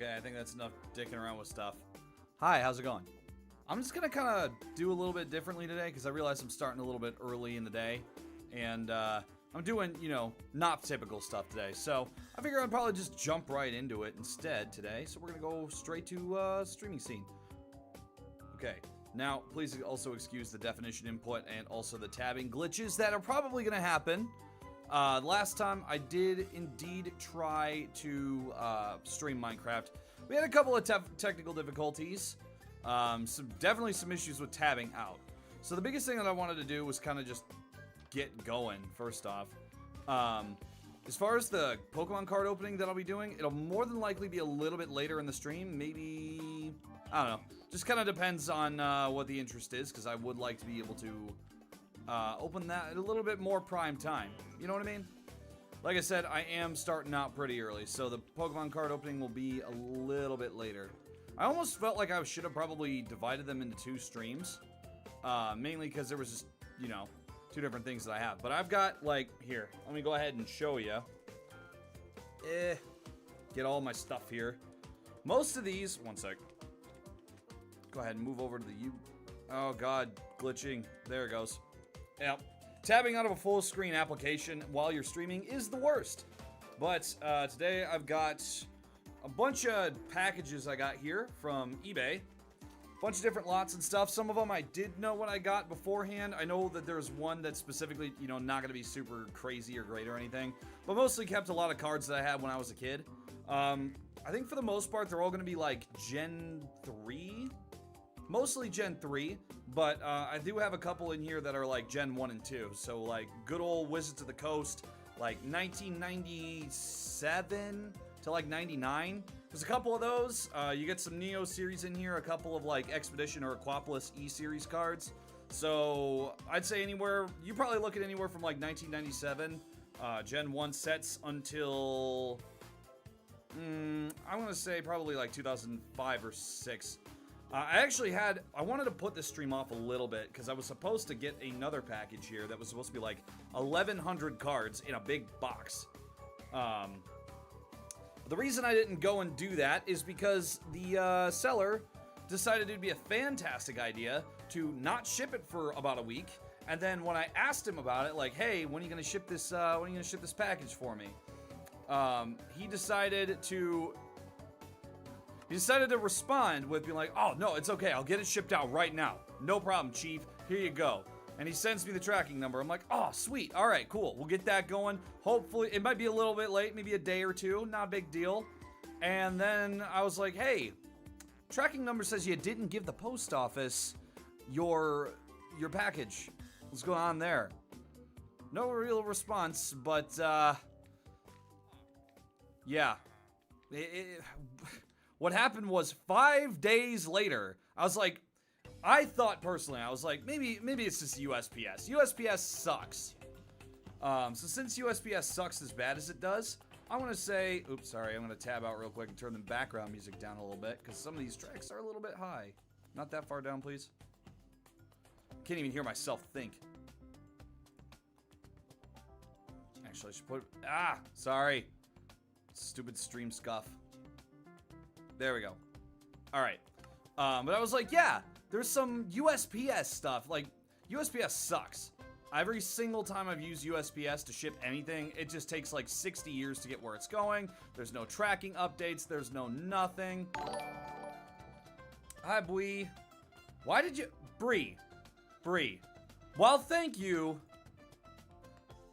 Okay, I think that's enough dicking around with stuff. Hi, how's it going? I'm just gonna kind of do a little bit differently today because I realize I'm starting a little bit early in the day, and I'm doing, you know, not typical stuff today. So I figure I'd probably just jump right into it instead today. So we're gonna go straight to streaming scene. Okay. Now, please also excuse the definition input and also the tabbing glitches that are probably going to happen. Last time, I did indeed try to stream Minecraft. We had a couple of technical difficulties. Definitely some issues with tabbing out. So the biggest thing that I wanted to do was kind of just get going, first off. As far as the Pokemon card opening that I'll be doing, it'll more than likely be a little bit later in the stream. Maybe, I don't know. Just kind of depends on what the interest is, because I would like to be able to open that at a little bit more prime time. You know what I mean? Like I said, I am starting out pretty early, so the Pokemon card opening will be a little bit later. I almost felt like I should have probably divided them into 2 streams. Mainly because there was just, you know, 2 different things that I have. But I've got, like, here. Let me go ahead and show you. Get all my stuff here. Most of these... One sec. Go ahead and move over to the Oh, God. Glitching. There it goes. Yep. Tabbing out of a full screen application while you're streaming is the worst. But today I've got a bunch of packages I got here from eBay. Bunch of different lots and stuff. Some of them I did know what I got beforehand. I know that there's one that's specifically, you know, not going to be super crazy or great or anything. But mostly kept a lot of cards that I had when I was a kid. I think for the most part, they're all going to be like Gen 3. Mostly Gen 3. But I do have a couple in here that are like Gen 1 and 2. So like good old Wizards of the Coast. Like 1997 to like 99. There's a couple of those. You get some Neo series in here, a couple of like Expedition or Aquapolis E-series cards. So I'd say anywhere, you probably look at anywhere from like 1997, Gen 1 sets until, I want to say probably like 2005 or 6. I wanted to put this stream off a little bit because I was supposed to get another package here that was supposed to be like 1,100 cards in a big box. The reason I didn't go and do that is because the seller decided it'd be a fantastic idea to not ship it for about a week. And then when I asked him about it, like, hey, when are you gonna ship this? When are you gonna ship this package for me? He decided to respond with being like, oh no, it's okay, I'll get it shipped out right now. No problem, Chief. Here you go. And he sends me the tracking number. I'm like, oh, sweet. All right, cool. We'll get that going. Hopefully, it might be a little bit late, maybe a day or 2. Not a big deal. And then I was like, hey, tracking number says you didn't give the post office your package. What's going on there? No real response, but, yeah. What happened was 5 days later, I was like, I thought personally, I was like, maybe it's just USPS. USPS sucks. So since USPS sucks as bad as it does, I want to say, oops, sorry, I'm going to tab out real quick and turn the background music down a little bit because some of these tracks are a little bit high. Not that far down, please. Can't even hear myself think. Actually, I should put, sorry. Stupid stream scuff. There we go. All right. But I was like, yeah. There's some USPS stuff. Like, USPS sucks. Every single time I've used USPS to ship anything, it just takes like 60 years to get where it's going. There's no tracking updates. There's no nothing. Hi, Bree. Why did you... Bree. Well, thank you.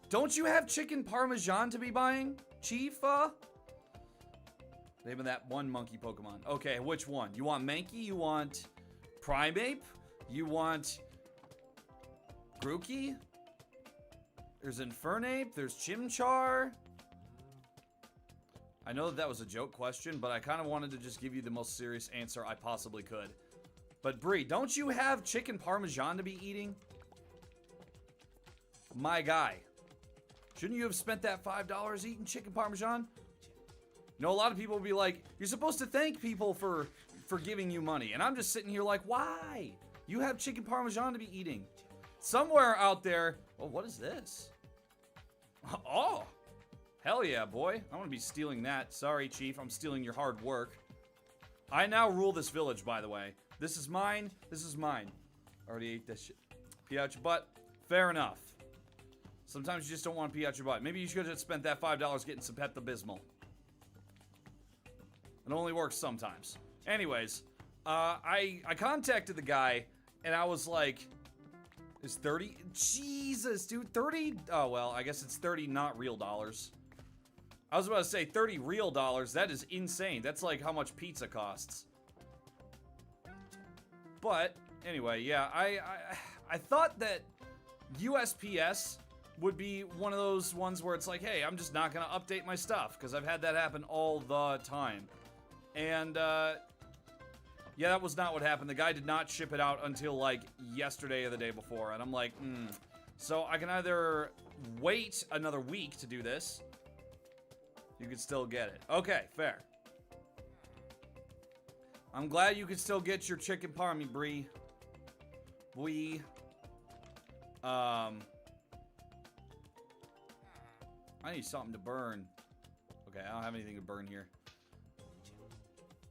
Don't you have chicken parmesan to be buying, Chief? Name of that one monkey Pokemon. Okay, which one? You want Mankey? You want... Primeape? You want Grookey? There's Infernape. There's Chimchar. I know that was a joke question, but I kind of wanted to just give you the most serious answer I possibly could. But Bree, don't you have chicken parmesan to be eating? My guy. Shouldn't you have spent that $5 eating chicken parmesan? You know, a lot of people will be like, you're supposed to thank people for giving you money. And I'm just sitting here like, why? You have chicken parmesan to be eating. Somewhere out there, oh, what is this? Oh, hell yeah, boy. I want to be stealing that. Sorry, Chief, I'm stealing your hard work. I now rule this village, by the way. This is mine. This is mine. Already ate this shit. Pee out your butt. Fair enough. Sometimes you just don't want to pee out your butt. Maybe you should have spent that $5 getting some Pepto-Bismol. It only works sometimes. Anyways, I contacted the guy, and I was like, is 30? Jesus, dude, 30? Oh, well, I guess it's 30 not real dollars. I was about to say 30 real dollars. That is insane. That's like how much pizza costs. But anyway, yeah, I thought that USPS would be one of those ones where it's like, hey, I'm just not gonna update my stuff because I've had that happen all the time. And yeah, that was not what happened. The guy did not ship it out until like yesterday or the day before, and I'm like, So I can either wait another week to do this. You could still get it. Okay, fair. I'm glad you could still get your chicken parmy, Bree. I need something to burn. Okay, I don't have anything to burn here.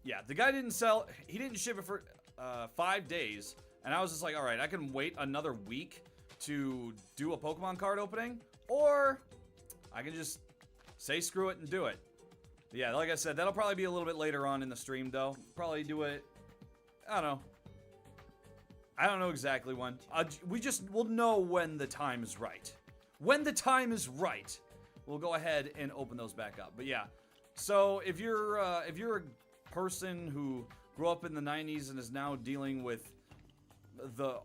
Yeah, the guy didn't sell. He didn't ship it for 5 days. And I was just like, all right, I can wait another week to do a Pokemon card opening. Or I can just say screw it and do it. But yeah, like I said, that'll probably be a little bit later on in the stream, though. Probably do it, I don't know. I don't know exactly when. We'll know when the time is right. When the time is right, we'll go ahead and open those back up. But yeah, so if you're a person who grew up in the 90s and is now dealing with the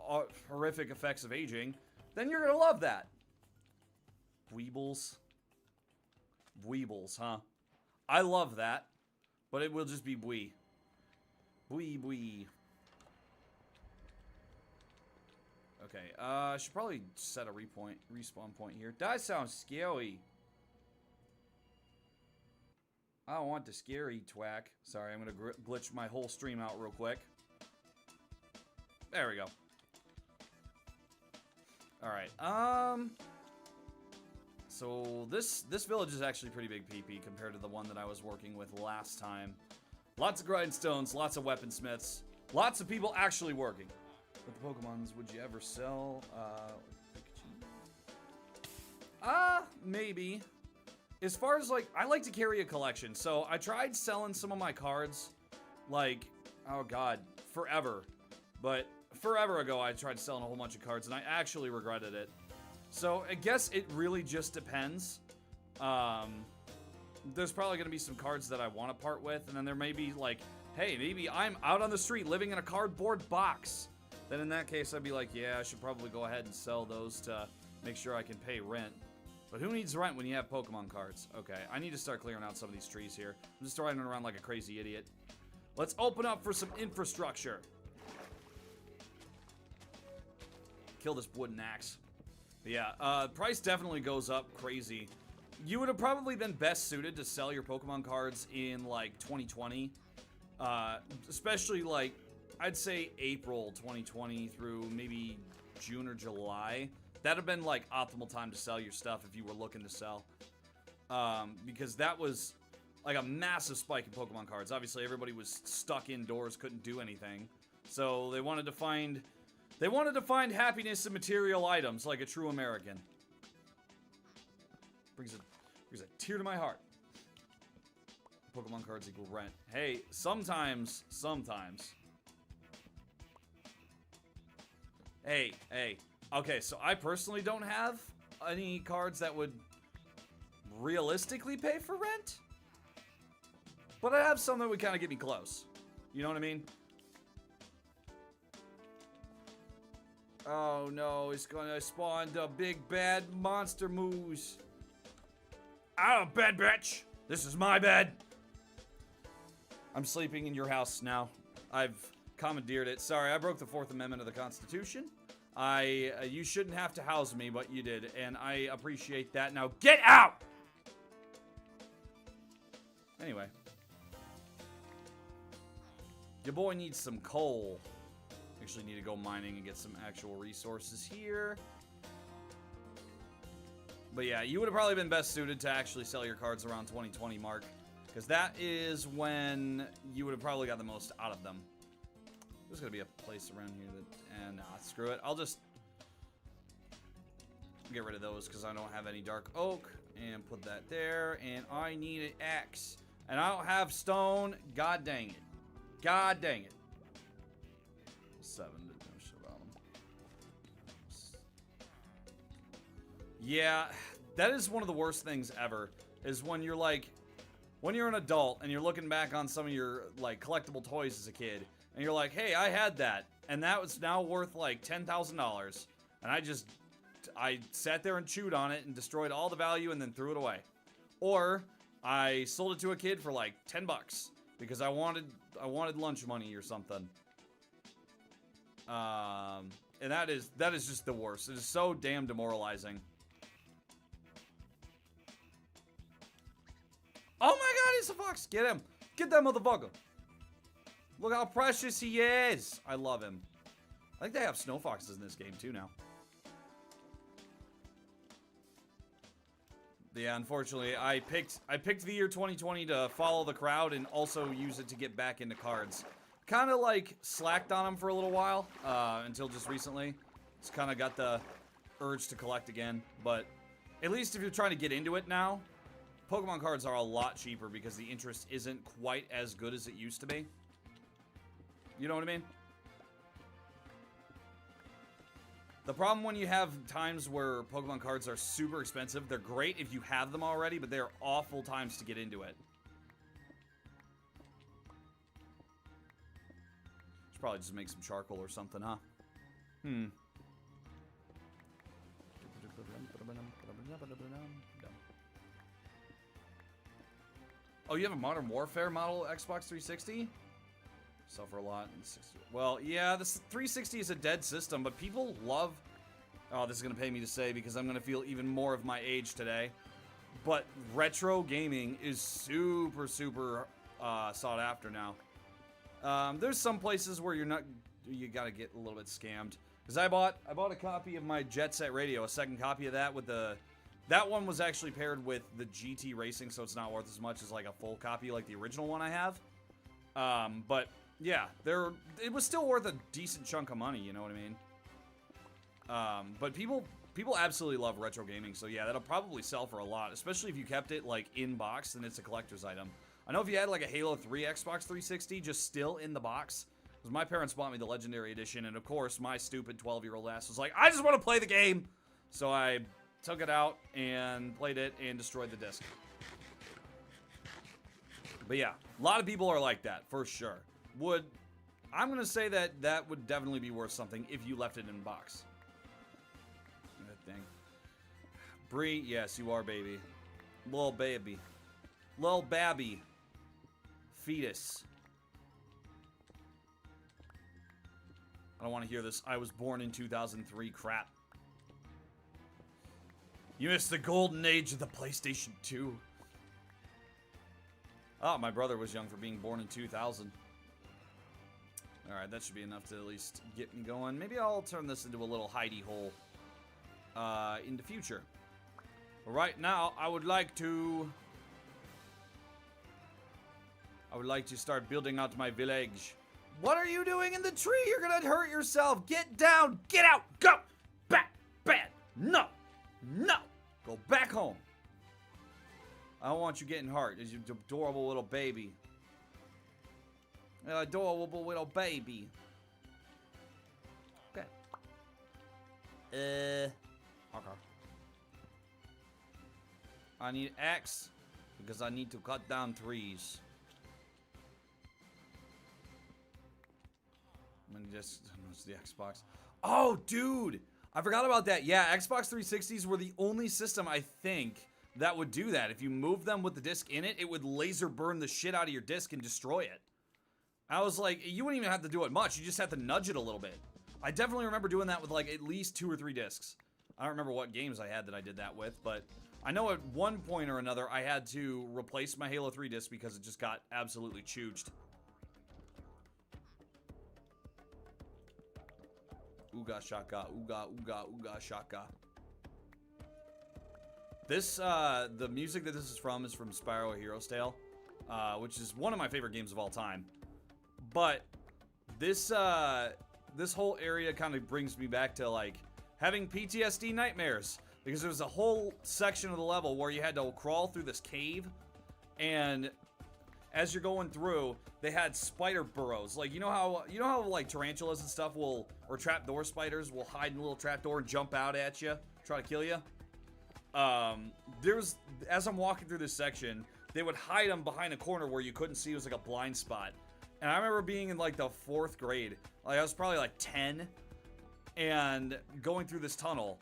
horrific effects of aging, then you're gonna love that. Weebles, huh? I love that, but it will just be Bwee. Bwee. Okay, I should probably set a respawn point here. That sounds scary. I don't want the scary twack. Sorry, I'm gonna glitch my whole stream out real quick. There we go. Alright, so this village is actually pretty big PP compared to the one that I was working with last time. Lots of grindstones, lots of weaponsmiths, lots of people actually working. What the Pokemons would you ever sell? Maybe. As far as, like, I like to carry a collection, so I tried selling some of my cards, like, oh god, forever. But forever ago, I tried selling a whole bunch of cards, and I actually regretted it. So, I guess it really just depends. There's probably going to be some cards that I want to part with, and then there may be, like, hey, maybe I'm out on the street living in a cardboard box. Then in that case, I'd be like, yeah, I should probably go ahead and sell those to make sure I can pay rent. But who needs rent when you have Pokemon cards? Okay, I need to start clearing out some of these trees here. I'm just riding around like a crazy idiot. Let's open up for some infrastructure. Kill this wooden axe. But yeah, price definitely goes up crazy. You would have probably been best suited to sell your Pokemon cards in, like, 2020. Especially, like, I'd say April 2020 through maybe June or July. That'd have been, like, optimal time to sell your stuff if you were looking to sell. Because that was, like, a massive spike in Pokemon cards. Obviously, everybody was stuck indoors, couldn't do anything. So they wanted to find happiness in material items, like a true American. Brings a tear to my heart. Pokemon cards equal rent. Hey, sometimes. Hey. Okay, so I personally don't have any cards that would realistically pay for rent. But I have some that would kind of get me close. You know what I mean? Oh no, it's gonna spawn the big bad monster moose. Out of bed, bitch! This is my bed! I'm sleeping in your house now. I've commandeered it. Sorry, I broke the 4th Amendment of the Constitution. You shouldn't have to house me, but you did, and I appreciate that. Now get out! Anyway. Your boy needs some coal. Actually need to go mining and get some actual resources here. But yeah, you would have probably been best suited to actually sell your cards around 2020 mark. Because that is when you would have probably got the most out of them. There's going to be a place around here that... And nah, screw it. I'll just get rid of those because I don't have any dark oak. And put that there. And I need an axe. And I don't have stone. God dang it. God dang it. 7. Yeah, that is one of the worst things ever. Is when you're like... When you're an adult and you're looking back on some of your, like, collectible toys as a kid, and you're like, hey, I had that, and that was now worth, like, $10,000, and I sat there and chewed on it and destroyed all the value and then threw it away. Or, I sold it to a kid for, like, 10 bucks, because I wanted lunch money or something. And that is just the worst. It is so damn demoralizing. Oh my god, it's a fox! Get him! Get that motherfucker! Look how precious he is! I love him. I think they have snow foxes in this game too now. Yeah, unfortunately, I picked the year 2020 to follow the crowd and also use it to get back into cards. Kind of like slacked on them for a little while, until just recently. Just kind of got the urge to collect again. But at least if you're trying to get into it now, Pokemon cards are a lot cheaper because the interest isn't quite as good as it used to be. You know what I mean? The problem when you have times where Pokemon cards are super expensive, they're great if you have them already, but they're awful times to get into it. Should probably just make some charcoal or something, huh? Oh, you have a Modern Warfare model Xbox 360? Sell for a lot. Well, yeah, this 360 is a dead system, but people love... Oh, this is going to pay me to say because I'm going to feel even more of my age today. But retro gaming is super, super sought after now. There's some places where you got to get a little bit scammed. Because I bought a copy of my Jet Set Radio, a second copy of that with the... That one was actually paired with the GT Racing, so it's not worth as much as like a full copy like the original one I have. But yeah, it was still worth a decent chunk of money, you know what I mean? But people absolutely love retro gaming, so yeah, that'll probably sell for a lot, especially if you kept it like in box and it's a collector's item. I know if you had like a Halo 3 Xbox 360 just still in the box, because my parents bought me the Legendary Edition, and of course my stupid 12-year-old ass was like, I just want to play the game! So I took it out and played it and destroyed the disc. But yeah, a lot of people are like that, for sure. I'm gonna say that would definitely be worth something if you left it in a box. That thing. Bree, yes, you are, baby. Little baby. Little babby. Fetus. I don't want to hear this I was born in 2003 crap. You missed the golden age of the PlayStation 2. Oh, my brother was young for being born in 2000. Alright, that should be enough to at least get me going. Maybe I'll turn this into a little hidey hole in the future. But right now, I would like to start building out my village. What are you doing in the tree? You're gonna hurt yourself. Get down. Get out. Go. Back. Bad. No. No. Go back home. I don't want you getting hurt. As you adorable little baby. Adorable little baby. Okay. Okay. I need axe because I need to cut down trees. I'm gonna just the Xbox. Oh, dude! I forgot about that. Yeah, Xbox 360s were the only system, I think, that would do that. If you move them with the disc in it, it would laser burn the shit out of your disc and destroy it. I was like, you wouldn't even have to do it much. You just have to nudge it a little bit. I definitely remember doing that with like at least 2 or 3 discs. I don't remember what games I had that I did that with, but I know at one point or another I had to replace my Halo 3 disc because it just got absolutely chooched. Ooga shaka, ooga, ooga, ooga shaka. This, the music that this is from Spyro A Hero's Tale. which is one of my favorite games of all time. But this this whole area kind of brings me back to like having PTSD nightmares, because there was a whole section of the level where you had to crawl through this cave, and as you're going through, they had spider burrows. Like, you know how like tarantulas and stuff will, or trapdoor spiders will hide in a little trapdoor and jump out at you, try to kill you. As I'm walking through this section, they would hide them behind a corner where you couldn't see. It was like a blind spot. And I remember being in like the 4th grade, like I was probably like 10, and going through this tunnel.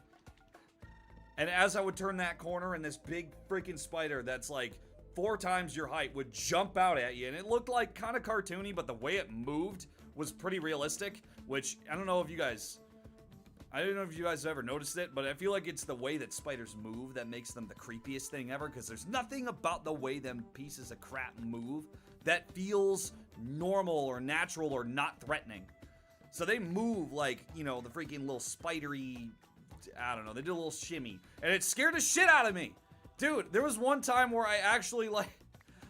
And as I would turn that corner, and this big freaking spider that's like 4 times your height would jump out at you, and it looked like kind of cartoony, but the way it moved was pretty realistic, which I don't know if you guys have ever noticed it, but I feel like it's the way that spiders move that makes them the creepiest thing ever, because there's nothing about the way them pieces of crap move that feels normal or natural or not threatening. So they move like, you know, the freaking little spidery, I don't know, they did a little shimmy, and it scared the shit out of me. Dude, there was one time where I actually, like,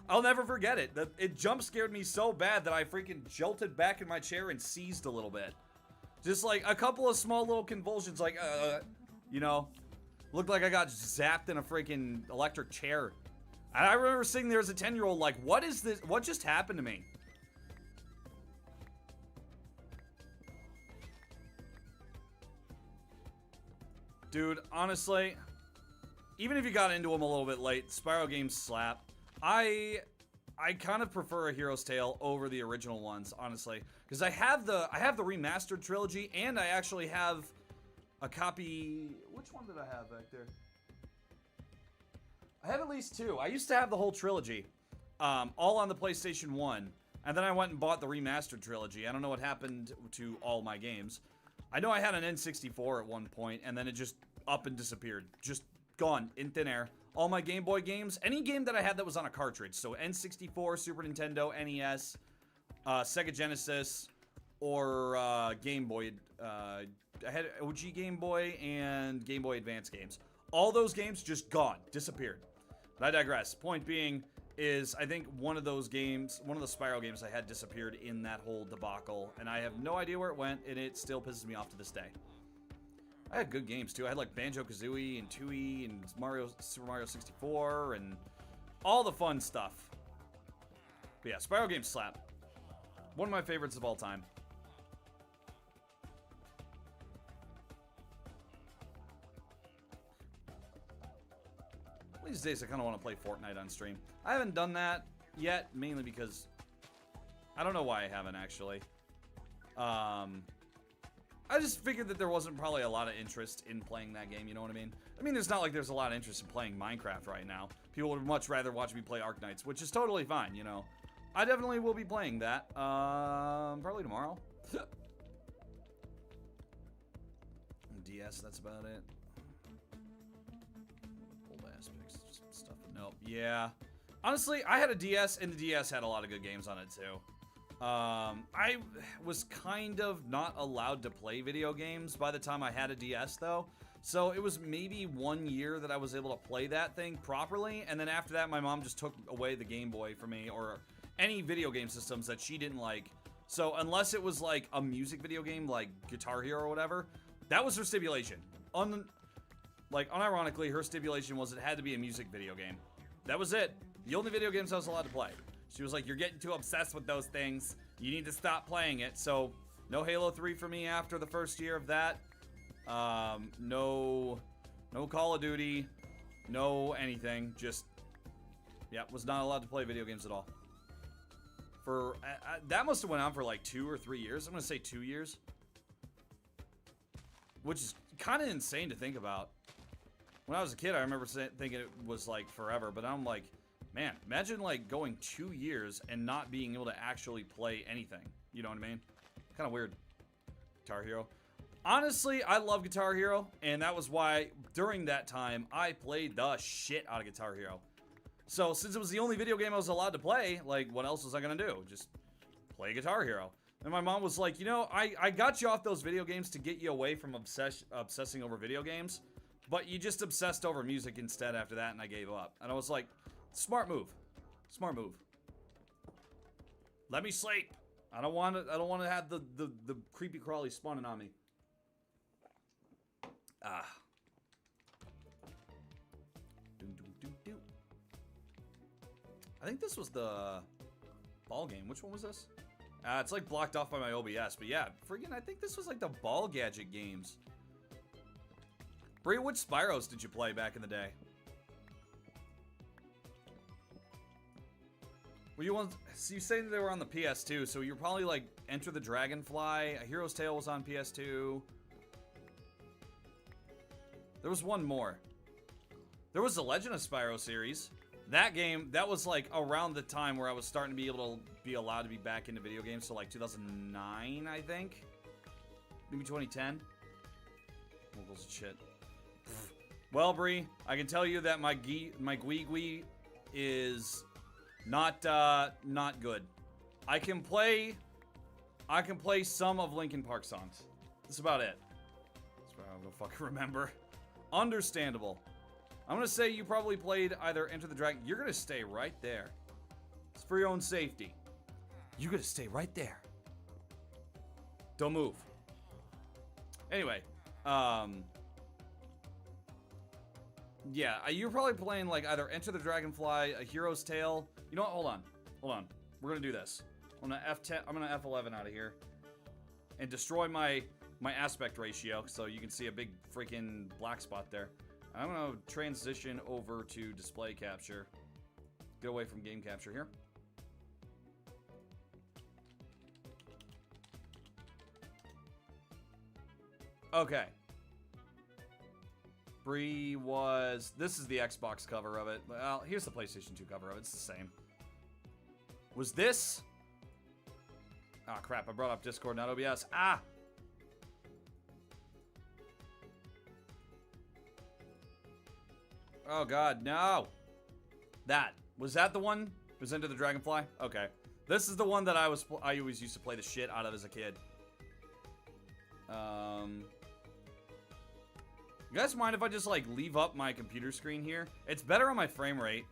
I'll never forget it. It jump scared me so bad that I freaking jolted back in my chair and seized a little bit. Just like a couple of small little convulsions, like, you know, looked like I got zapped in a freaking electric chair. And I remember sitting there as a 10-year-old like, what is this? What just happened to me? Dude, honestly, even if you got into them a little bit late, Spyro games slap. I kind of prefer A Hero's Tale over the original ones, honestly, because I have the remastered trilogy, and I actually have a copy. Which one did I have back there? I have at least 2. I used to have the whole trilogy, all on the PlayStation 1, and then I went and bought the remastered trilogy. I don't know what happened to all my games. I know I had an N64 at one point, and then it just up and disappeared. Just gone in thin air. All my Game Boy games, any game that I had that was on a cartridge, so N64, Super Nintendo, NES, Sega Genesis, or Game Boy. I had OG Game Boy and Game Boy Advance games. All those games just gone, disappeared. But I digress. Point being is, I think one of those games, one of the Spyro games I had disappeared in that whole debacle, and I have no idea where it went, and it still pisses me off to this day. I had good games too. I had like Banjo-Kazooie and Tooie and Super Mario 64 and all the fun stuff. But yeah, Spyro games slap. One of my favorites of all time. These days I kind of want to play Fortnite on stream. I haven't done that yet, mainly because I don't know why I haven't actually. I just figured that there wasn't probably a lot of interest in playing that game, you know what I mean? I mean, it's not like there's a lot of interest in playing Minecraft right now. People would much rather watch me play Arknights, which is totally fine, you know? I definitely will be playing that, probably tomorrow. DS, that's about it. Old aspects, just stuff. Nope, yeah. Honestly, I had a DS, and the DS had a lot of good games on it, too. I was kind of not allowed to play video games by the time I had a DS, though. So it was maybe 1 year that I was able to play that thing properly, and then after that, my mom just took away the Game Boy for me, or any video game systems that she didn't like. So unless it was like a music video game, like Guitar Hero or whatever, that was her stipulation. Unironically, her stipulation was it had to be a music video game. That was it. The only video games I was allowed to play. She was like, you're getting too obsessed with those things. You need to stop playing it. So, no Halo 3 for me after the first year of that. No Call of Duty. No anything. Just, yeah, was not allowed to play video games at all. For, that must have went on for like 2 or 3 years. I'm going to say 2 years. Which is kind of insane to think about. When I was a kid, I remember thinking it was like forever. But I'm like, man, imagine like going 2 years and not being able to actually play anything. You know what I mean? Kind of weird. Guitar Hero. Honestly, I love Guitar Hero, and that was why during that time I played the shit out of Guitar Hero. So since it was the only video game I was allowed to play, like what else was I gonna do? Just play Guitar Hero. And my mom was like, you know, I got you off those video games to get you away from obsessing over video games, but you just obsessed over music instead after that, and I gave up. And I was like, smart move. Smart move. Let me sleep. I don't want to have the creepy crawly spawning on me. Ah. I think this was the ball game. Which one was this? It's like blocked off by my OBS, but yeah, friggin' I think this was like the ball gadget games. Brie, which Spyros did you play back in the day? Were you ones? So you saying they were on the PS2, so you're probably like Enter the Dragonfly. A Hero's Tale was on PS2. There was one more. There was the Legend of Spyro series. That game, that was like around the time where I was starting to be able to be allowed to be back into video games. So like 2009, I think. Maybe 2010. Moguls and shit. Well, Bree, I can tell you that my Gwee is not good. I can play some of Linkin Park songs. That's about it. That's what I don't fucking remember. Understandable. I'm gonna say you probably played either Enter the Dragon. You're gonna stay right there. It's for your own safety. You're gonna stay right there. Don't move. Anyway, yeah, you're probably playing like either Enter the Dragonfly, A Hero's Tale. You know what? Hold on. We're gonna do this. I'm gonna F10. I'm gonna F11 out of here, and destroy my aspect ratio, so you can see a big freaking black spot there. I'm gonna transition over to display capture. Get away from game capture here. Okay. Bree was... This is the Xbox cover of it. Well, here's the PlayStation 2 cover of it. It's the same. Was this... Ah, crap. I brought up Discord, not OBS. Ah! Oh, God, no. That. Was that the one? Was Enter the Dragonfly? Okay. This is the one that I always used to play the shit out of as a kid. You guys mind if I just, like, leave up my computer screen here? It's better on my frame rate.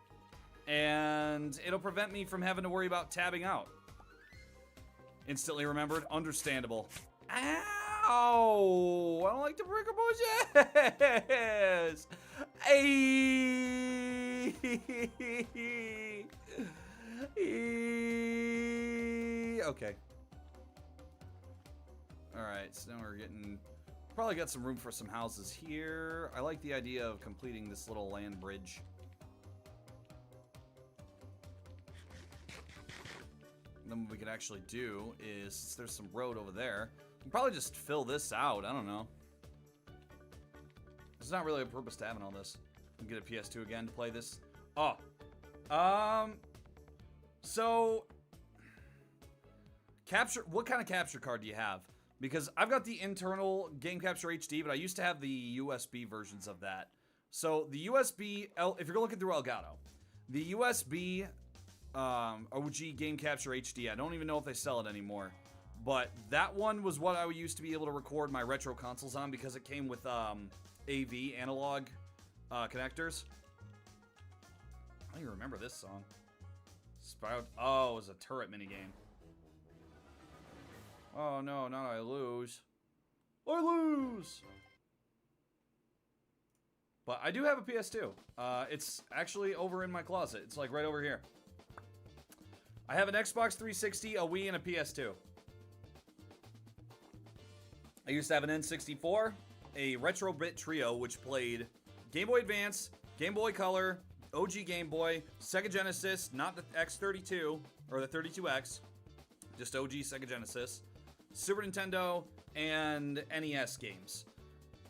And it'll prevent me from having to worry about tabbing out. Instantly remembered. Understandable. Ow! I don't like to break a bushes! Ayy! Okay. Alright, so now we're getting... Probably got some room for some houses here. I like the idea of completing this little land bridge. And then what we could actually do is, since there's some road over there, we can probably just fill this out. I don't know. There's not really a purpose to having all this. We can get a PS2 again to play this. Oh. So... Capture... What kind of capture card do you have? Because I've got the internal Game Capture HD, but I used to have the USB versions of that. So the USB... If you're looking through Elgato, the USB... OG Game Capture HD. I don't even know if they sell it anymore. But that one was what I used to be able to record my retro consoles on because it came with AV analog connectors. I don't even remember this song. Spyro. Oh, it was a turret minigame. Oh no, not I lose. I lose! But I do have a PS2. It's actually over in my closet. It's like right over here. I have an Xbox 360, a Wii, and a PS2. I used to have an N64, a Retro Bit Trio, which played Game Boy Advance, Game Boy Color, OG Game Boy, Sega Genesis, not the X32, or the 32X, just OG Sega Genesis, Super Nintendo, and NES games.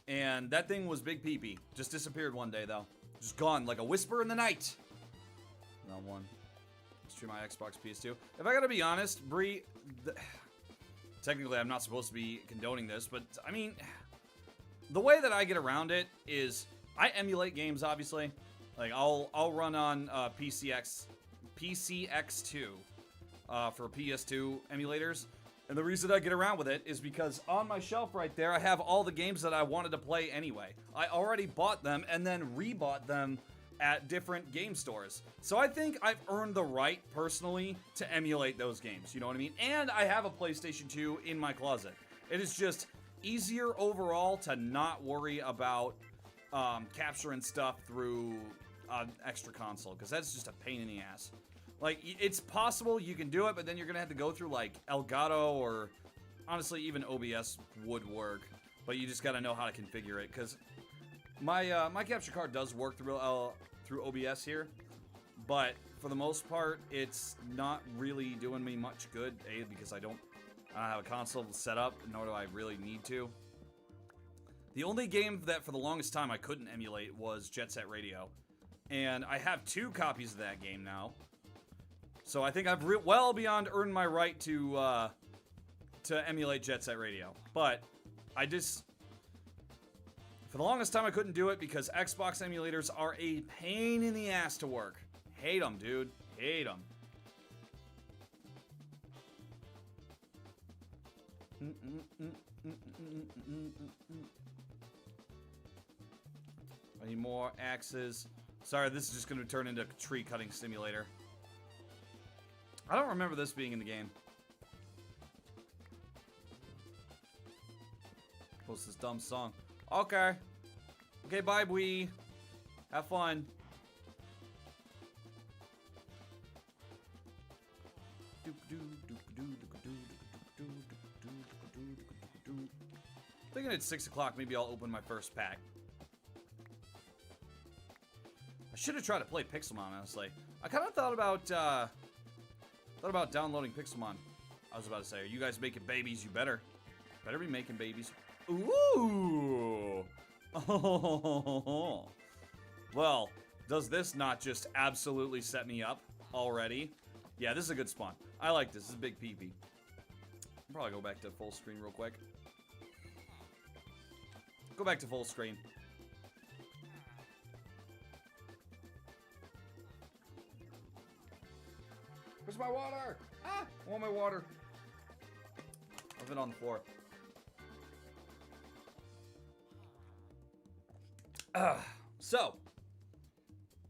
And that thing was Big Pee-Pee. Just disappeared one day, though. Just gone, like a whisper in the night. Not one. My Xbox PS2. If I gotta be honest, Bree, technically I'm not supposed to be condoning this, but I mean, the way that I get around it is I emulate games, obviously. Like I'll run on PCX2 for PS2 emulators, and the reason I get around with it is because on my shelf right there I have all the games that I wanted to play anyway. I already bought them and then rebought them at different game stores. So I think I've earned the right, personally, to emulate those games. You know what I mean? And I have a PlayStation 2 in my closet. It is just easier overall to not worry about capturing stuff through an extra console, because that's just a pain in the ass. Like, it's possible you can do it, but then you're gonna have to go through like Elgato, or honestly even OBS would work, but you just gotta know how to configure it, because my capture card does work through OBS here, but for the most part it's not really doing me much good, because I don't have a console set up, nor do I really need to. The only game that for the longest time I couldn't emulate was Jet Set Radio, and I have 2 copies of that game now. So I think I've well beyond earned my right to emulate Jet Set Radio. But I just, for the longest time I couldn't do it because Xbox emulators are a pain in the ass to work. Hate them, dude. Hate them. I need more axes. Sorry, this is just going to turn into a tree cutting simulator. I don't remember this being in the game. Post this dumb song. Okay. Okay, bye, Wii. Have fun. Thinking it's 6 o'clock, maybe I'll open my first pack. I should have tried to play Pixelmon, honestly. I kind of thought about downloading Pixelmon. I was about to say, are you guys making babies? You better be making babies. Ooh. Oh. Well, does this not just absolutely set me up already? Yeah, this is a good spawn. I like this. This is a big peepee. I'll probably go back to full screen real quick. Go back to full screen. Where's my water? Ah! I want my water. I've been on the floor. So,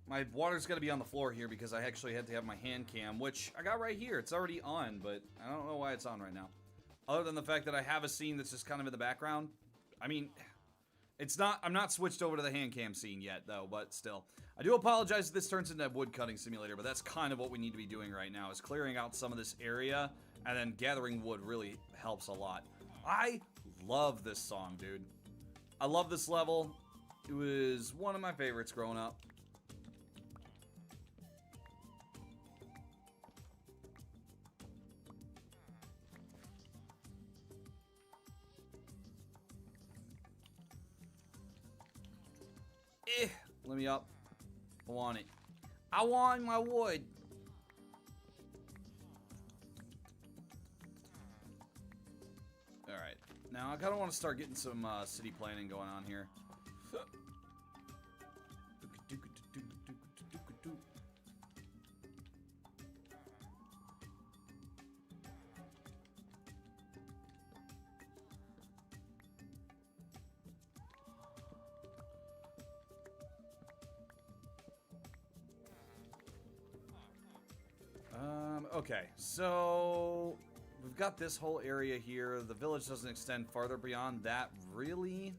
my water's got to be on the floor here because I actually had to have my hand cam, which I got right here. It's already on, but I don't know why it's on right now. Other than the fact that I have a scene that's just kind of in the background. I mean, it's not, I'm not switched over to the hand cam scene yet, though, but still. I do apologize if this turns into a wood cutting simulator, but that's kind of what we need to be doing right now, is clearing out some of this area, and then gathering wood really helps a lot. I love this song, dude. I love this level. It was one of my favorites growing up. Let me up. I want it. I want my wood. Alright. Now I kind of want to start getting some city planning going on here. Okay, so we've got this whole area here. The village doesn't extend farther beyond that, really.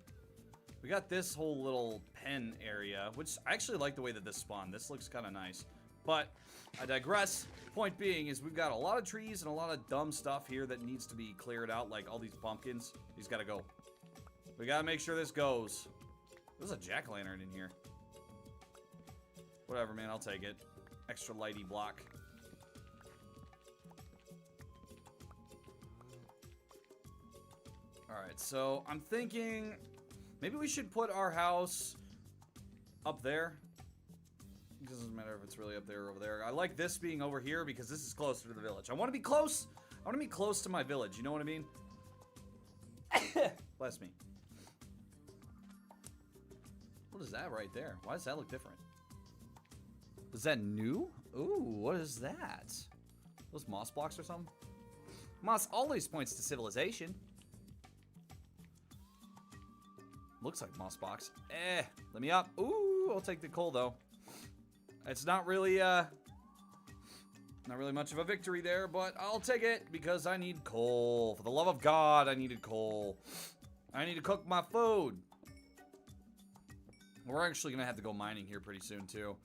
We got this whole little pen area, which I actually like the way that this spawned. This looks kind of nice. But I digress. Point being is we've got a lot of trees and a lot of dumb stuff here that needs to be cleared out, like all these pumpkins. These gotta go. We gotta make sure this goes. There's a jack-o'-lantern in here. Whatever, man, I'll take it. Extra lighty block. Alright, so I'm thinking maybe we should put our house up there. It doesn't matter if it's really up there or over there. I like this being over here because this is closer to the village. I want to be close. I want to be close to my village. You know what I mean? Bless me. What is that right there? Why does that look different? Is that new? Ooh, what is that? Those moss blocks or something? Moss always points to civilization. Looks like moss box. Let me up. Ooh, I'll take the coal though. It's not really much of a victory there, but I'll take it because I need coal. For the love of God, I needed coal. I need to cook my food. We're actually gonna have to go mining here pretty soon too.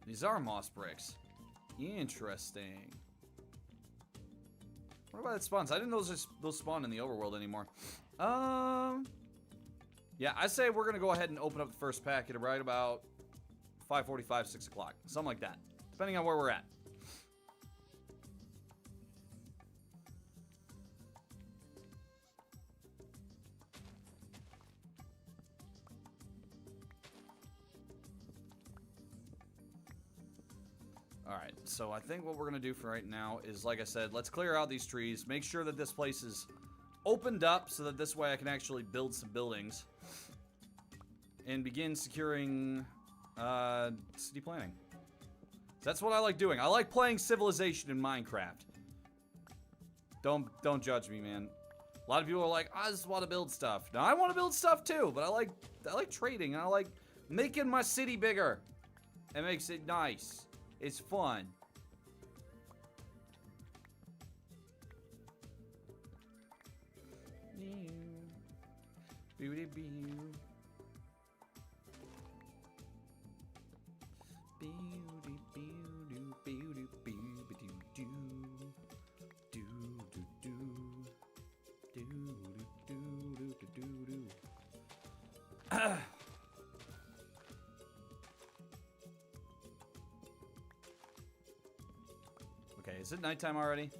These are moss bricks. Interesting. What about that spawns? I didn't know those spawn in the overworld anymore. Yeah, I say we're gonna go ahead and open up the first packet right about 5:45, 6 o'clock. Something like that. Depending on where we're at. Alright, so I think what we're going to do for right now is, like I said, let's clear out these trees. Make sure that this place is opened up so that this way I can actually build some buildings. And begin securing city planning. That's what I like doing. I like playing Civilization in Minecraft. Don't judge me, man. A lot of people are like, I just want to build stuff. Now, I want to build stuff too, but I like trading. I like making my city bigger. It makes it nice. It's fun. Okay, is it nighttime already?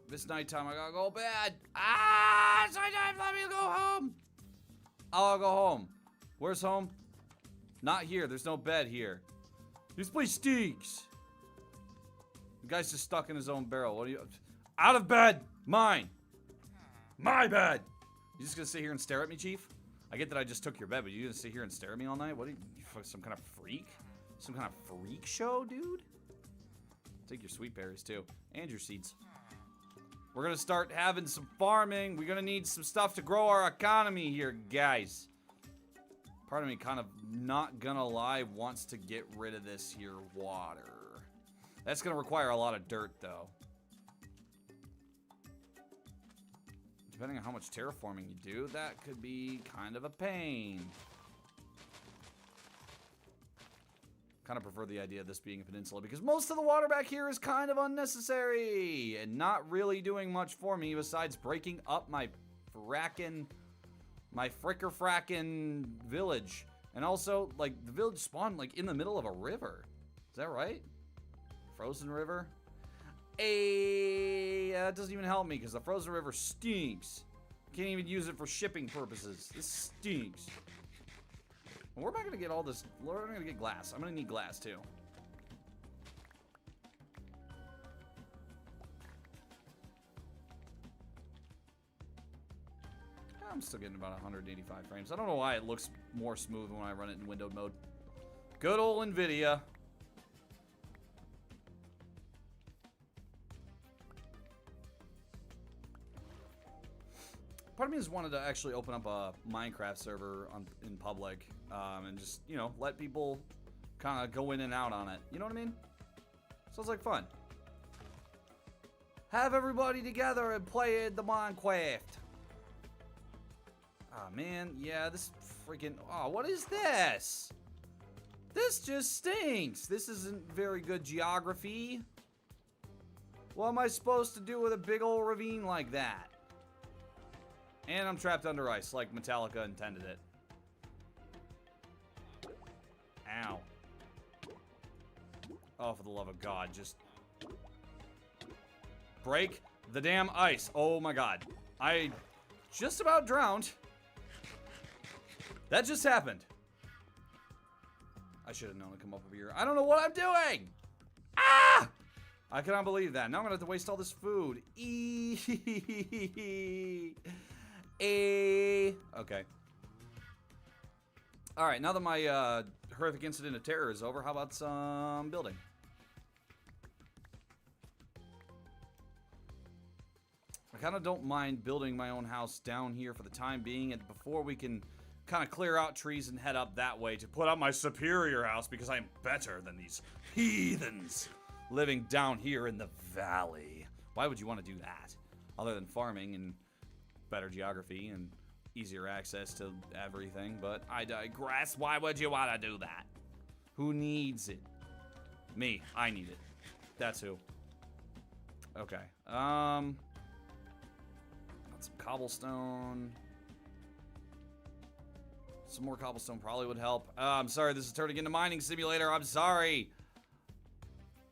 If it's nighttime, I gotta go bed. Ah, it's nighttime, let me go home. I'll go home. Where's home? Not here, there's no bed here. This place stinks. The guy's just stuck in his own barrel. What are you? Out of bed! Mine! My bed! You just gonna sit here and stare at me, Chief? I get that I just took your bed, but you gonna sit here and stare at me all night? What are you some kind of freak? Some kind of freak show, dude? Take your sweet berries, too. And your seeds. We're gonna start having some farming. We're gonna need some stuff to grow our economy here, guys. Part of me, kind of not gonna lie, wants to get rid of this here water. That's gonna require a lot of dirt, though. Depending on how much terraforming you do, that could be kind of a pain. Kind of prefer the idea of this being a peninsula because most of the water back here is kind of unnecessary and not really doing much for me besides breaking up my fricker-frackin' village. And also, like, the village spawned, like, in the middle of a river. Is that right? Frozen river? That doesn't even help me because the frozen river stinks. Can't even use it for shipping purposes. This stinks. Where am I gonna get all this? Where am I gonna get glass? I'm gonna need glass too. I'm still getting about 185 frames. I don't know why it looks more smooth when I run it in windowed mode. Good old NVIDIA. Part of me just wanted to actually open up a Minecraft server in public and just, you know, let people kind of go in and out on it. You know what I mean? Sounds like fun. Have everybody together and play the Minecraft. Ah, man. Yeah, this freaking... Oh, what is this? This just stinks. This isn't very good geography. What am I supposed to do with a big old ravine like that? And I'm trapped under ice, like Metallica intended it. Ow. Oh, for the love of God, just... break the damn ice. Oh my God. I just about drowned. That just happened. I should have known to come up over here. I don't know what I'm doing! Ah! I cannot believe that. Now I'm gonna have to waste all this food. Okay. Alright, now that my horrific incident of terror is over, how about some building? I kind of don't mind building my own house down here for the time being, and before we can kind of clear out trees and head up that way to put up my superior house because I'm better than these heathens living down here in the valley. Why would you want to do that? Other than farming and better geography and easier access to everything, but I digress. Why would you want to do that? Who needs it? Me. I need it. That's who. Okay. Got some cobblestone. Some more cobblestone probably would help. I'm sorry, this is turning into mining simulator. I'm sorry.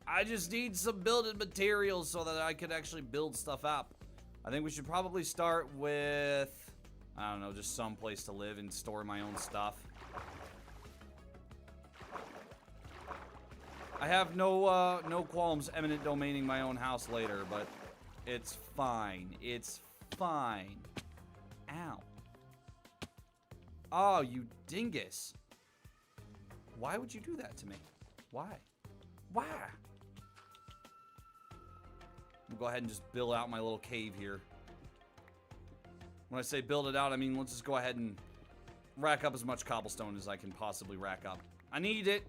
I just need some building materials so that I could actually build stuff up. I think we should probably start with, I don't know, just some place to live and store my own stuff. I have no qualms eminent domaining my own house later, but it's fine. It's fine. Ow. Oh, you dingus. Why would you do that to me? Why? Why? I'll go ahead and just build out my little cave here. When I say build it out, I mean let's just go ahead and rack up as much cobblestone as I can possibly rack up. I need it.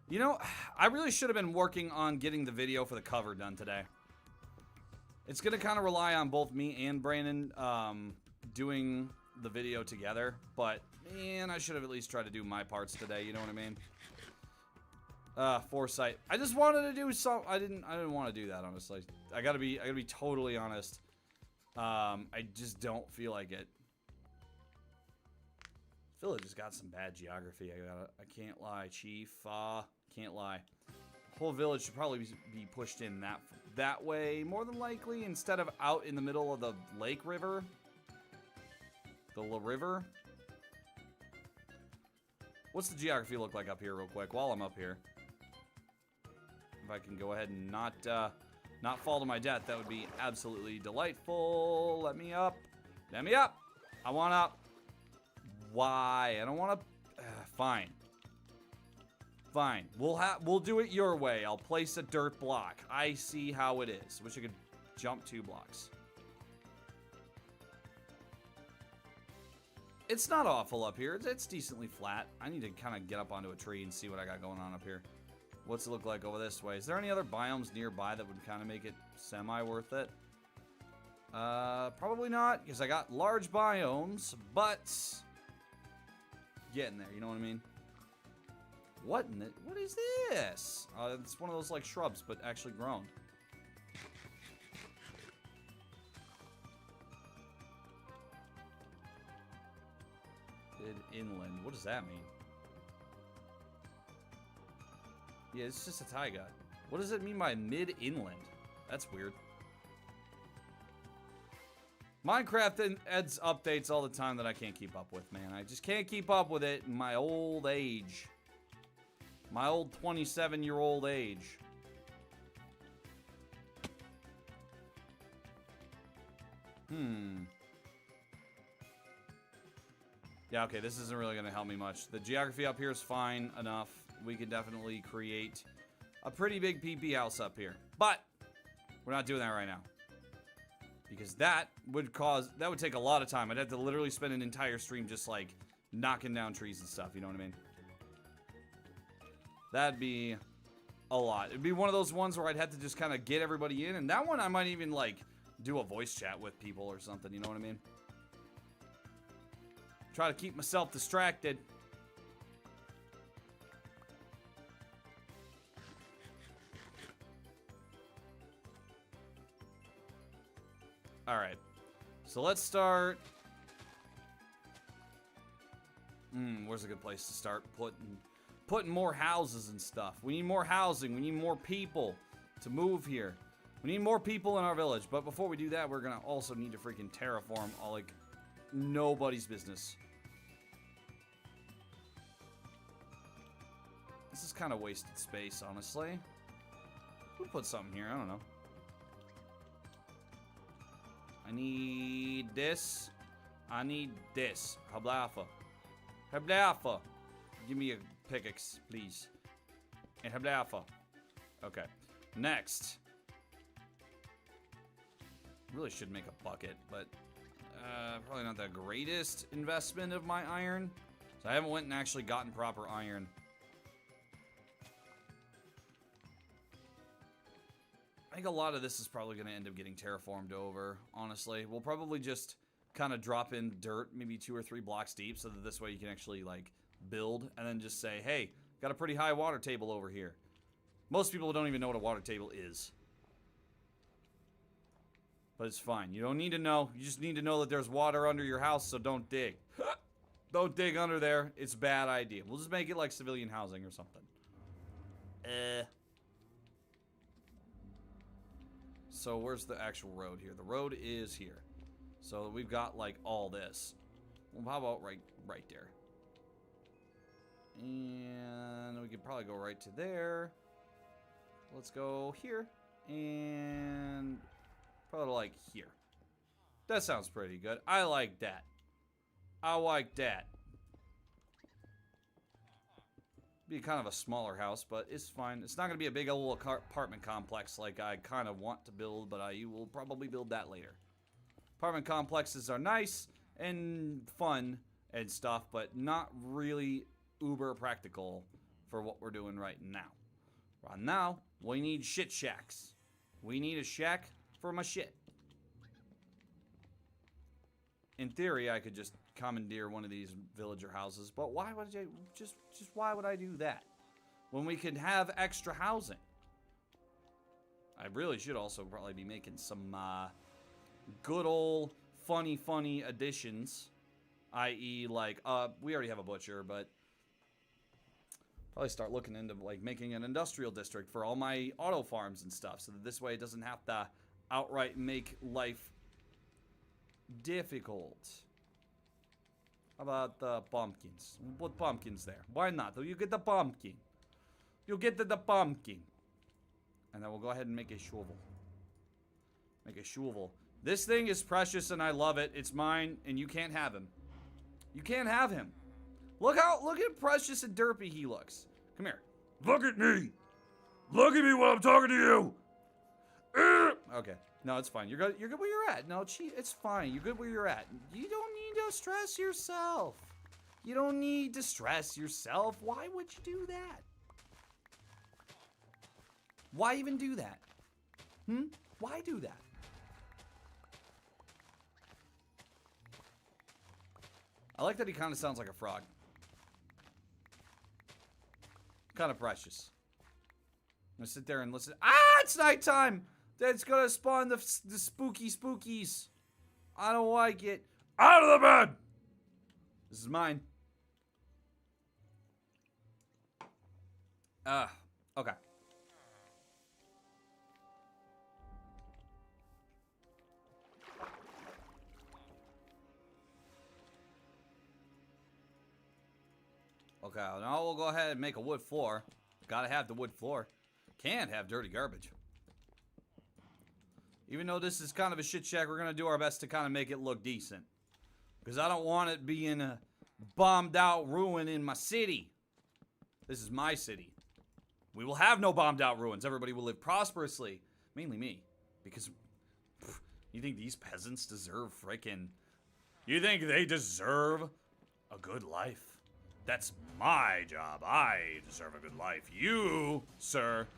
You know, I really should have been working on getting the video for the cover done today. It's going to kind of rely on both me and Brandon doing the video together. But, man, I should have at least tried to do my parts today. You know what I mean? Foresight. I just wanted to do some. I didn't want to do that, honestly. I gotta be totally honest. I just don't feel like it. Village has got some bad geography. I can't lie, Chief. Can't lie. Whole village should probably be pushed in that way, more than likely, instead of out in the middle of the lake river. The La River. What's the geography look like up here, real quick, while I'm up here? If I can go ahead and not fall to my death, that would be absolutely delightful. Let me up. Let me up. I want up. Why? I don't want to. Fine. Fine. We'll do it your way. I'll place a dirt block. I see how it is. Wish I could jump 2 blocks. It's not awful up here. It's decently flat. I need to kind of get up onto a tree and see what I got going on up here. What's it look like over this way? Is there any other biomes nearby that would kind of make it semi-worth it? Probably not, because I got large biomes, but getting there, you know what I mean? What is this? It's one of those like shrubs, but actually grown. Inland. What does that mean? Yeah, it's just a taiga. What does it mean by mid-inland? That's weird. Minecraft adds updates all the time that I can't keep up with, man. I just can't keep up with it in my old age. My old 27-year-old age. Yeah, okay, this isn't really going to help me much. The geography up here is fine enough. We could definitely create a pretty big PP house up here. But we're not doing that right now. Because that would take a lot of time. I'd have to literally spend an entire stream just like knocking down trees and stuff, you know what I mean? That'd be a lot. It'd be one of those ones where I'd have to just kind of get everybody in. And that one I might even like do a voice chat with people or something, you know what I mean? Try to keep myself distracted. Alright. So let's start. Where's a good place to start putting more houses and stuff? We need more housing. We need more people to move here. We need more people in our village. But before we do that, we're gonna also need to freaking terraform all like nobody's business. This is kind of wasted space, honestly. We'll put something here. I don't know. I need this. I need this. Hablafa. Hablafa. Give me a pickaxe, please. And hablafa. Okay. Next. Really should make a bucket, but probably not the greatest investment of my iron. So I haven't went and actually gotten proper iron. I think a lot of this is probably going to end up getting terraformed over, honestly. We'll probably just kind of drop in dirt, maybe 2 or 3 blocks deep, so that this way you can actually, like, build, and then just say, hey, got a pretty high water table over here. Most people don't even know what a water table is. But it's fine. You don't need to know. You just need to know that there's water under your house, so don't dig. Don't dig under there. It's a bad idea. We'll just make it like civilian housing or something. So where's the actual road here? The road is here. So we've got like all this. Well, how about right there? And we could probably go right to there. Let's go here. And probably like here. That sounds pretty good. I like that. I like that. Be kind of a smaller house, but it's fine. It's not going to be a big old apartment complex like I kind of want to build, but I will probably build that later. Apartment complexes are nice and fun and stuff, but not really uber practical for what we're doing right now. Right now, we need shit shacks. We need a shack for my shit. In theory, I could just commandeer one of these villager houses, but why would I just why would I do that when we could have extra housing? I really should also probably be making some good old funny additions, i.e. like we already have a butcher, but probably start looking into like making an industrial district for all my auto farms and stuff, so that this way it doesn't have to outright make life difficult. How about the pumpkins? We'll put pumpkins there. Why not? You get the pumpkin. You get the pumpkin. And then we'll go ahead and make a shovel. Make a shovel. This thing is precious and I love it. It's mine and you can't have him. You can't have him. Look at precious and derpy he looks. Come here. Look at me. Look at me while I'm talking to you. Okay. No, it's fine. You're good where you're at. No, it's fine. You're good where you're at. You don't need to stress yourself. You don't need to stress yourself. Why would you do that? Why even do that? Why do that? I like that he kind of sounds like a frog. Kind of precious. I'm gonna sit there and listen. Ah, it's nighttime! That's gonna spawn the spooky spookies. I don't like it. Out of the bed! This is mine. Okay. Okay, now we'll go ahead and make a wood floor. Gotta have the wood floor. Can't have dirty garbage. Even though this is kind of a shit shack, we're gonna do our best to kind of make it look decent. Because I don't want it being a bombed out ruin in my city. This is my city. We will have no bombed out ruins. Everybody will live prosperously. Mainly me. Because, you think these peasants deserve frickin'... You think they deserve a good life? That's my job. I deserve a good life. You, sir,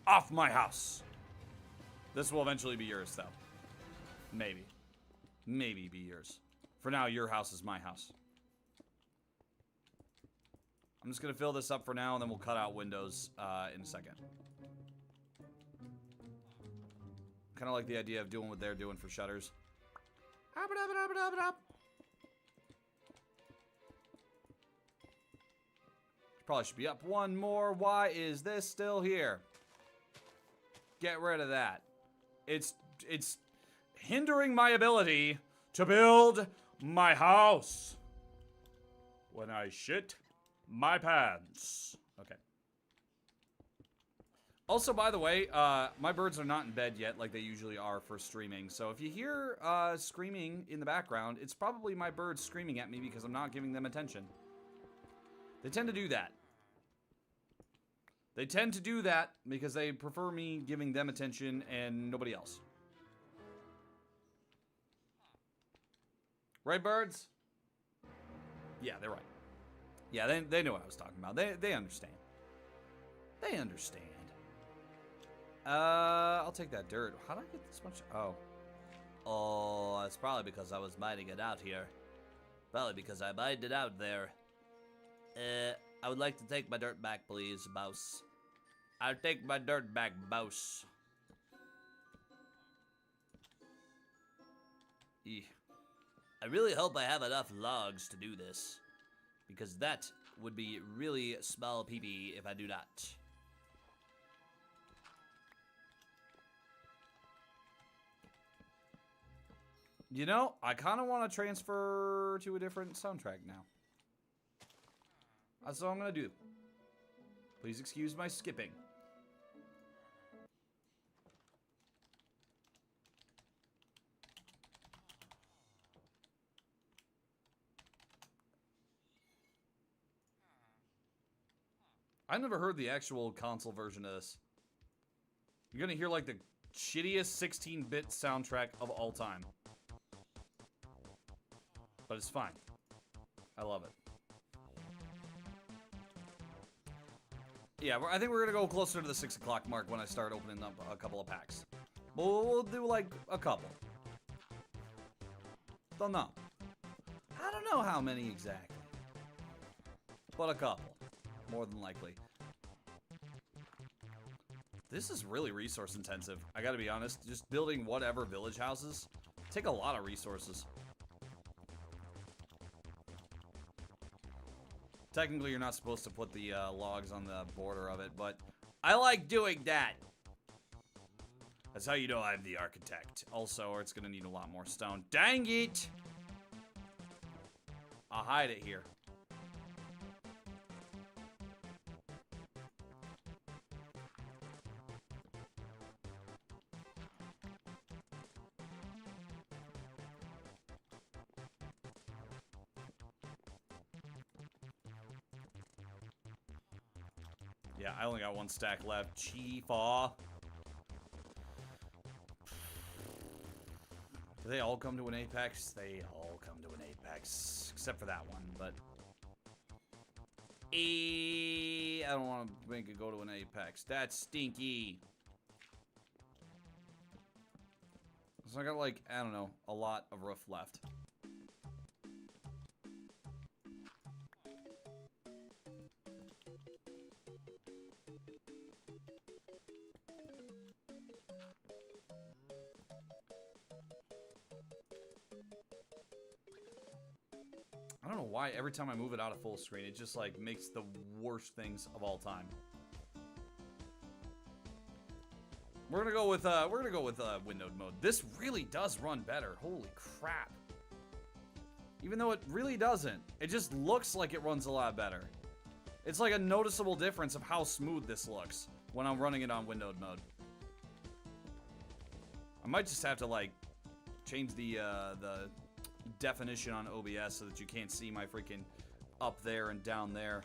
off my house. This will eventually be yours, though. Maybe. Maybe be yours. For now, your house is my house. I'm just going to fill this up for now, and then we'll cut out windows in a second. Kind of like the idea of doing what they're doing for shutters. Probably should be up one more. Why is this still here? Get rid of that. It's hindering my ability to build my house. When I shit my pants. Okay. Also, by the way, my birds are not in bed yet like they usually are for streaming. So if you hear screaming in the background, it's probably my birds screaming at me because I'm not giving them attention. They tend to do that. They tend to do that because they prefer me giving them attention and nobody else. Right, birds? Yeah, they're right. Yeah, they know what I was talking about. They understand. They understand. I'll take that dirt. How did I get this much? Oh. Oh, it's probably because I was mining it out here. Probably because I mined it out there. I would like to take my dirt back, please, boss. I'll take my dirt back, boss. I really hope I have enough logs to do this. Because that would be really small pee-pee if I do not. You know, I kind of want to transfer to a different soundtrack now. That's what I'm going to do. Please excuse my skipping. I never heard the actual console version of this. You're going to hear like the shittiest 16-bit soundtrack of all time. But it's fine. I love it. Yeah, I think we're going to go closer to the 6 o'clock mark when I start opening up a couple of packs. We'll do like a couple. Don't know. I don't know how many exactly. But a couple. More than likely. This is really resource intensive. I gotta be honest. Just building whatever village houses take a lot of resources. Technically, you're not supposed to put the logs on the border of it, but I like doing that. That's how you know I'm the architect. Also, or it's gonna need a lot more stone. Dang it! I'll hide it here. Yeah, I only got one stack left. Chief-aw. Do they all come to an apex? They all come to an apex. Except for that one, but... I don't want to make it go to an apex. That's stinky. So I got like, I don't know, a lot of roof left. I don't know why every time I move it out of full screen, it just like makes the worst things of all time. We're gonna go with windowed mode. This really does run better. Holy crap! Even though it really doesn't, it just looks like it runs a lot better. It's like a noticeable difference of how smooth this looks when I'm running it on windowed mode. I might just have to like change the definition on OBS so that you can't see my freaking up there and down there.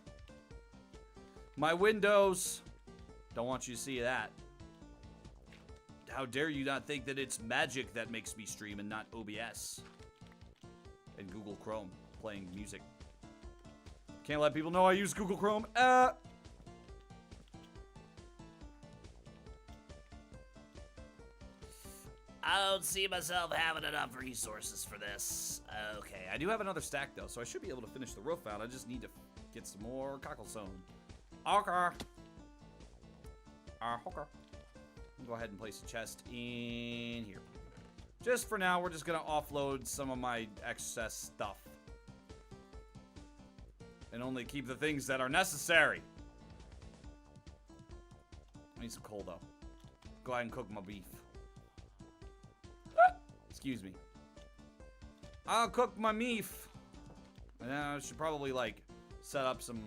My windows. Don't want you to see that. How dare you not think that it's magic that makes me stream and not OBS and Google Chrome playing music. Can't let people know I use Google Chrome. I don't see myself having enough resources for this. Okay, I do have another stack though, so I should be able to finish the roof out. I just need to get some more cobblestone. Okay. Okay. Go ahead and place a chest in here. Just for now, we're just gonna offload some of my excess stuff. And only keep the things that are necessary. I need some coal though. Go ahead and cook my beef. Excuse me. I'll cook my beef. And then I should probably like set up some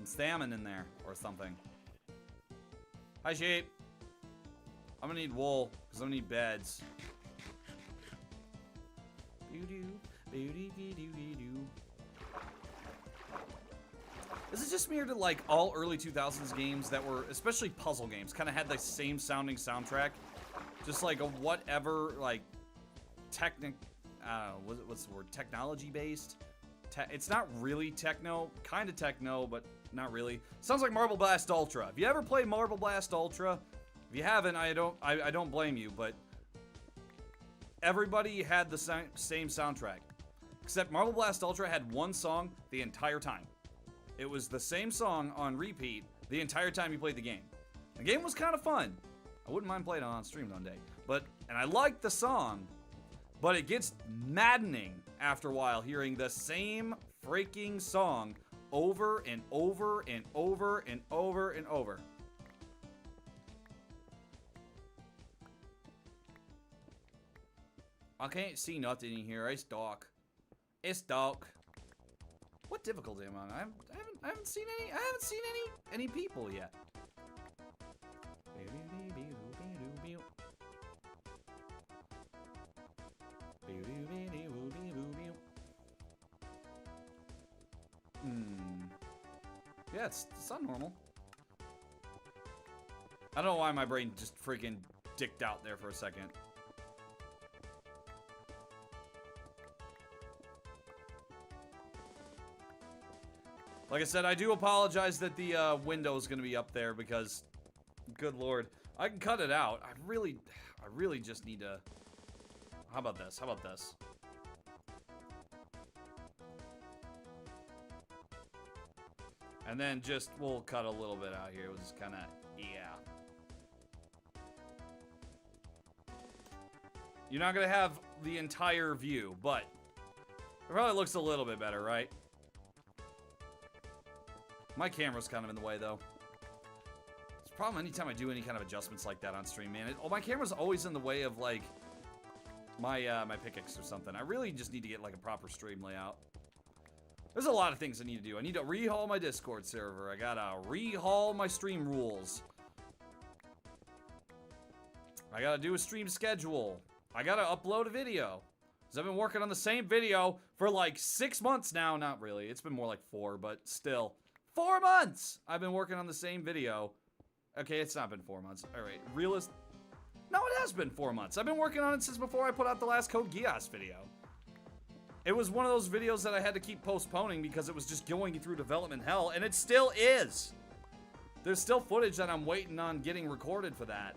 salmon in there or something. Hi, sheep. I'm gonna need wool because I'm gonna need beds. just me or did like all early 2000s games that were, especially puzzle games, kind of had the same sounding soundtrack? Just like a whatever, like, what's the word? Technology based? It's not really techno, kind of techno, but not really. Sounds like Marble Blast Ultra. If you ever played Marble Blast Ultra, if you haven't, I don't blame you, but everybody had the same soundtrack. Except Marble Blast Ultra had one song the entire time. It was the same song on repeat the entire time you played the game. The game was kind of fun. I wouldn't mind playing it on stream one day. And I liked the song, but it gets maddening after a while hearing the same freaking song over and over and over and over and over. I can't see nothing in here. It's dark. It's dark. What difficulty am I on? I haven't seen any people yet. Yeah, it's not normal. I don't know why my brain just freaking dicked out there for a second. Like I said, I do apologize that the window is going to be up there because, good lord, I can cut it out. I really just need to. How about this? How about this? And then we'll cut a little bit out here. We'll just kind of, yeah. You're not going to have the entire view, but it probably looks a little bit better, right? My camera's kind of in the way, though. It's a problem anytime I do any kind of adjustments like that on stream, man. My camera's always in the way of, like, my pickaxe or something. I really just need to get, like, a proper stream layout. There's a lot of things I need to do. I need to rehaul my Discord server. I gotta rehaul my stream rules. I gotta do a stream schedule. I gotta upload a video. Because I've been working on the same video for like 6 months now. Not really. It's been more like 4, but still. 4 months! I've been working on the same video. Okay, it's not been 4 months. Alright, No, it has been 4 months. I've been working on it since before I put out the last Code Geass video. It was one of those videos that I had to keep postponing because it was just going through development hell, and it still is. There's still footage that I'm waiting on getting recorded for that.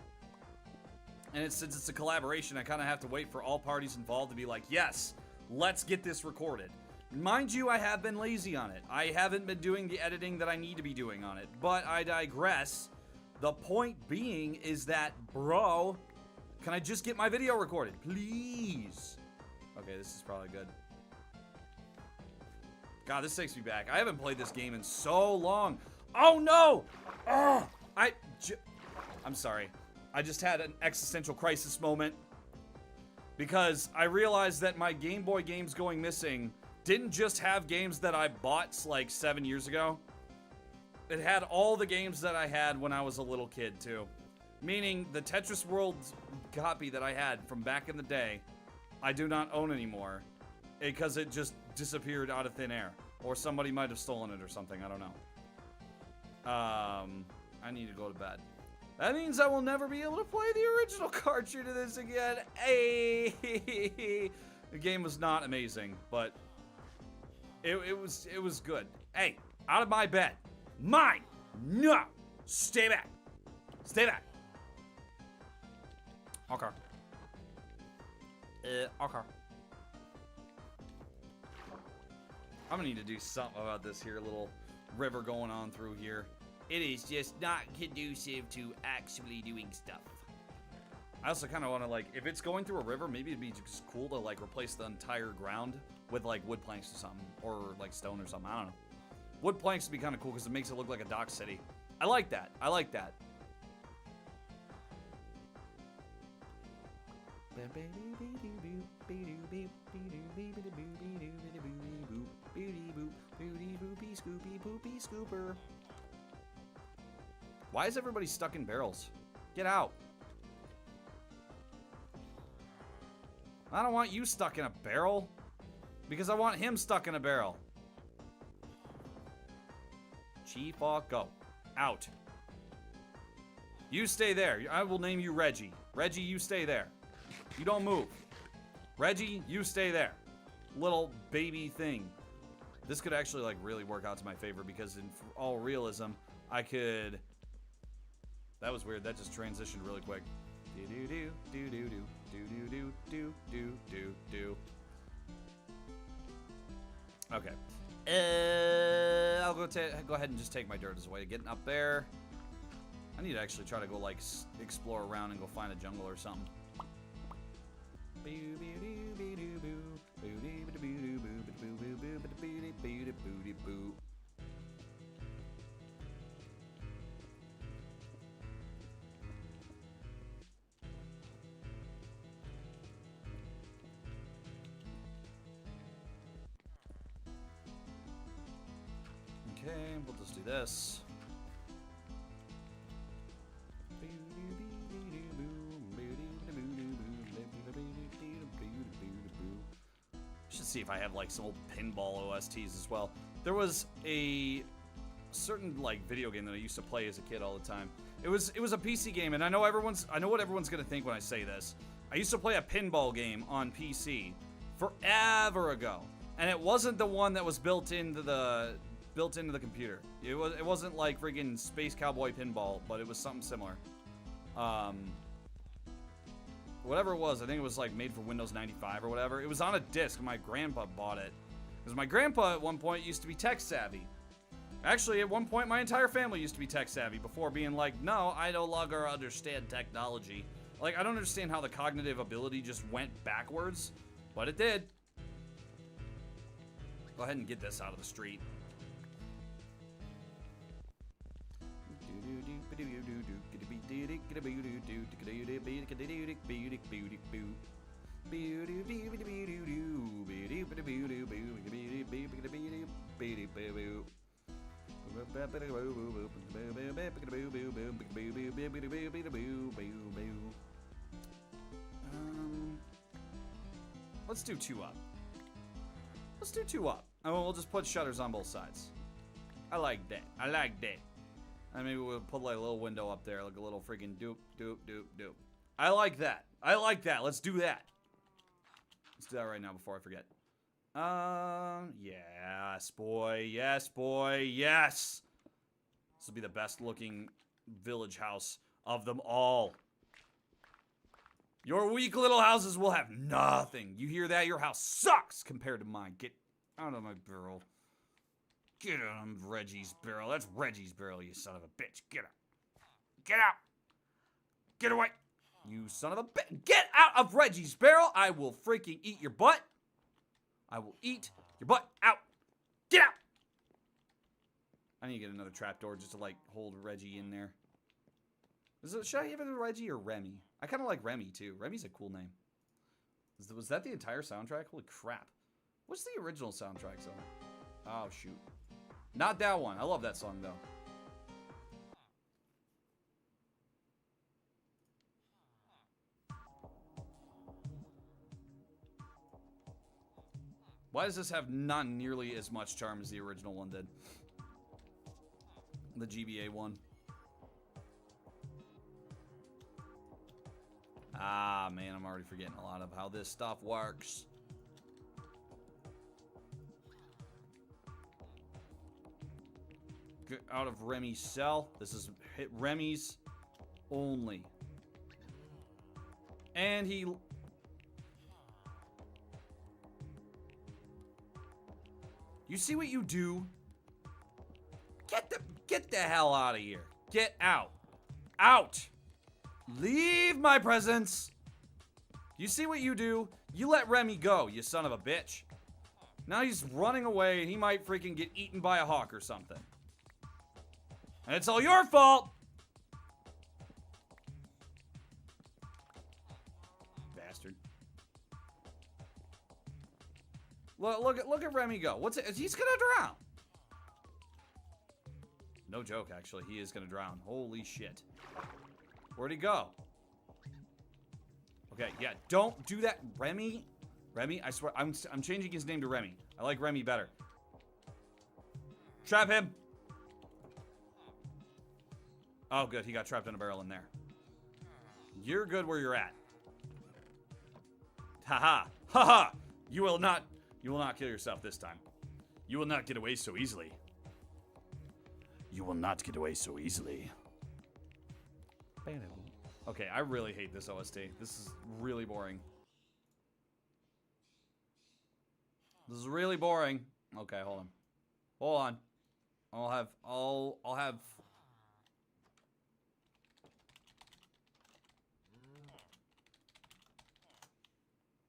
And since it's a collaboration, I kind of have to wait for all parties involved to be like, yes, let's get this recorded. Mind you, I have been lazy on it. I haven't been doing the editing that I need to be doing on it, but I digress. The point being is that, bro, can I just get my video recorded? Please. Okay, this is probably good. God, this takes me back. I haven't played this game in so long. Oh, no! Oh, I'm sorry. I just had an existential crisis moment because I realized that my Game Boy games going missing didn't just have games that I bought like 7 years ago. It had all the games that I had when I was a little kid, too. Meaning the Tetris World copy that I had from back in the day, I do not own anymore. Because it just disappeared out of thin air. Or somebody might have stolen it or something. I don't know. I need to go to bed. That means I will never be able to play the original cartridge of this again. Hey! The game was not amazing, but it was good. Hey, out of my bed. Mine! No! Stay back. Stay back. Okay. Okay. I'm gonna need to do something about this here little river going on through here. It is just not conducive to actually doing stuff. I also kind of want to, like, if it's going through a river, maybe it'd be just cool to, like, replace the entire ground with, like, wood planks or something. Or, like, stone or something. I don't know. Wood planks would be kind of cool because it makes it look like a dock city. I like that. I like that. Why is everybody stuck in barrels? Get out. I don't want you stuck in a barrel. Because I want him stuck in a barrel. Chief-a, go. Out. You stay there. I will name you Reggie. Reggie, you stay there. You don't move. Reggie, you stay there. Little baby thing. This could actually, like, really work out to my favor because in all realism, I could... That was weird. That just transitioned really quick. Do-do-do, do-do-do, do-do-do, do-do-do-do. Okay. I'll go ahead and just take my dirt as a way of getting up there. I need to actually try to go, like, explore around and go find a jungle or something. Okay, we'll just do this. Should see if I have like some old pinball OSTs as well. There was a certain like video game that I used to play as a kid all the time. It was a PC game, and I know what everyone's gonna think when I say this. I used to play a pinball game on PC forever ago, and it wasn't the one that was built into the computer. It wasn't like friggin' Space Cowboy Pinball, but it was something similar. Whatever it was, I think it was like made for Windows 95 or whatever. It was on a disc. My grandpa bought it because my grandpa at one point used to be tech savvy. Actually, at one point, my entire family used to be tech savvy before being like, no, I no longer understand technology. Like, I don't understand how the cognitive ability just went backwards, but it did. Go ahead and get this out of the street. Let's do 2 up. Let's do 2 up. And we'll just put shutters on both sides. I like that. I like that. And maybe we'll put like a little window up there, like a little freaking doop, doop, doop, doop. I like that. I like that. Let's do that. Let's do that right now before I forget. Yes, boy. Yes, boy. Yes. This will be the best looking village house of them all. Your weak little houses will have nothing. You hear that? Your house sucks compared to mine. Get out of my barrel. Get out of Reggie's barrel. That's Reggie's barrel, you son of a bitch. Get out. Get out. Get away. You son of a bitch. Get out of Reggie's barrel. I will freaking eat your butt. I will eat your butt out. Get out. I need to get another trapdoor just to, like, hold Reggie in there. Should I give it to Reggie or Remy? I kind of like Remy, too. Remy's a cool name. Was that the entire soundtrack? Holy crap. What's the original soundtrack song? Oh, shoot. Not that one. I love that song, though. Why does this have not nearly as much charm as the original one did? The GBA one. Ah, man, I'm already forgetting a lot of how this stuff works. Get out of Remy's cell. This is hit Remy's only. And he... You see what you do? Get the hell out of here. Get out. Out. Leave my presence. You see what you do? You let Remy go, you son of a bitch. Now he's running away and he might freaking get eaten by a hawk or something. And it's all your fault. Bastard. Look at Remy go. He's gonna drown. No joke, actually. He is gonna drown. Holy shit. Where'd he go? Okay, yeah, don't do that. Remy, I swear, I'm changing his name to Remy. I like Remy better. Trap him. Oh, good. He got trapped in a barrel in there. You're good where you're at. Haha. Haha. You will not kill yourself this time. You will not get away so easily. You will not get away so easily. Okay, I really hate this OST. This is really boring. This is really boring. Okay, hold on. Hold on. I'll have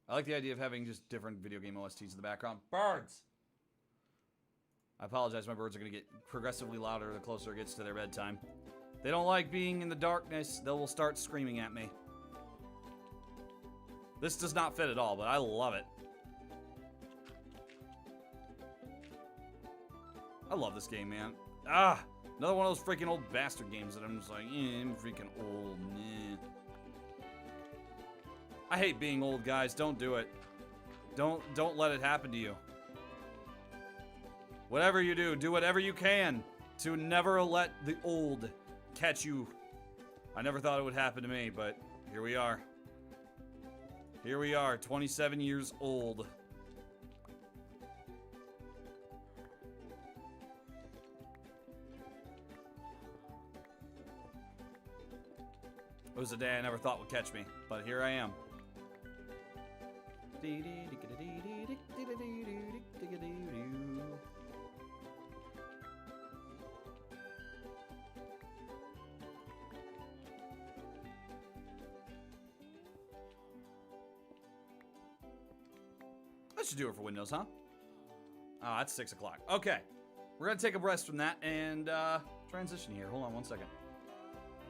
I like the idea of having just different video game OSTs in the background. Birds! I apologize, my birds are going to get progressively louder the closer it gets to their bedtime. They don't like being in the darkness. They will start screaming at me. This does not fit at all, but I love it. I love this game, man. Ah! Another one of those freaking old bastard games that I'm just like, I'm freaking old, nah. I hate being old, guys. Don't do it. Don't let it happen to you. Whatever you do whatever you can to never let the old catch you. I never thought it would happen to me, but here we are. Here we are, 27 years old. It was a day I never thought would catch me, but here I am. That should do it for Windows, huh? Oh, it's 6 o'clock. Okay. We're going to take a rest from that and transition here. Hold on one second.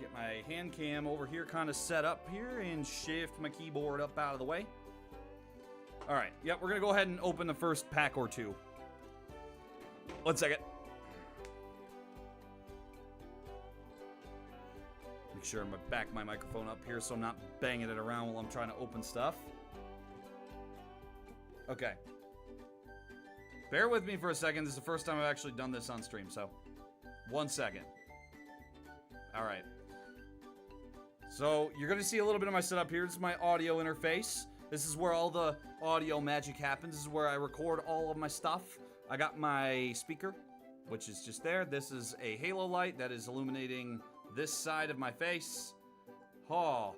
Get my hand cam over here kind of set up here and shift my keyboard up out of the way. All right. Yep, we're going to go ahead and open the first pack or two. 1 second. Make sure I'm back my microphone up here so I'm not banging it around while I'm trying to open stuff. Okay. Bear with me for a second. This is the first time I've actually done this on stream, so 1 second. All right. So you're going to see a little bit of my setup here. This is my audio interface. This is where all the audio magic happens. This is where I record all of my stuff. I got my speaker, which is just there. This is a halo light that is illuminating this side of my face. Oh,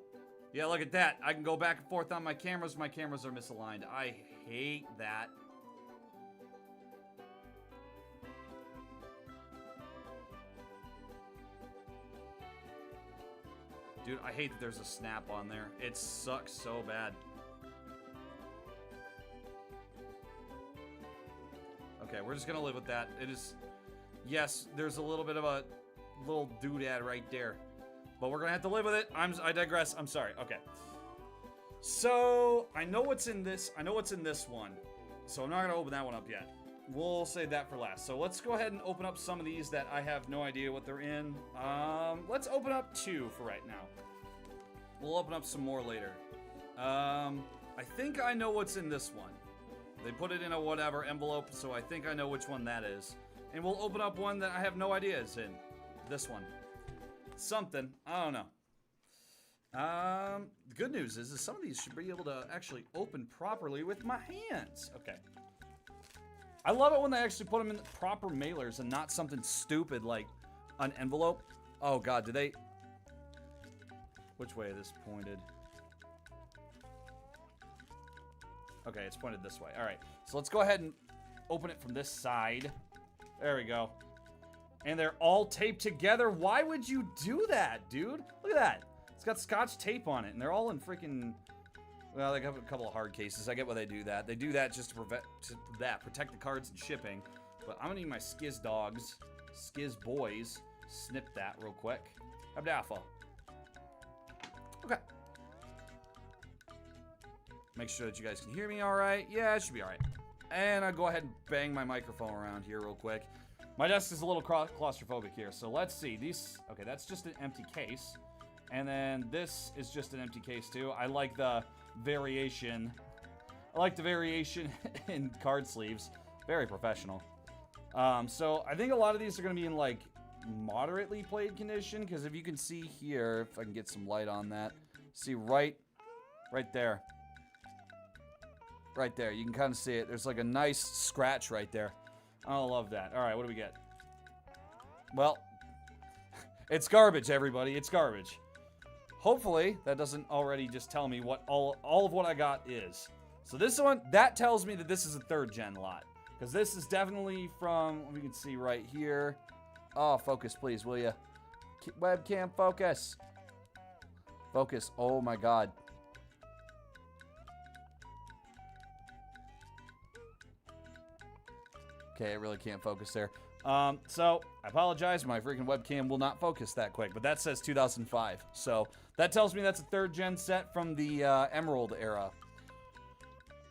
yeah, look at that. I can go back and forth on my cameras. My cameras are misaligned. I hate that. Dude, I hate that there's a snap on there. It sucks so bad. Okay, we're just gonna live with that. It is... Yes, there's a little bit of a little doodad right there. But we're gonna have to live with it. I digress. I'm sorry. Okay. So, I know what's in this. I know what's in this one. So I'm not gonna open that one up yet. We'll save that for last. So let's go ahead and open up some of these that I have no idea what they're in. Let's open up 2 for right now. We'll open up some more later. I think I know what's in this one. They put it in a whatever envelope, so I think I know which one that is. And we'll open up one that I have no idea is in. This one. Something. I don't know. The good news is some of these should be able to actually open properly with my hands. Okay. I love it when they actually put them in the proper mailers and not something stupid like an envelope. Oh god, do they... Which way is this pointed? Okay, it's pointed this way. Alright, so let's go ahead and open it from this side. There we go. And they're all taped together. Why would you do that, dude? Look at that. It's got Scotch tape on it, and they're all in freaking... Well, they have a couple of hard cases. I get why they do that. They do that just to protect the cards and shipping. But I'm gonna need my Skiz dogs, Skiz boys, snip that real quick. Abdafa. Okay. Make sure that you guys can hear me all right. Yeah, it should be all right. And I'll go ahead and bang my microphone around here real quick. My desk is a little claustrophobic here, so let's see. These, okay, that's just an empty case. And then this is just an empty case too. I like the variation. I like the variation in card sleeves. Very professional. So I think a lot of these are going to be in like moderately played condition, because if you can see here, if I can get some light on that, see right there. Right there, you can kind of see it. There's like a nice scratch right there. I love that. All right, what do we get? Well, it's garbage, everybody. It's garbage. Hopefully, that doesn't already just tell me what all of what I got is. So this one, that tells me that this is a 3rd gen lot. Because this is definitely from, we can see right here. Oh, focus, please, will you? Webcam, focus. Focus, oh my god. Okay, I really can't focus there. So, I apologize. My freaking webcam will not focus that quick. But that says 2005. So, that tells me that's a 3rd gen set from the Emerald era.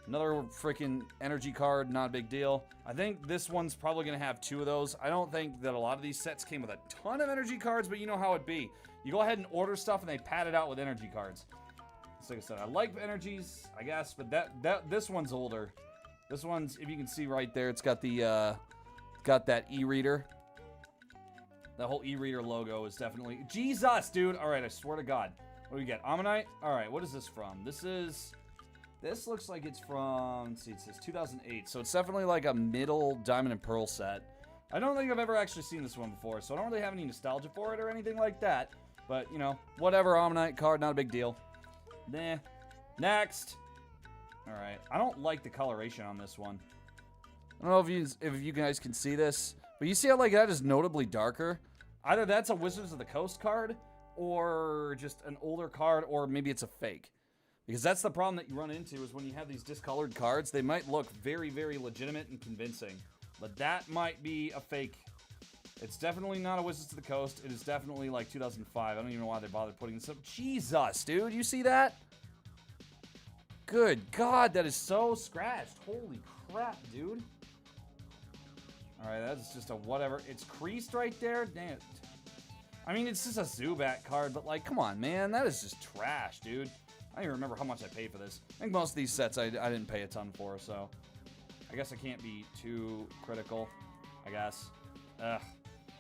Another freaking energy card, not a big deal. I think this one's probably going to have 2 of those. I don't think that a lot of these sets came with a ton of energy cards, but you know how it be. You go ahead and order stuff and they pad it out with energy cards. So like I said, I like energies, I guess, but this one's older. This one's, if you can see right there, it's got the, got that e-reader. That whole e-reader logo is definitely, Jesus, dude. All right, I swear to God. What do we get? Ammonite? All right, what is this from? This looks like it's from, let's see, it says 2008. So it's definitely like a middle Diamond and Pearl set. I don't think I've ever actually seen this one before, so I don't really have any nostalgia for it or anything like that. But, you know, whatever, Ammonite card, not a big deal. Nah. Next. Alright, I don't like the coloration on this one. I don't know if you guys can see this, but you see how like that is notably darker? Either that's a Wizards of the Coast card, or just an older card, or maybe it's a fake. Because that's the problem that you run into, is when you have these discolored cards, they might look very, very legitimate and convincing. But that might be a fake. It's definitely not a Wizards of the Coast. It is definitely like 2005. I don't even know why they bothered putting this up. Jesus, dude, you see that? Good God, that is so scratched. Holy crap, dude. Alright, that's just a whatever. It's creased right there. Damn it. I mean, it's just a Zubat card, but like, come on, man. That is just trash, dude. I don't even remember how much I paid for this. I think most of these sets I didn't pay a ton for, so I guess I can't be too critical, I guess. Ugh.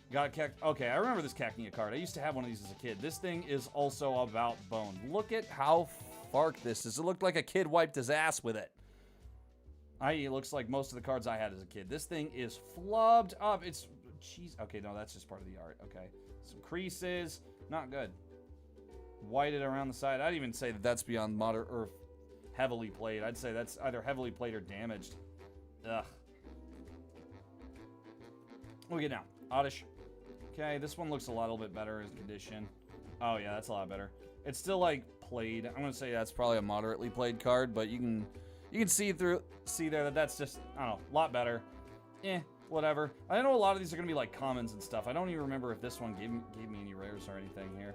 Got a okay, I remember this Cacnea card. I used to have one of these as a kid. This thing is also about bone. Look at how fark this is. It looked like a kid wiped his ass with it. It looks like most of the cards I had as a kid. This thing is flubbed up. It's, jeez. Okay, no, that's just part of the art. Okay. Some creases. Not good. Whited around the side. I'd even say that that's beyond modern or heavily played. I'd say that's either heavily played or damaged. Ugh. What do we get now? Oddish. Okay, this one looks a little bit better in condition. Oh yeah, that's a lot better. It's still like played. I'm gonna say that's probably a moderately played card, but you can see there that that's just, I don't know, a lot better. Whatever. I know a lot of these are gonna be like commons and stuff. I don't even remember if this one gave me any rares or anything here.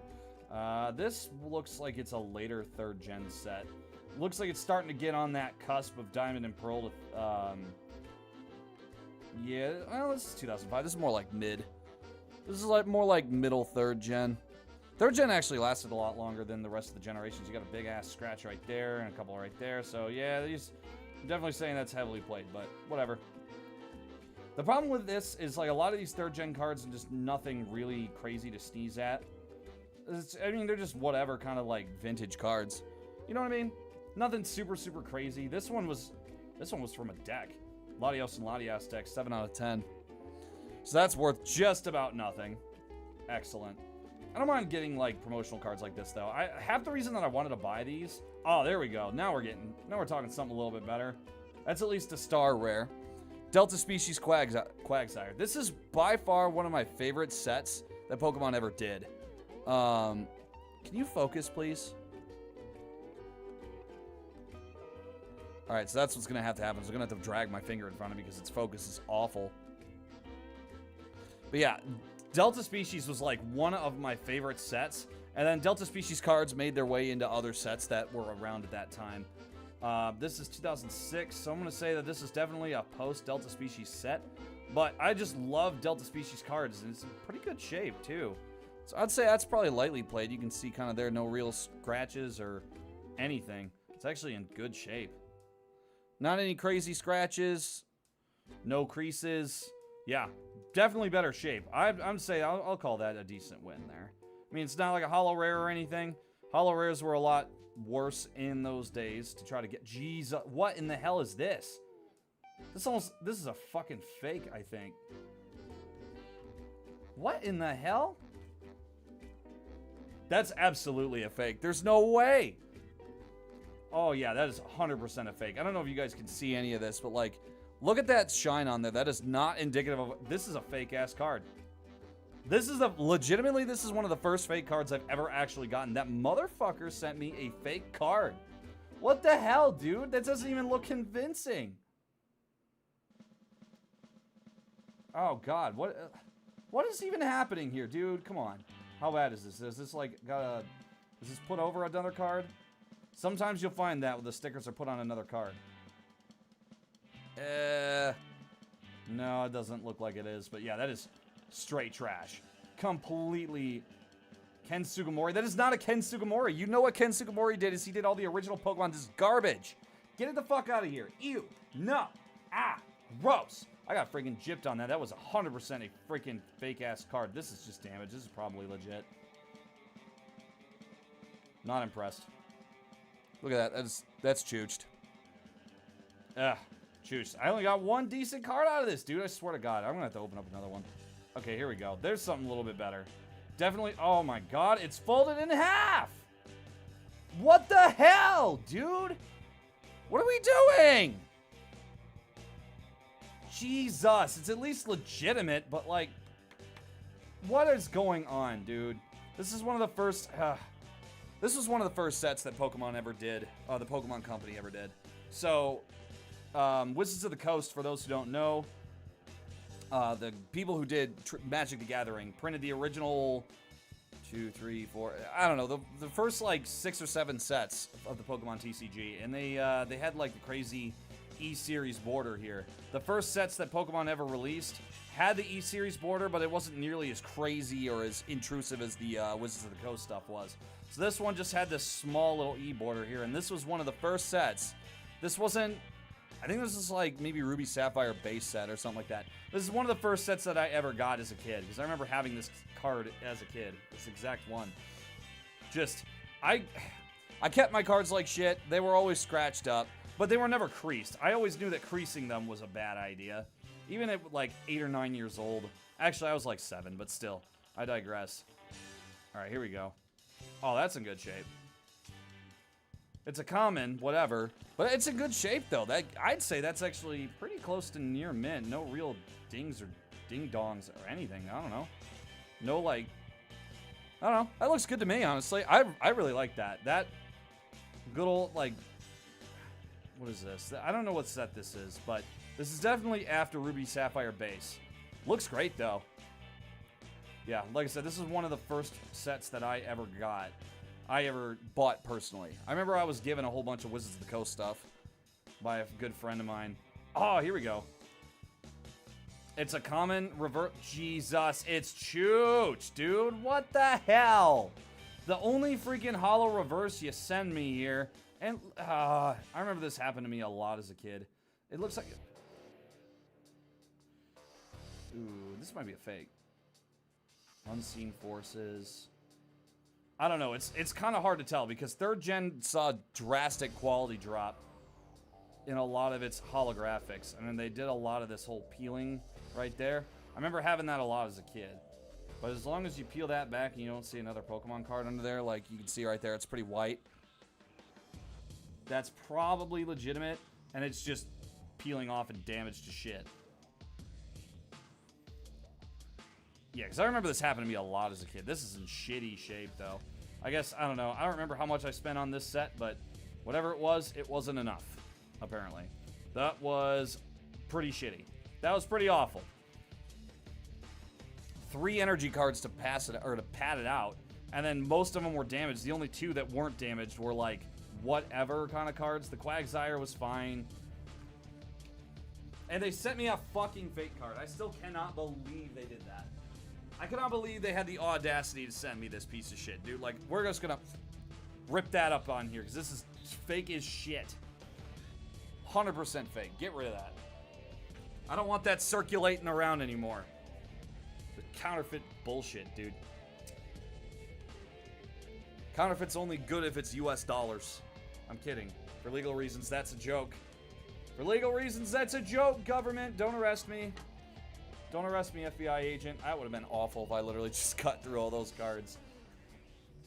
This looks like it's a later 3rd gen set. Looks like it's starting to get on that cusp of Diamond and Pearl with, yeah, well, this is 2005. This is more like mid. This is like more like middle 3rd gen. 3rd gen actually lasted a lot longer than the rest of the generations. You got a big ass scratch right there and a couple right there. So yeah, I'm definitely saying that's heavily played, but whatever. The problem with this is like a lot of these 3rd gen cards are just nothing really crazy to sneeze at. I mean, they're just whatever kind of like vintage cards. You know what I mean? Nothing super, super crazy. This one was from a deck. Latios and Latias deck, 7 out of 10. So that's worth just about nothing. Excellent. I don't mind getting like promotional cards like this though. Half the reason that I wanted to buy these. Oh, there we go. Now we're talking something a little bit better. That's at least a star rare. Delta Species Quagsire. This is by far one of my favorite sets that Pokemon ever did. Can you focus, please? Alright, so that's what's going to have to happen. So I'm going to have to drag my finger in front of me because its focus is awful. But yeah, Delta Species was like one of my favorite sets. And then Delta Species cards made their way into other sets that were around at that time. This is 2006, so I'm going to say that this is definitely a post-Delta Species set. But I just love Delta Species cards, and it's in pretty good shape, too. So I'd say that's probably lightly played. You can see kind of there, no real scratches or anything. It's actually in good shape. Not any crazy scratches. No creases. Yeah, definitely better shape. I'm saying I'll call that a decent win there. I mean, it's not like a holo rare or anything. Holo rares were a lot worse in those days to try to get. Jeez, what in the hell is this? This is a fucking fake, I think. What in the hell? That's absolutely a fake. There's no way. Oh yeah, that is 100% a fake. I don't know if you guys can see any of this, but like, look at that shine on there. That is not indicative of. This is a fake ass card. This is legitimately, this is one of the first fake cards I've ever actually gotten. That motherfucker sent me a fake card. What the hell, dude? That doesn't even look convincing. Oh God, what is even happening here, dude? Come on. How bad is this? Is this like is this put over another card? Sometimes you'll find that when the stickers are put on another card. No, it doesn't look like it is, but yeah, that is straight trash. Completely Ken Sugimori. That is not a Ken Sugimori. You know what Ken Sugimori did is he did all the original Pokemon. This is garbage. Get it the fuck out of here. Ew. No. Ah. Gross. I got freaking gypped on that. That was 100% a freaking fake-ass card. This is just damage. This is probably legit. Not impressed. Look at that. That's chooched. Ugh. Chooched. I only got one decent card out of this, dude. I swear to God. I'm going to have to open up another one. Okay, here we go. There's something a little bit better. Definitely. Oh, my God. It's folded in half. What the hell, dude? What are we doing? Jesus. It's at least legitimate, but, like, what is going on, dude? This is one of the first... this was one of the first sets that Pokemon ever did. The Pokemon Company ever did. So, Wizards of the Coast, for those who don't know... the people who did Magic the Gathering printed the original 2, 3, 4, I don't know, the first like 6 or 7 sets of the Pokemon TCG, and they had like the crazy E-Series border here. The first sets that Pokemon ever released had the E-Series border, but it wasn't nearly as crazy or as intrusive as the Wizards of the Coast stuff was. So this one just had this small little E border here, and this was one of the first sets. This wasn't... I think this is like maybe Ruby Sapphire base set or something like that. This is one of the first sets that I ever got as a kid, because I remember having this card as a kid. This exact one. Just, I kept my cards like shit. They were always scratched up, but they were never creased. I always knew that creasing them was a bad idea. Even at like 8 or 9 years old. Actually, I was like 7, but still. I digress. Alright, here we go. Oh, that's in good shape. It's a common, whatever, but it's in good shape though. I'd say that's actually pretty close to near mint. No real dings or ding-dongs or anything. I don't know. No, like, I don't know. That looks good to me, honestly. I really like that. That good old, like, what is this? I don't know what set this is, but this is definitely after Ruby Sapphire base. Looks great though. Yeah, like I said, this is one of the first sets that I ever got. I ever bought personally. I remember I was given a whole bunch of Wizards of the Coast stuff by a good friend of mine. Oh, here we go. It's a common reverse. Jesus, it's Chooch, dude. What the hell? The only freaking holo reverse you send me here. And I remember this happened to me a lot as a kid. It looks like... Ooh, this might be a fake. Unseen Forces... I don't know, it's kind of hard to tell because 3rd gen saw a drastic quality drop in a lot of its holographics. I mean, they did a lot of this whole peeling right there. I remember having that a lot as a kid. But as long as you peel that back and you don't see another Pokemon card under there, like you can see right there, it's pretty white. That's probably legitimate, and it's just peeling off and damaged to shit. Yeah, because I remember this happened to me a lot as a kid. This is in shitty shape, though. I guess, I don't know. I don't remember how much I spent on this set, but whatever it wasn't enough, apparently. That was pretty shitty. That was pretty awful. 3 energy cards to pass it, or to pad it out, and then most of them were damaged. The only 2 that weren't damaged were, like, whatever kind of cards. The Quagsire was fine. And they sent me a fucking fake card. I still cannot believe they did that. I cannot believe they had the audacity to send me this piece of shit, dude. Like, we're just gonna rip that up on here, because this is fake as shit. 100% fake. Get rid of that. I don't want that circulating around anymore. counterfeit bullshit, dude. Counterfeit's only good if it's US dollars. I'm kidding. For legal reasons, that's a joke. For legal reasons, that's a joke, government. Don't arrest me. Don't arrest me, FBI agent. That would have been awful if I literally just cut through all those cards.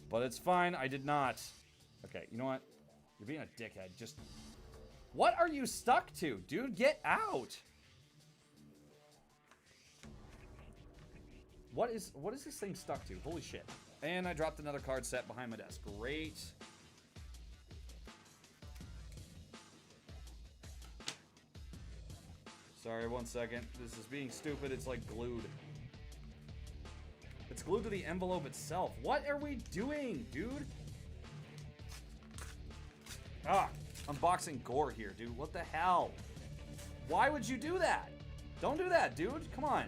But it's fine, I did not. Okay, you know what? You're being a dickhead. Just... What are you stuck to? Dude, get out! What is this thing stuck to? Holy shit. And I dropped another card set behind my desk. Great. Sorry, 1 second. This is being stupid. It's like glued. It's glued to the envelope itself. What are we doing, dude? Ah, unboxing gore here, dude. What the hell? Why would you do that? Don't do that, dude. Come on.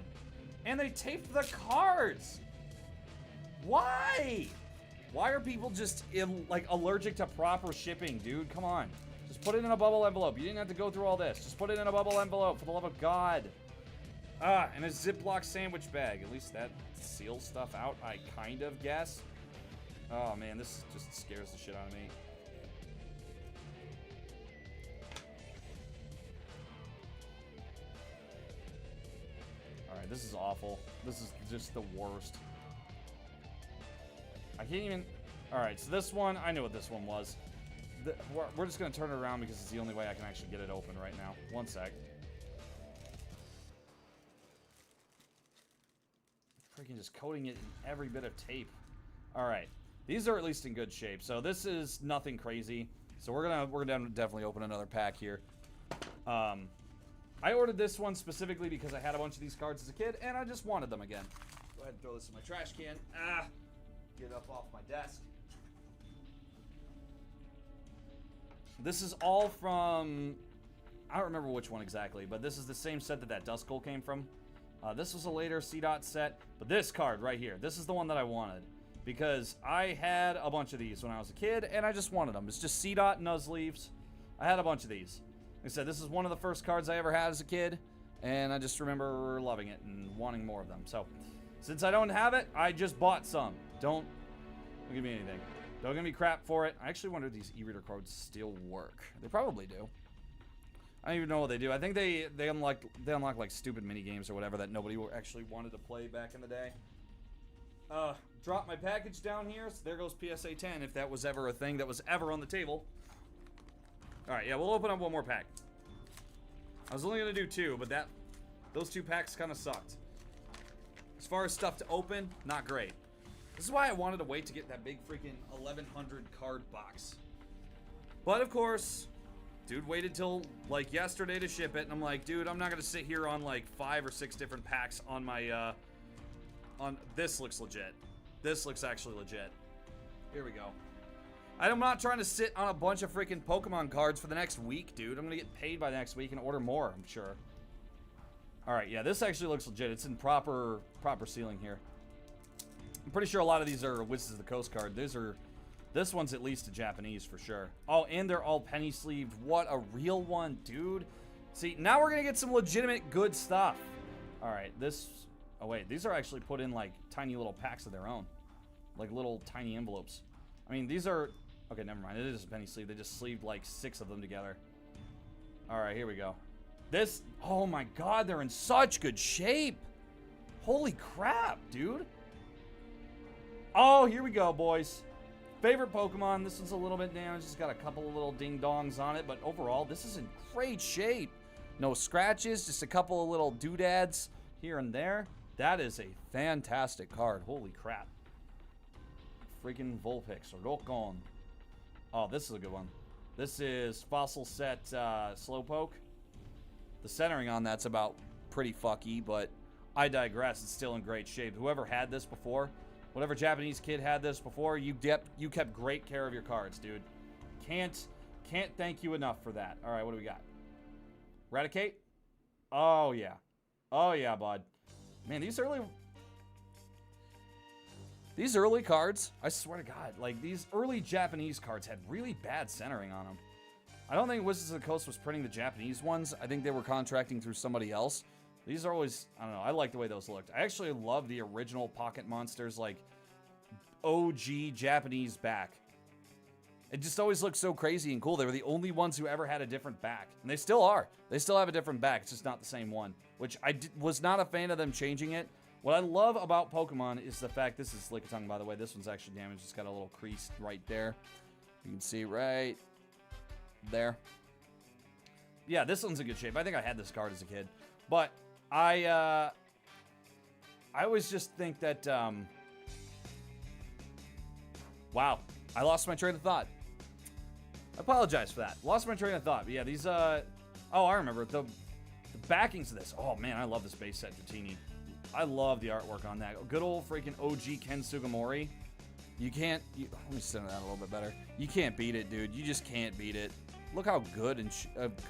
And they taped the cards. Why? Why are people just like allergic to proper shipping, dude? Come on. Just put it in a bubble envelope. You didn't have to go through all this. Just put it in a bubble envelope, for the love of God. Ah, and a Ziploc sandwich bag. At least that seals stuff out, I kind of guess. Oh, man, this just scares the shit out of me. Alright, this is awful. This is just the worst. I can't even... Alright, so this one, I know what this one was. We're just going to turn it around because it's the only way I can actually get it open right now. 1 sec. Freaking just coating it in every bit of tape. Alright. These are at least in good shape. So this is nothing crazy. So we're gonna definitely open another pack here. I ordered this one specifically because I had a bunch of these cards as a kid, and I just wanted them again. Go ahead and throw this in my trash can. Get up off my desk. This is all from... I don't remember which one exactly, but this is the same set that Duskull came from. This was a later C-Dot set, but this card right here, this is the one that I wanted. Because I had a bunch of these when I was a kid, and I just wanted them. It's just C-Dot Nuzleaves. I had a bunch of these. Like I said, this is one of the first cards I ever had as a kid, and I just remember loving it and wanting more of them. So, since I don't have it, I just bought some. Don't give me anything. Don't give me crap for it. I actually wonder if these e-reader cards still work. They probably do. I don't even know what they do. I think they unlock like stupid mini games or whatever that nobody actually wanted to play back in the day. Drop my package down here. So there goes PSA 10 if that was ever a thing that was ever on the table. All right, yeah, we'll open up one more pack. I was only gonna do 2, but those 2 packs kind of sucked. As far as stuff to open, not great. This is why I wanted to wait to get that big freaking 1,100 card box. But of course, dude waited till like yesterday to ship it, and I'm like, dude, I'm not gonna sit here on like 5 or 6 different packs on my this looks legit. This looks actually legit. Here we go. I'm not trying to sit on a bunch of freaking Pokemon cards for the next week, dude. I'm gonna get paid by the next week and order more, I'm sure. Alright, yeah, this actually looks legit. It's in proper sealing here. I'm pretty sure a lot of these are Wizards of the Coast card. This one's at least a Japanese for sure. Oh, and they're all penny sleeved. What a real one, dude. See, now we're gonna get some legitimate good stuff. Alright, oh wait, these are actually put in like tiny little packs of their own. Like little tiny envelopes. I mean, these are... Okay, never mind. It is a penny sleeve. They just sleeved like 6 of them together. Alright, here we go. This... Oh my god, they're in such good shape. Holy crap, dude. Oh, here we go, boys. Favorite Pokemon. This one's a little bit damaged. It's got a couple of little ding-dongs on it. But overall, this is in great shape. No scratches. Just a couple of little doodads here and there. That is a fantastic card. Holy crap. Freaking Vulpix. Rock on. Oh, this is a good one. This is Fossil Set Slowpoke. The centering on that's about pretty fucky, but I digress. It's still in great shape. Whoever had this before, whatever Japanese kid had this before, you kept great care of your cards, dude. Can't thank you enough for that. All right, what do we got? Raticate? Oh, yeah. Oh, yeah, bud. Man, these early cards, I swear to God, like, these early Japanese cards had really bad centering on them. I don't think Wizards of the Coast was printing the Japanese ones. I think they were contracting through somebody else. These are always, I don't know, I like the way those looked. I actually love the original Pocket Monsters, like, OG Japanese back. It just always looked so crazy and cool. They were the only ones who ever had a different back. And they still are. They still have a different back. It's just not the same one. Which was not a fan of them changing it. What I love about Pokemon is the fact, this is Lickitung, by the way. This one's actually damaged. It's got a little crease right there. You can see right there. Yeah, this one's in good shape. I think I had this card as a kid. But I always just think that, wow, I lost my train of thought. I apologize for that. Lost my train of thought. But yeah, these, oh, I remember. The backings of this. Oh, man, I love this base set Dratini. I love the artwork on that. Good old freaking OG Ken Sugimori. You can't, let me center that a little bit better. You can't beat it, dude. You just can't beat it. Look how good and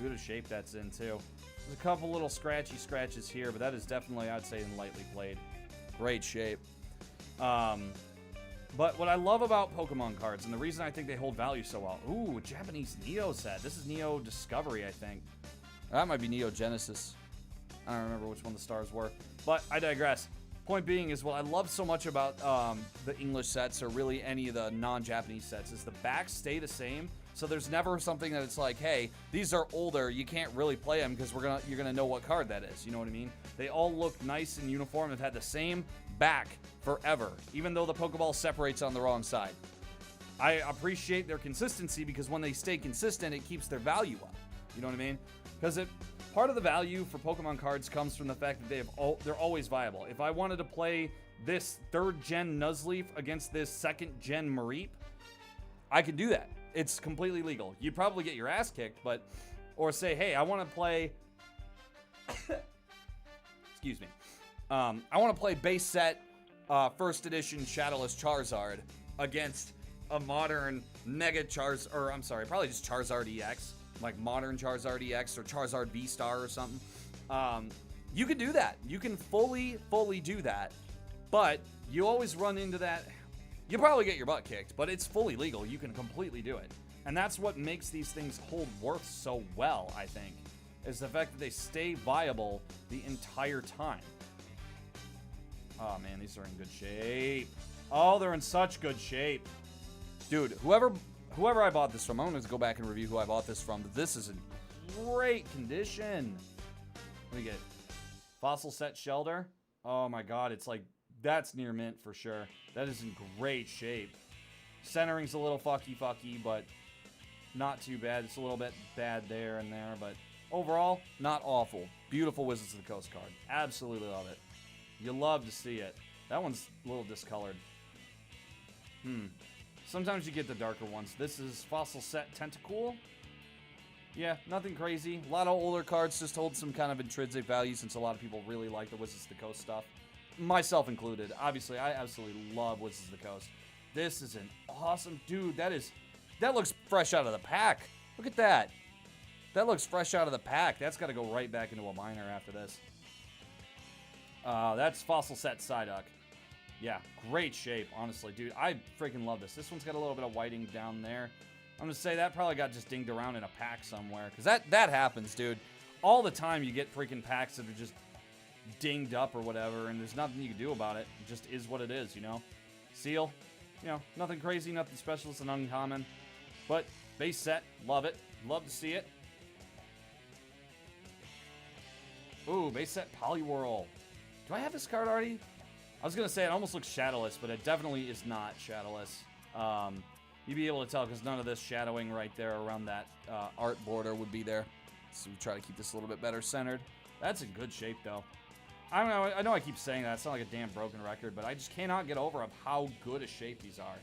good a shape that's in, too. There's a couple little scratchy scratches here, but that is definitely, I'd say, lightly played. Great shape. But what I love about Pokemon cards, and the reason I think they hold value so well, ooh, Japanese Neo set. This is Neo Discovery, I think. That might be Neo Genesis. I don't remember which one the stars were, but I digress. Point being is what I love so much about the English sets, or really any of the non-Japanese sets, is the backs stay the same. So there's never something that it's like, hey, these are older, you can't really play them because you're gonna know what card that is. You know what I mean? They all look nice and uniform. Have had the same back forever, even though the Pokeball separates on the wrong side. I appreciate their consistency because when they stay consistent, it keeps their value up. You know what I mean? Because part of the value for Pokemon cards comes from the fact that they're always viable. If I wanted to play this 3rd gen Nuzleaf against this 2nd gen Mareep, I could do that. It's completely legal. You'd probably get your ass kicked, or say, hey, I want to play, excuse me, I want to play base set 1st edition Shadowless Charizard against a modern Mega Charizard, or I'm sorry, probably just Charizard EX, like modern Charizard EX or Charizard V-Star or something. You can do that. You can fully do that, but you always run into that. You'll probably get your butt kicked, but it's fully legal. You can completely do it. And that's what makes these things hold worth so well, I think, is the fact that they stay viable the entire time. Oh, man, these are in good shape. Oh, they're in such good shape. Dude, whoever I bought this from, I'm going to go back and review who I bought this from, but this is in great condition. Let me get Fossil Set Shelter. Oh, my God, it's like, that's near mint for sure. That is in great shape. Centering's a little fucky, but not too bad. It's a little bit bad there and there, but overall, not awful. Beautiful Wizards of the Coast card. Absolutely love it. You love to see it. That one's a little discolored. Sometimes you get the darker ones. This is Fossil Set Tentacool. Yeah, nothing crazy. A lot of older cards just hold some kind of intrinsic value since a lot of people really like the Wizards of the Coast stuff. Myself included. Obviously, I absolutely love Wizards of the Coast. This is an awesome... Dude, that looks fresh out of the pack. Look at that. That looks fresh out of the pack. That's got to go right back into a minor after this. That's Fossil Set Psyduck. Yeah, great shape, honestly. Dude, I freaking love this. This one's got a little bit of whiting down there. I'm going to say that probably got just dinged around in a pack somewhere. Because that happens, dude. All the time you get freaking packs that are just dinged up or whatever, and there's nothing you can do about it. It just is what it is, you know? Seal, you know, nothing crazy, nothing special. It's an uncommon. But base set, love it. Love to see it. Ooh, base set Poliwhirl. Do I have this card already? I was going to say it almost looks shadowless, but it definitely is not shadowless. You'd be able to tell because none of this shadowing right there around that art border would be there. So we try to keep this a little bit better centered. That's in good shape, though. I don't know. I know I keep saying that. It's not like a damn broken record, but I just cannot get over of how good a shape these are.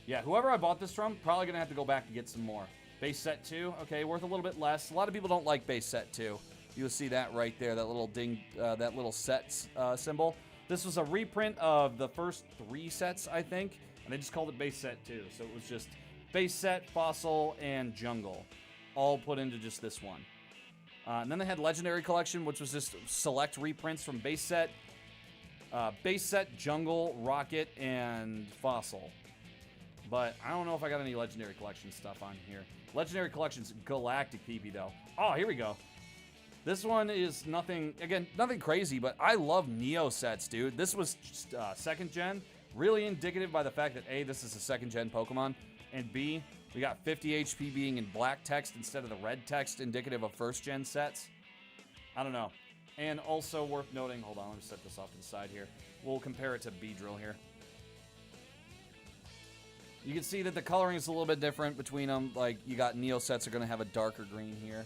Yeah, whoever I bought this from, probably going to have to go back and get some more. Base set 2, okay, worth a little bit less. A lot of people don't like base set 2. You'll see that right there, that little ding, that little set symbol. This was a reprint of the first 3 sets, I think, and they just called it base set 2. So it was just base set, fossil, and jungle, all put into just this one. And then they had Legendary Collection, which was just select reprints from base set, jungle, rocket, and fossil. But I don't know if I got any Legendary Collection stuff on here. Legendary Collection's Galactic PP, though. Oh, here we go. This one is nothing, again, nothing crazy, but I love Neo sets, dude. This was second gen, really indicative by the fact that A, this is a second gen Pokemon, and B, we got 50 HP being in black text instead of the red text, indicative of first gen sets. I don't know. And also worth noting, hold on, let me set this off to the side here. We'll compare it to Beedrill here. You can see that the coloring is a little bit different between them. Like, you got Neo sets are going to have a darker green here.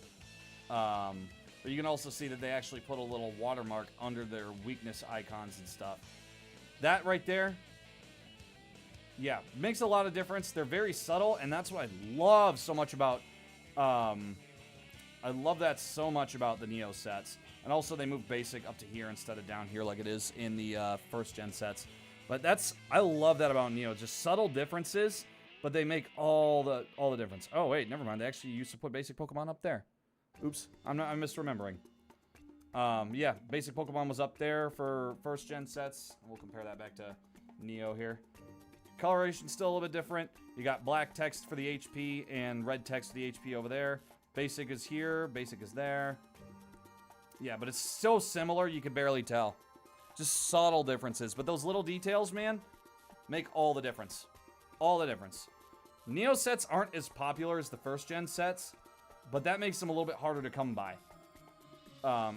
But you can also see that they actually put a little watermark under their weakness icons and stuff. That right there, yeah, makes a lot of difference. They're very subtle, and that's what I love so much about, I love that so much about the Neo sets. And also they move basic up to here instead of down here like it is in the first gen sets. But I love that about Neo, just subtle differences, but they make all the difference. Oh wait, never mind. They actually used to put basic Pokemon up there. Oops, I'm misremembering. Yeah, basic Pokemon was up there for first gen sets. We'll compare that back to Neo here. Coloration still a little bit different. You got black text for the HP and red text for the HP over there. Basic is here, basic is there. Yeah, but it's so similar you can barely tell. Just subtle differences, but those little details, man, make all the difference. All the difference. Neo sets aren't as popular as the first gen sets, but that makes them a little bit harder to come by.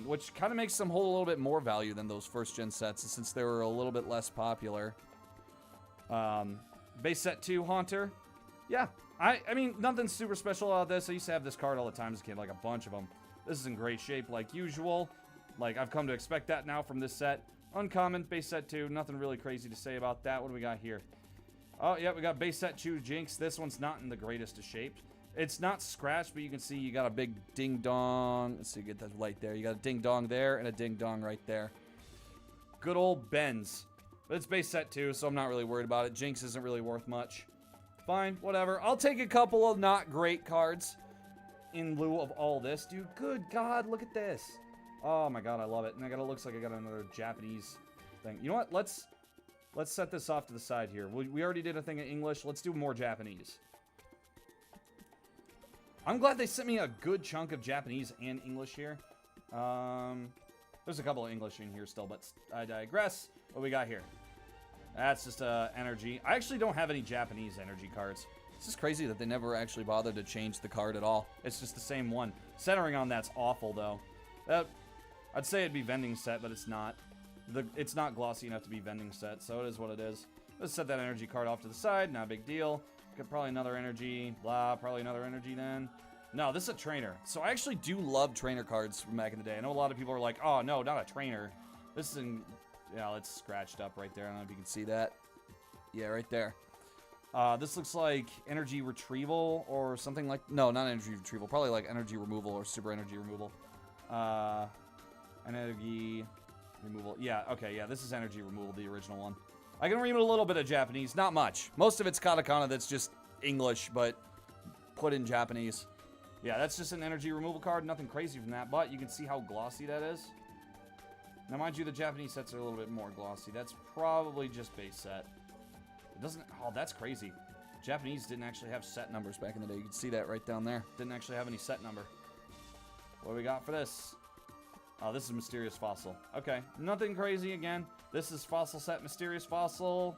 Which kind of makes them hold a little bit more value than those first gen sets, since they were a little bit less popular. Base set 2 Haunter. Yeah, I mean, nothing super special about this. I used to have this card all the time as a kid, like a bunch of them. This is in great shape like usual. Like, I've come to expect that now from this set. Uncommon, base set 2. Nothing really crazy to say about that. What do we got here? Oh, yeah, we got base set 2 Jinx. This one's not in the greatest of shape. It's not scratched, but you can see you got a big ding-dong. Let's see, get that light there. You got a ding-dong there and a ding-dong right there. Good old Benz. But it's base set 2, so I'm not really worried about it. Jinx isn't really worth much. Fine, whatever. I'll take a couple of not great cards in lieu of all this. Dude, good God, look at this. Oh my God, I love it. And it looks like I got another Japanese thing. You know what? Let's set this off to the side here. We already did a thing in English. Let's do more Japanese. I'm glad they sent me a good chunk of Japanese and English here. There's a couple of English in here still, but I digress. What we got here? That's just energy. I actually don't have any Japanese energy cards. It's just crazy that they never actually bothered to change the card at all. It's just the same one. Centering on that's awful, though. I'd say it'd be vending set, but it's not. It's not glossy enough to be vending set, so it is what it is. Let's set that energy card off to the side. Not a big deal. Got probably another energy. Blah, probably another energy then. No, this is a trainer. So I actually do love trainer cards from back in the day. I know a lot of people are like, oh, no, not a trainer. This is in... Yeah, it's scratched up right there. I don't know if you can see that. Yeah, right there. This looks like energy retrieval or something like... No, not energy retrieval. Probably like energy removal or super energy removal. Energy removal. Yeah, okay, yeah, this is energy removal, the original one. I can read a little bit of Japanese. Not much. Most of it's katakana that's just English, but put in Japanese. Yeah, that's just an energy removal card. Nothing crazy from that, but you can see how glossy that is. Now, mind you, the Japanese sets are a little bit more glossy. That's probably just base set. It doesn't... Oh, that's crazy. Japanese didn't actually have set numbers back in the day. You can see that right down there. Didn't actually have any set number. What do we got for this? Oh, this is Mysterious Fossil. Okay, nothing crazy again. This is Fossil set, Mysterious Fossil.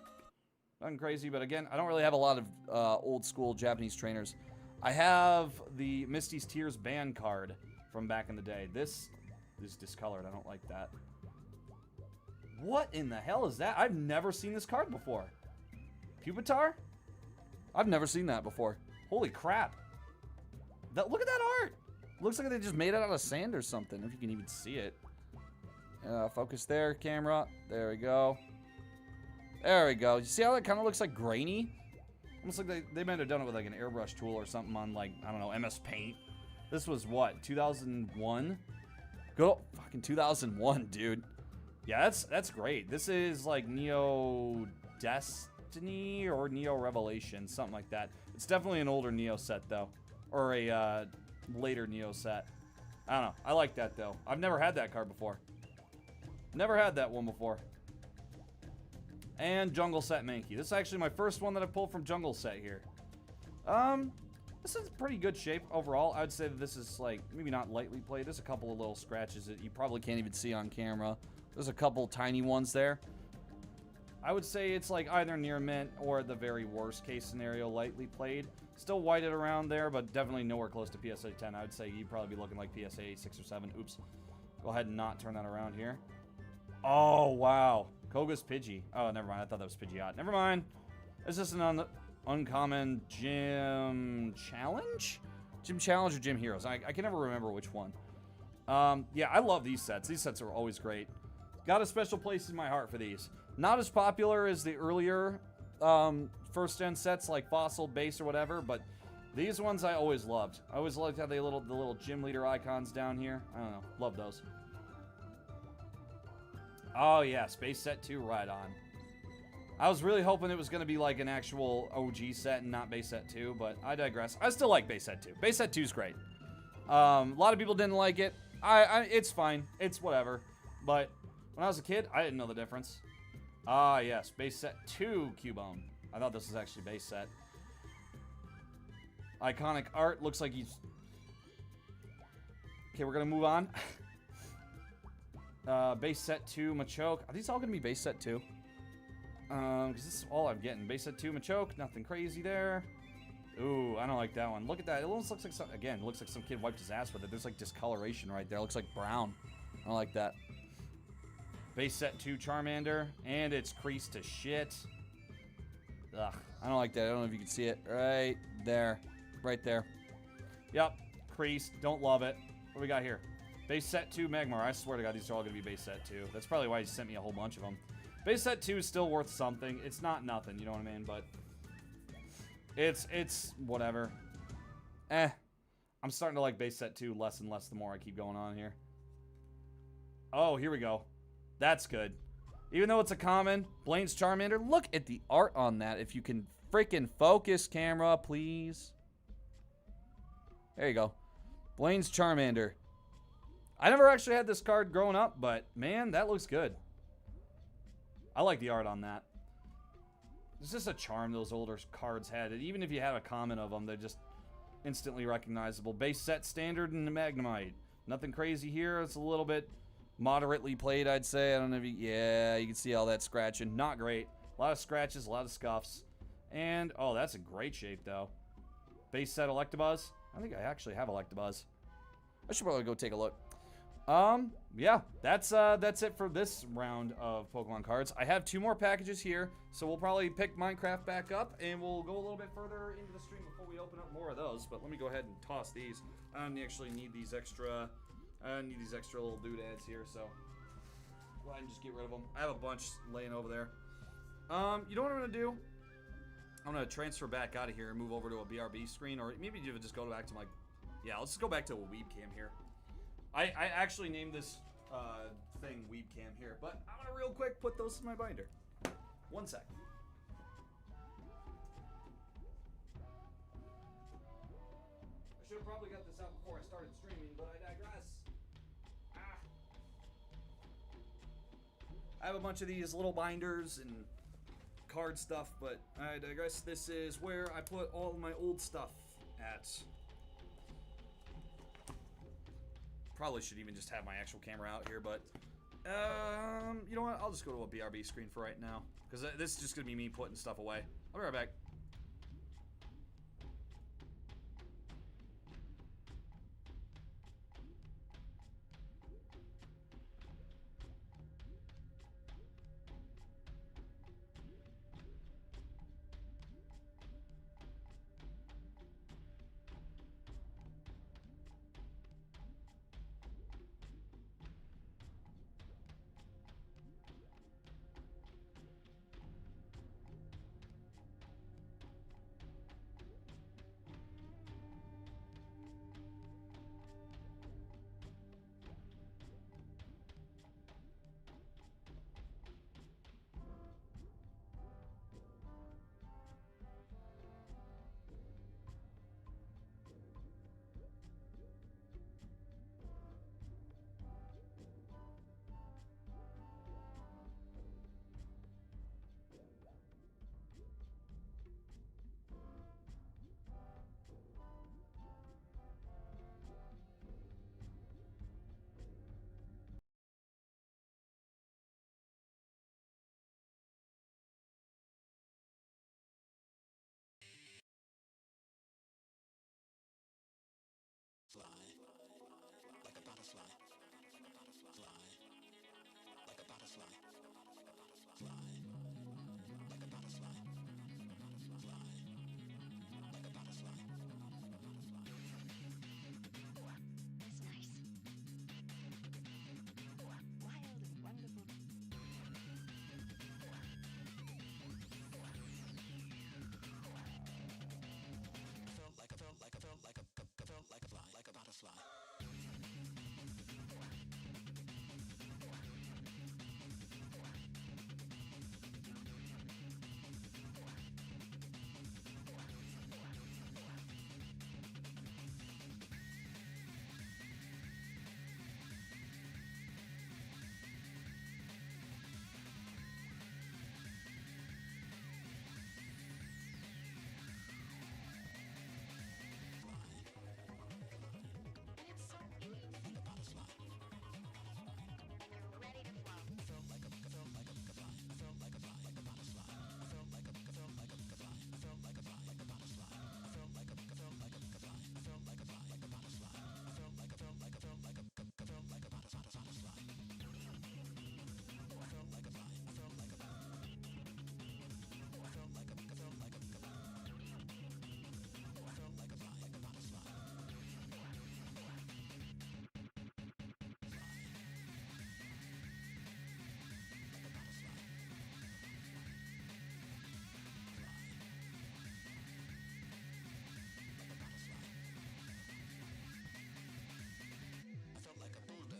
Nothing crazy, but again, I don't really have a lot of old school Japanese trainers. I have the Misty's Tears band card from back in the day. This is discolored. I don't like that. What in the hell is that? I've never seen this card before. Pupitar? I've never seen that before. Holy crap. Look at that art. Looks like they just made it out of sand or something, if you can even see it. Focus there, camera. There we go. There we go. You see how that kind of looks like grainy? Almost like they might have done it with like an airbrush tool or something on like, I don't know, MS Paint. This was what, 2001? Go, fucking 2001, dude. Yeah, that's great. This is like Neo Destiny or Neo Revelation, something like that. It's definitely an older Neo set though, or a later Neo set. I don't know. I like that though. I've never had that card before. Never had that one before. And Jungle Set Mankey. This is actually my first one that I pulled from Jungle Set here. This is pretty good shape overall. I would say that this is like maybe not lightly played. There's a couple of little scratches that you probably can't even see on camera. There's a couple tiny ones there. I would say it's like either near mint or the very worst case scenario, lightly played. Still whited around there, but definitely nowhere close to PSA 10. I would say you'd probably be looking like PSA 6 or 7. Oops. Go ahead and not turn that around here. Oh, wow. Koga's Pidgey. Oh, never mind. I thought that was Pidgeot. Never mind. Is this an uncommon Gym Challenge? Gym Challenge or Gym Heroes? I can never remember which one. Yeah, I love these sets. These sets are always great. Got a special place in my heart for these. Not as popular as the earlier first gen sets like Fossil, Base, or whatever, but these ones I always loved. I always liked how they the little gym leader icons down here. I don't know. Love those. Oh, yeah. Space Set 2, right on. I was really hoping it was going to be like an actual OG set and not Base Set 2, but I digress. I still like Base Set 2. Base Set 2 is great. A lot of people didn't like it. It's fine. It's whatever. But when I was a kid, I didn't know the difference. Ah, yes. Base Set 2 Cubone. I thought this was actually Base Set. Iconic art. Looks like he's... Okay, we're going to move on. Base Set 2 Machoke. Are these all going to be Base Set 2? Because this is all I'm getting. Base Set 2 Machoke. Nothing crazy there. Ooh, I don't like that one. Look at that. It almost looks like some... Again, it looks like some kid wiped his ass with it. There's like discoloration right there. It looks like brown. I don't like that. Base Set 2 Charmander. And it's creased to shit. Ugh. I don't like that. I don't know if you can see it. Right there. Right there. Yep. Creased. Don't love it. What do we got here? Base Set 2 Magmar. I swear to God, these are all going to be Base Set 2. That's probably why he sent me a whole bunch of them. Base Set 2 is still worth something. It's not nothing, you know what I mean? But it's whatever. I'm starting to like Base Set 2 less and less the more I keep going on here. Oh, here we go. That's good. Even though it's a common, Blaine's Charmander. Look at the art on that. If you can freaking focus, camera, please. There you go. Blaine's Charmander. I never actually had this card growing up, but man, that looks good. I like the art on that. It's just a charm those older cards had. And even if you had a common of them, they're just instantly recognizable. Base Set Standard and the Magnemite. Nothing crazy here. It's a little bit moderately played, I'd say. I don't know if you... Yeah, you can see all that scratching. Not great. A lot of scratches, a lot of scuffs. And, oh, that's a great shape, though. Base Set Electabuzz. I think I actually have Electabuzz. I should probably go take a look. Yeah, that's it for this round of Pokemon cards. I have 2 more packages here, so we'll probably pick Minecraft back up, and we'll go a little bit further into the stream before we open up more of those. But let me go ahead and toss these. I don't actually need these extra... I need these extra little doodads here, so go ahead and just get rid of them. I have a bunch laying over there. You know what I'm gonna do? I'm gonna transfer back out of here and move over to a BRB screen, or maybe even just go back to my... Yeah, let's just go back to a webcam here. I actually named this thing webcam here, but I'm gonna real quick put those in my binder. 1 sec. I should have probably got this out before I started streaming, but I digress. I have a bunch of these little binders and card stuff, but I digress. This is where I put all of my old stuff at. Probably should even just have my actual camera out here, but you know what? I'll just go to a BRB screen for right now, because this is just gonna be me putting stuff away. I'll be right back.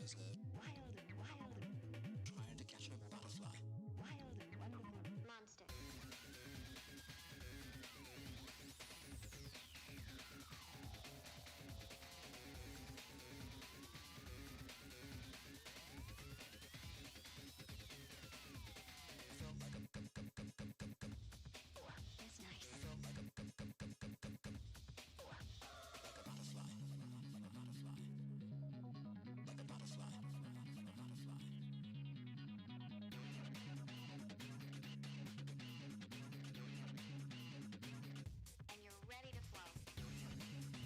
lizard. Wild, wild. Trying to catch a butterfly. Wild, monster. That's nice. And you're ready to flow. And it's so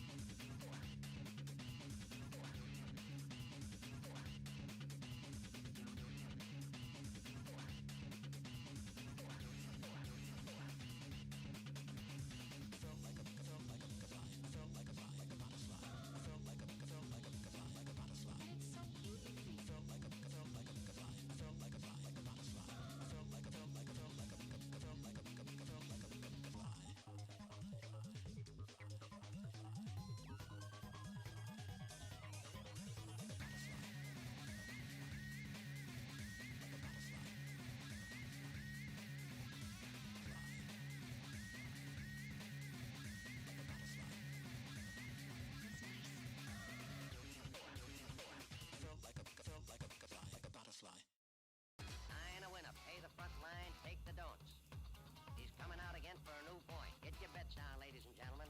easy. That's nice. I ain't a winner. Pay the front line, take the don'ts. He's coming out again for a new point. Get your bets down, ladies and gentlemen.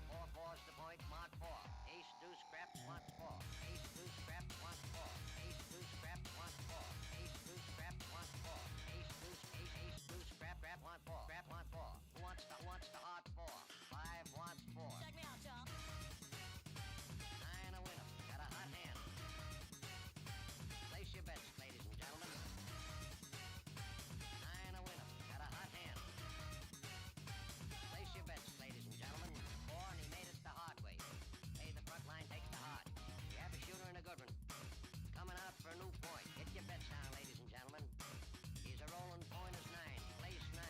4-4's the point, mark 4. Ace, deuce, scrap, wants 4. Ace, deuce, scrap, wants 4. Ace, deuce, scrap, wants 4. Ace, deuce, scrap, wants 4. Ace, deuce, ace, deuce, scrap, want 4. Scrap, want 4. Who wants the hot 4? 5 wants 4. Check me out, y'all. I ain't a winner. Got a hot hand. Place your bets, ladies and gentlemen. I ain't a winner. Got a hot hand. Place your bets, ladies and gentlemen. 4, and he made it the hard way. Hey, the front line takes the hard. We have a shooter and a good one. Coming out for a new point. Get your bets down, ladies and gentlemen. He's a rolling point as 9. Place 9.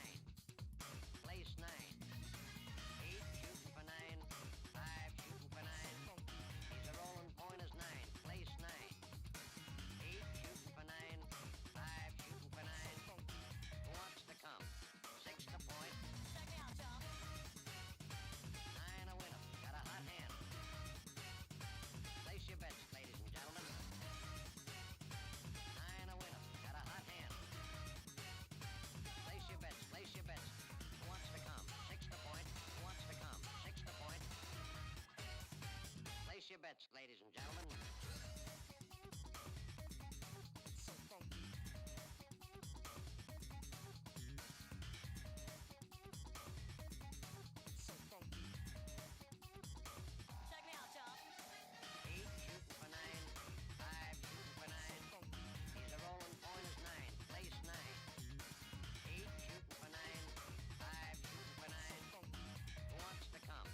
Place 9. 8 shooting for 9. 5 shooting for 9. He's a rolling point as 9. Place 9. 8 shooting for 9. 5 shooting for 9. Who wants to come? 6 to point. Check me out, y'all. 9 a winner. Got a hot hand. Place your bets, ladies and gentlemen. 9 a winner. Got a hot hand. Place your bets. Place your bets. Who wants to come? 6 to point. Who wants to come? 6 to point. Place your bets, ladies and gentlemen. So funky. So funky. Check me out, y'all. 8 shooting for 9. 5 shooting for 9. He's a rolling point as 9. Place 9. 8 shooting for 9. 5 shooting for 9. Who wants to come?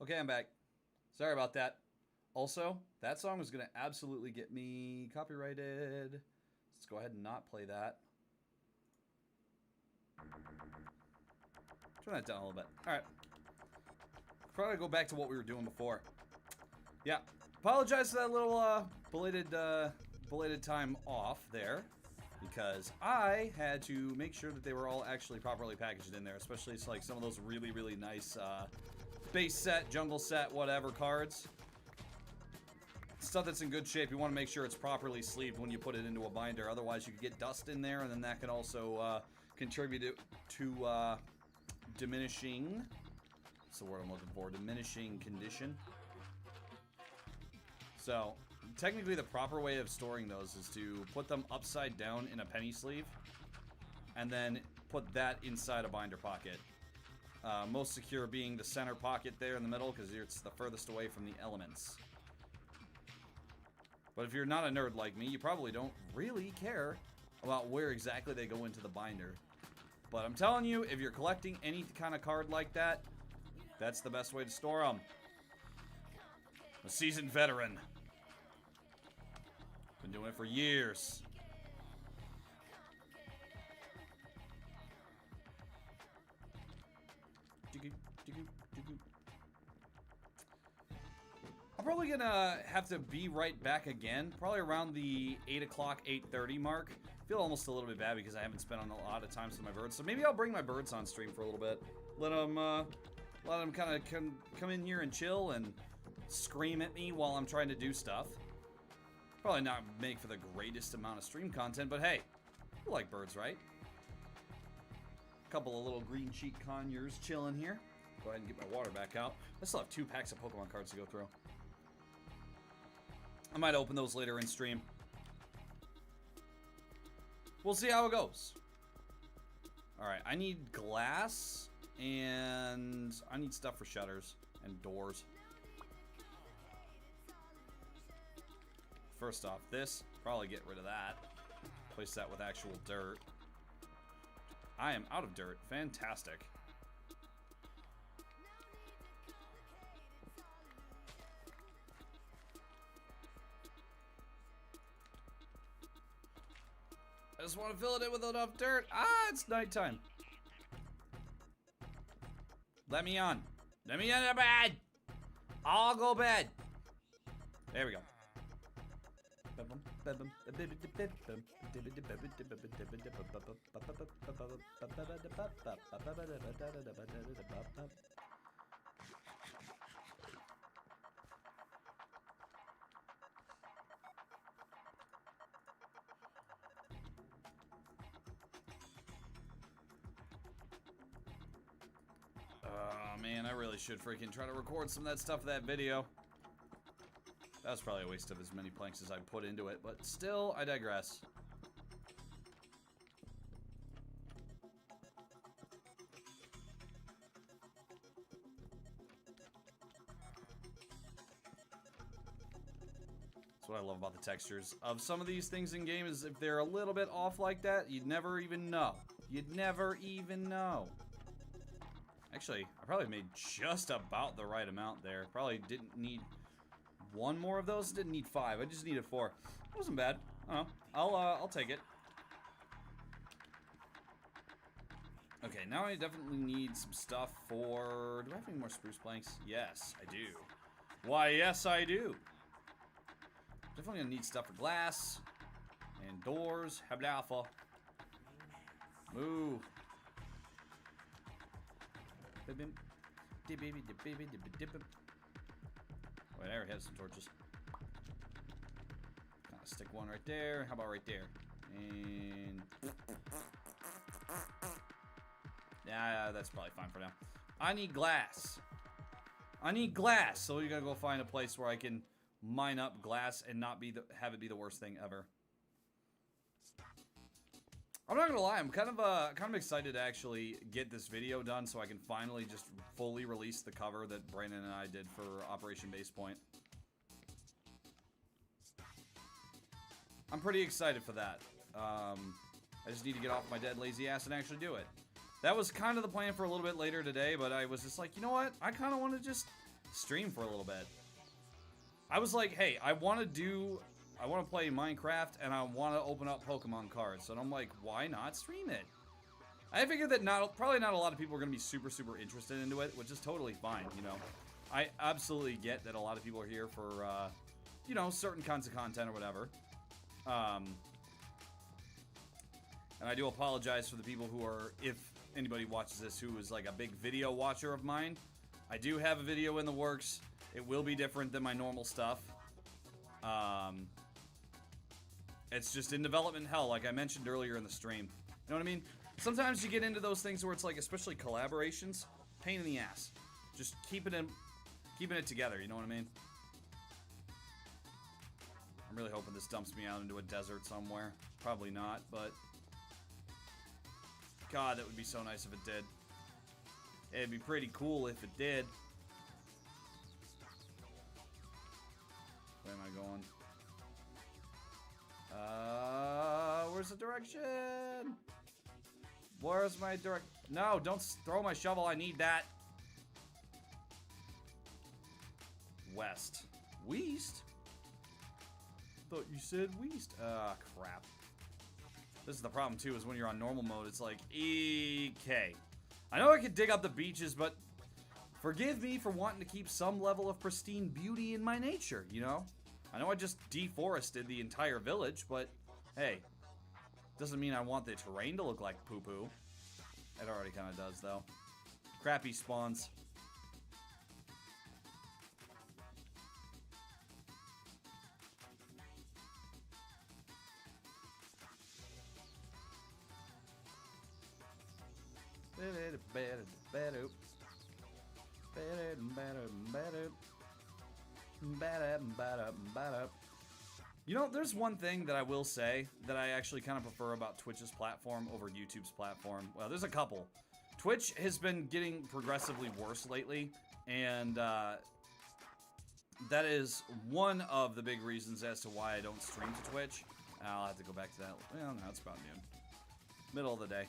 Okay, I'm back. Sorry about that. Also, that song was going to absolutely get me copyrighted. Let's go ahead and not play that. Turn that down a little bit. Alright. Probably go back to what we were doing before. Yeah. Apologize for that little belated time off there. Because I had to make sure that they were all actually properly packaged in there. Especially it's like some of those really, really nice base set, jungle set, whatever cards. Stuff that's in good shape. You want to make sure it's properly sleeved when you put it into a binder. Otherwise, you could get dust in there, and then that can also contribute to diminishing. That's the word I'm looking for. Diminishing condition. So, technically, the proper way of storing those is to put them upside down in a penny sleeve, and then put that inside a binder pocket. Most secure being the center pocket there in the middle, because it's the furthest away from the elements. But if you're not a nerd like me, you probably don't really care about where exactly they go into the binder. But I'm telling you, if you're collecting any kind of card like that, that's the best way to store them. A seasoned veteran. Been doing it for years. I'm probably gonna have to be right back again, probably around the 8 o'clock, 8:30 mark. I feel almost a little bit bad because I haven't spent a lot of time with my birds, so maybe I'll bring my birds on stream for a little bit. Let them kind of come in here and chill and scream at me while I'm trying to do stuff. Probably not make for the greatest amount of stream content, but hey, you like birds, right? A couple of little green cheek conures chilling here. Go ahead and get my water back out. I still have 2 packs of Pokemon cards to go through. I might open those later in stream. We'll see how it goes. Alright, I need glass, and I need stuff for shutters and doors. First off, this, probably get rid of that. Place that with actual dirt. I am out of dirt. Fantastic. I just want to fill it in with enough dirt. Ah, it's nighttime. Let me on. Let me in the bed. I'll go bed. There we go. Oh man, I really should freaking try to record some of that stuff for that video. That was probably a waste of as many planks as I put into it, but still, I digress. That's what I love about the textures of some of these things in game is if they're a little bit off like that, you'd never even know. You'd never even know. Actually, I probably made just about the right amount there. Probably didn't need one more of those. Didn't need 5. I just needed 4. It wasn't bad. I don't know. I'll take it. Okay, now I definitely need some stuff for... Do I have any more spruce planks? Yes, I do. Why, yes, I do. Definitely gonna need stuff for glass and doors. Hablafa. Move. Wait, I already have some torches. Kind of stick one right there. How about right there? And yeah, that's probably fine for now. I need glass. I need glass, so we gotta go find a place where I can mine up glass and not be have it be the worst thing ever. I'm not gonna lie, I'm kind of excited to actually get this video done so I can finally just fully release the cover that Brandon and I did for Operation Base Point. I'm pretty excited for that. I just need to get off my dead lazy ass and actually do it. That was kind of the plan for a little bit later today, but I was just like, you know what? I kind of want to just stream for a little bit. I was like, hey, I want to play Minecraft and I want to open up Pokemon cards. And I'm like, why not stream it? I figured that probably not a lot of people are going to be super, super interested into it, which is totally fine, you know. I absolutely get that a lot of people are here for, you know, certain kinds of content or whatever. And I do apologize for the people who are, if anybody watches this who is like a big video watcher of mine. I do have a video in the works. It will be different than my normal stuff. It's just in development hell, like I mentioned earlier in the stream. You know what I mean? Sometimes you get into those things where it's like, especially collaborations, pain in the ass. Just keeping it together, you know what I mean? I'm really hoping this dumps me out into a desert somewhere. Probably not, but... God, that would be so nice if it did. It'd be pretty cool if it did. Where am I going? Where's the direction? Where's my No, don't throw my shovel. I need that. West. West? Thought you said west. Ah, crap. This is the problem, too, is when you're on normal mode, it's like, EK. I know I could dig up the beaches, but forgive me for wanting to keep some level of pristine beauty in my nature, you know? I know I just deforested the entire village, but hey, doesn't mean I want the terrain to look like poo-poo. It already kind of does, though. Crappy spawns. You know, there's one thing that I will say that I actually kind of prefer about Twitch's platform over YouTube's platform. Well, there's a couple. Twitch has been getting progressively worse lately, and that is one of the big reasons as to why I don't stream to Twitch. I'll have to go back to that. Well, no, it's about noon. Middle of the day.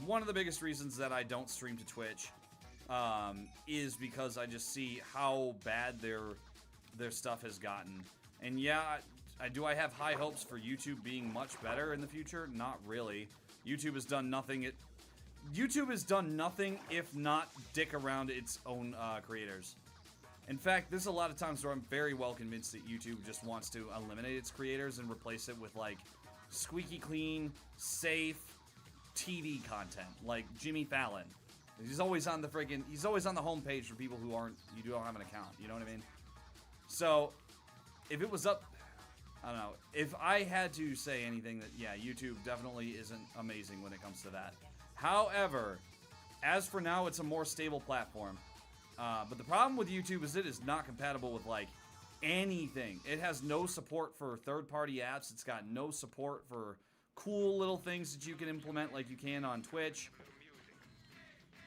One of the biggest reasons that I don't stream to Twitch is because I just see how bad their stuff has gotten. And yeah, I have high hopes for YouTube being much better in the future. Not really. YouTube has done nothing. YouTube has done nothing if not dick around its own creators. In fact, there's a lot of times where I'm very well convinced that YouTube just wants to eliminate its creators and replace it with like squeaky clean, safe TV content, like Jimmy Fallon. He's always on the homepage for people who don't have an account, you know what I mean? So, if it was up, I don't know, if I had to say anything that, yeah, YouTube definitely isn't amazing when it comes to that. However, as for now, it's a more stable platform. But the problem with YouTube is it is not compatible with, like, anything. It has no support for third-party apps. It's got no support for cool little things that you can implement like you can on Twitch.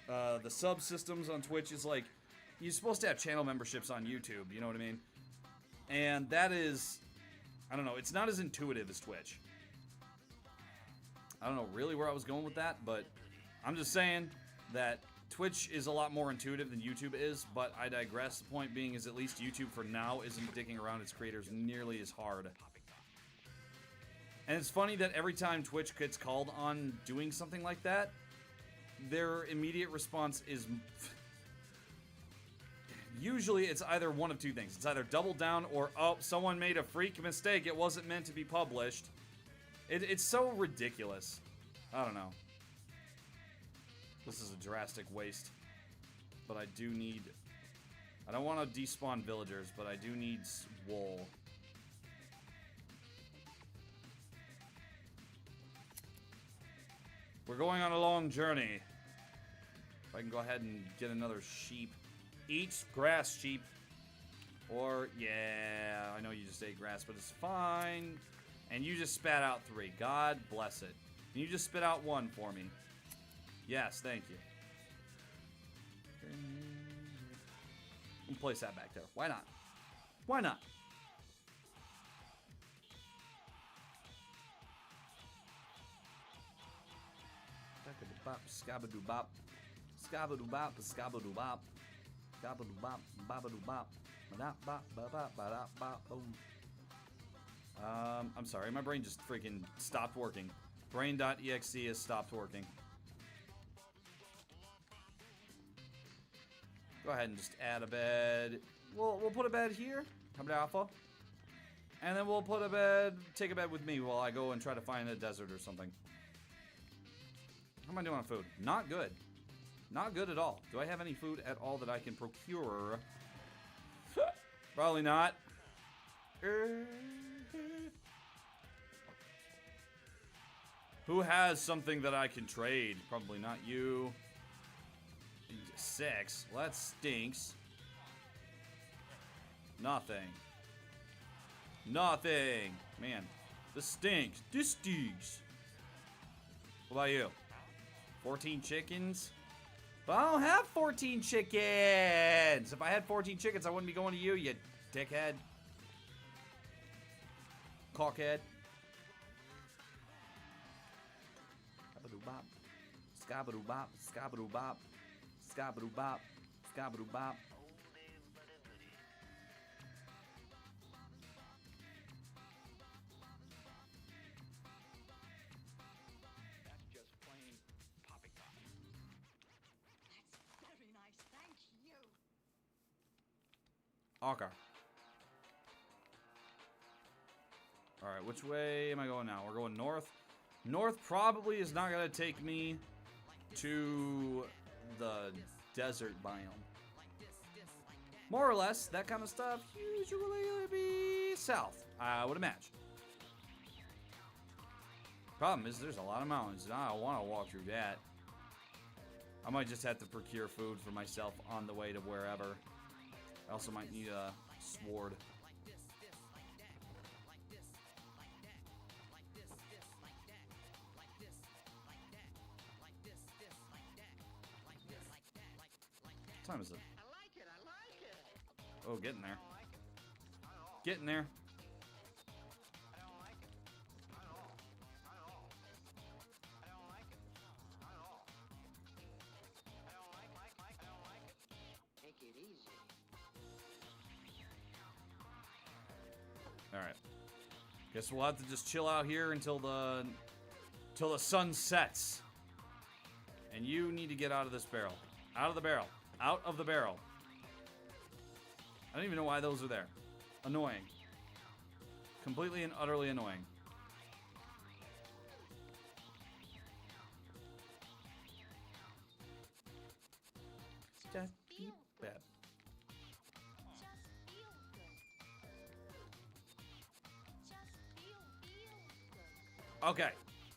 The subsystems on Twitch is like, you're supposed to have channel memberships on YouTube, you know what I mean? And that is, I don't know, it's not as intuitive as Twitch. I don't know really where I was going with that, but I'm just saying that Twitch is a lot more intuitive than YouTube is, but I digress. The point being is at least YouTube for now isn't dicking around its creators nearly as hard. And it's funny that every time Twitch gets called on doing something like that, their immediate response is... Usually it's either one of two things. It's either double down or, oh, someone made a freak mistake. It wasn't meant to be published. It's so ridiculous. I don't know. This is a drastic waste. But I do need... I don't want to despawn villagers, but I do need wool. We're going on a long journey. If I can go ahead and get another sheep. Eat grass, sheep. Or, yeah, I know you just ate grass, but it's fine. And you just spat out 3. God bless it. Can you just spit out 1 for me? Yes, thank you. And place that back there. Why not? Why not? Scabadoo bop. Scabadoo bop. Scabadoo bop. Scabadoo-bop, babadoo-bop, ba-da-bop-ba-ba-ba-da-bop-boom. I'm sorry, my brain just freaking stopped working. Brain.exe has stopped working. Go ahead and just add a bed. We'll put a bed here. How about Alpha? And then we'll put a bed, take a bed with me while I go and try to find a desert or something. How am I doing on food? Not good. Not good at all. Do I have any food at all that I can procure? Probably not. Who has something that I can trade? Probably not you. 6. Well, that stinks. Nothing. Nothing. Man, this stinks. This stinks. What about you? 14 chickens? But I don't have 14 chickens. If I had 14 chickens, I wouldn't be going to you, you dickhead. Cockhead. Scabadoo-bop. Scabadoo-bop. Scabadoo-bop. Scabadoo-bop. Scabadoo-bop. That's just plain poppycock. That's very nice. Thank you. Okay. Alright, which way am I going now? We're going north. North probably is not going to take me to the desert biome. More or less, that kind of stuff usually would be south, I would imagine. Problem is, there's a lot of mountains, and I don't want to walk through that. I might just have to procure food for myself on the way to wherever. I also might need a sword. What time is it? I like it. I like it. Oh, getting there. I don't like it. Not at all. Getting there. I don't like it. Not at all. Not at all. I don't like it. Not at all. I don't like I don't like it. Take it easy. All right. Guess we'll have to just chill out here until the sun sets. And you need to get out of this barrel. Out of the barrel. Out of the barrel. I don't even know why those are there. Annoying. Completely and utterly annoying. Just keep it. Just feel good. Just feel good. Okay.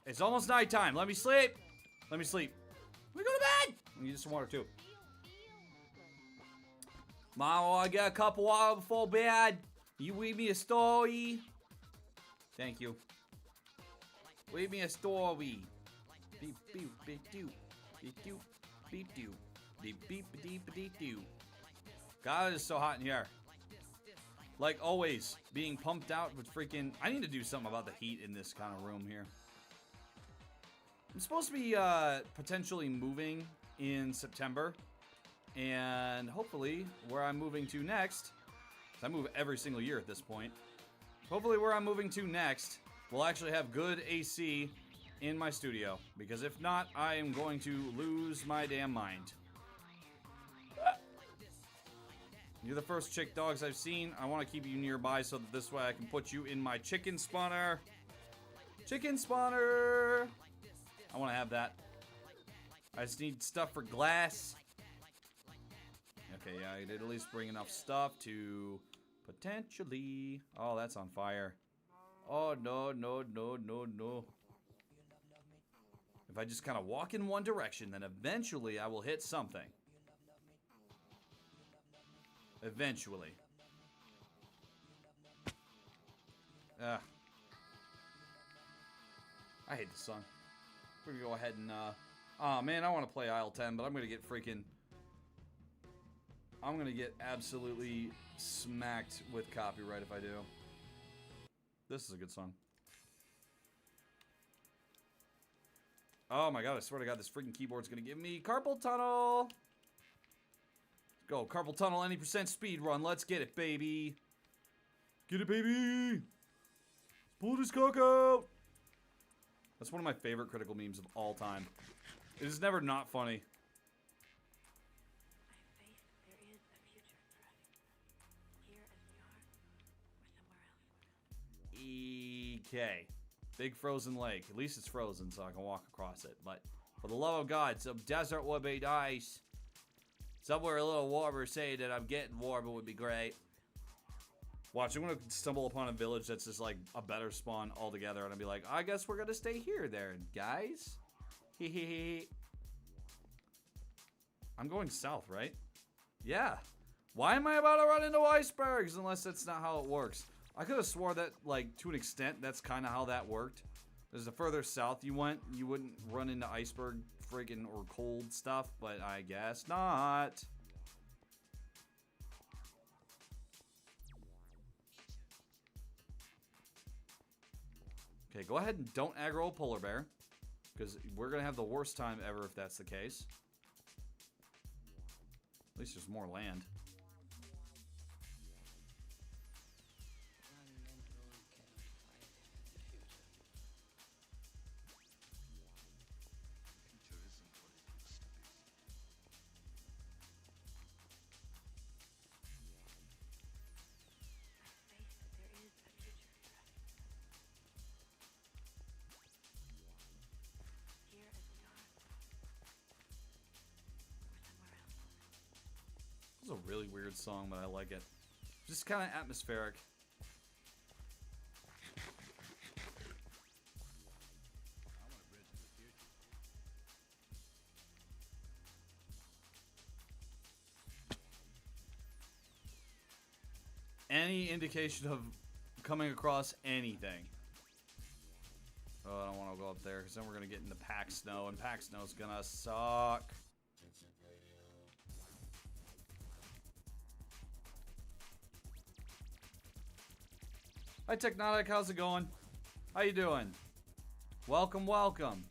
It's almost nighttime. Let me sleep. Let me sleep. Let me go to bed. I need some water too. Feel good. Mom, I get a cup of water before bed. You read me a story. Thank you. Read me a story. Beep beep beep doo. Beep doo. Beep doo. Beep beep beep beep doo. God, it is so hot in here. Like always, being pumped out with freaking. I need to do something about the heat in this kind of room here. I'm supposed to be potentially moving in September. And hopefully, where I'm moving to next, 'cause I move every single year at this point. Hopefully, where I'm moving to next will actually have good AC in my studio. Because if not, I am going to lose my damn mind. You're the first chick dogs I've seen. I want to keep you nearby so that this way I can put you in my chicken spawner. Chicken spawner! I want to have that. I just need stuff for glass. Okay, yeah, I did at least bring enough stuff to potentially... Oh, that's on fire. Oh, no, no, no, no, no. If I just kind of walk in one direction, then eventually I will hit something. Eventually. Ugh. I hate the sun. We're gonna go ahead and, oh man, I want to play Isle 10, but I'm gonna get freaking... I'm gonna get absolutely smacked with copyright if I do. This is a good song. Oh my god, I swear to god, this freaking keyboard's gonna give me carpal tunnel! Go, carpal tunnel, any percent speed run. Let's get it, baby. Get it, baby. Pull this cock out. That's one of my favorite critical memes of all time. It is never not funny. I have faith there is a future for us. Here as we are, or somewhere else. EK. Big frozen lake. At least it's frozen so I can walk across it. But for the love of God, some desert would be nice. Somewhere a little warmer, say that I'm getting warmer would be great. Watch, I'm gonna stumble upon a village that's just like a better spawn altogether, and I'll be like, I guess we're gonna stay here then, guys. Hehehe. I'm going south, right? Yeah. Why am I about to run into icebergs? Unless that's not how it works. I could have swore that, like, to an extent, that's kind of how that worked. Because the further south you went, you wouldn't run into iceberg friggin' or cold stuff, but I guess not. Okay, go ahead and don't aggro a polar bear. Because we're going to have the worst time ever if that's the case. At least there's more land. Faith there is a future for us. Here as we are, or somewhere else. This is a really weird song, but I like it. Just kind of atmospheric. Any indication of coming across anything. Oh, I don't want to go up there because then we're going to get into pack snow, and pack snow's going to suck. Hi, Technotic. How's it going? How you doing? Welcome, welcome.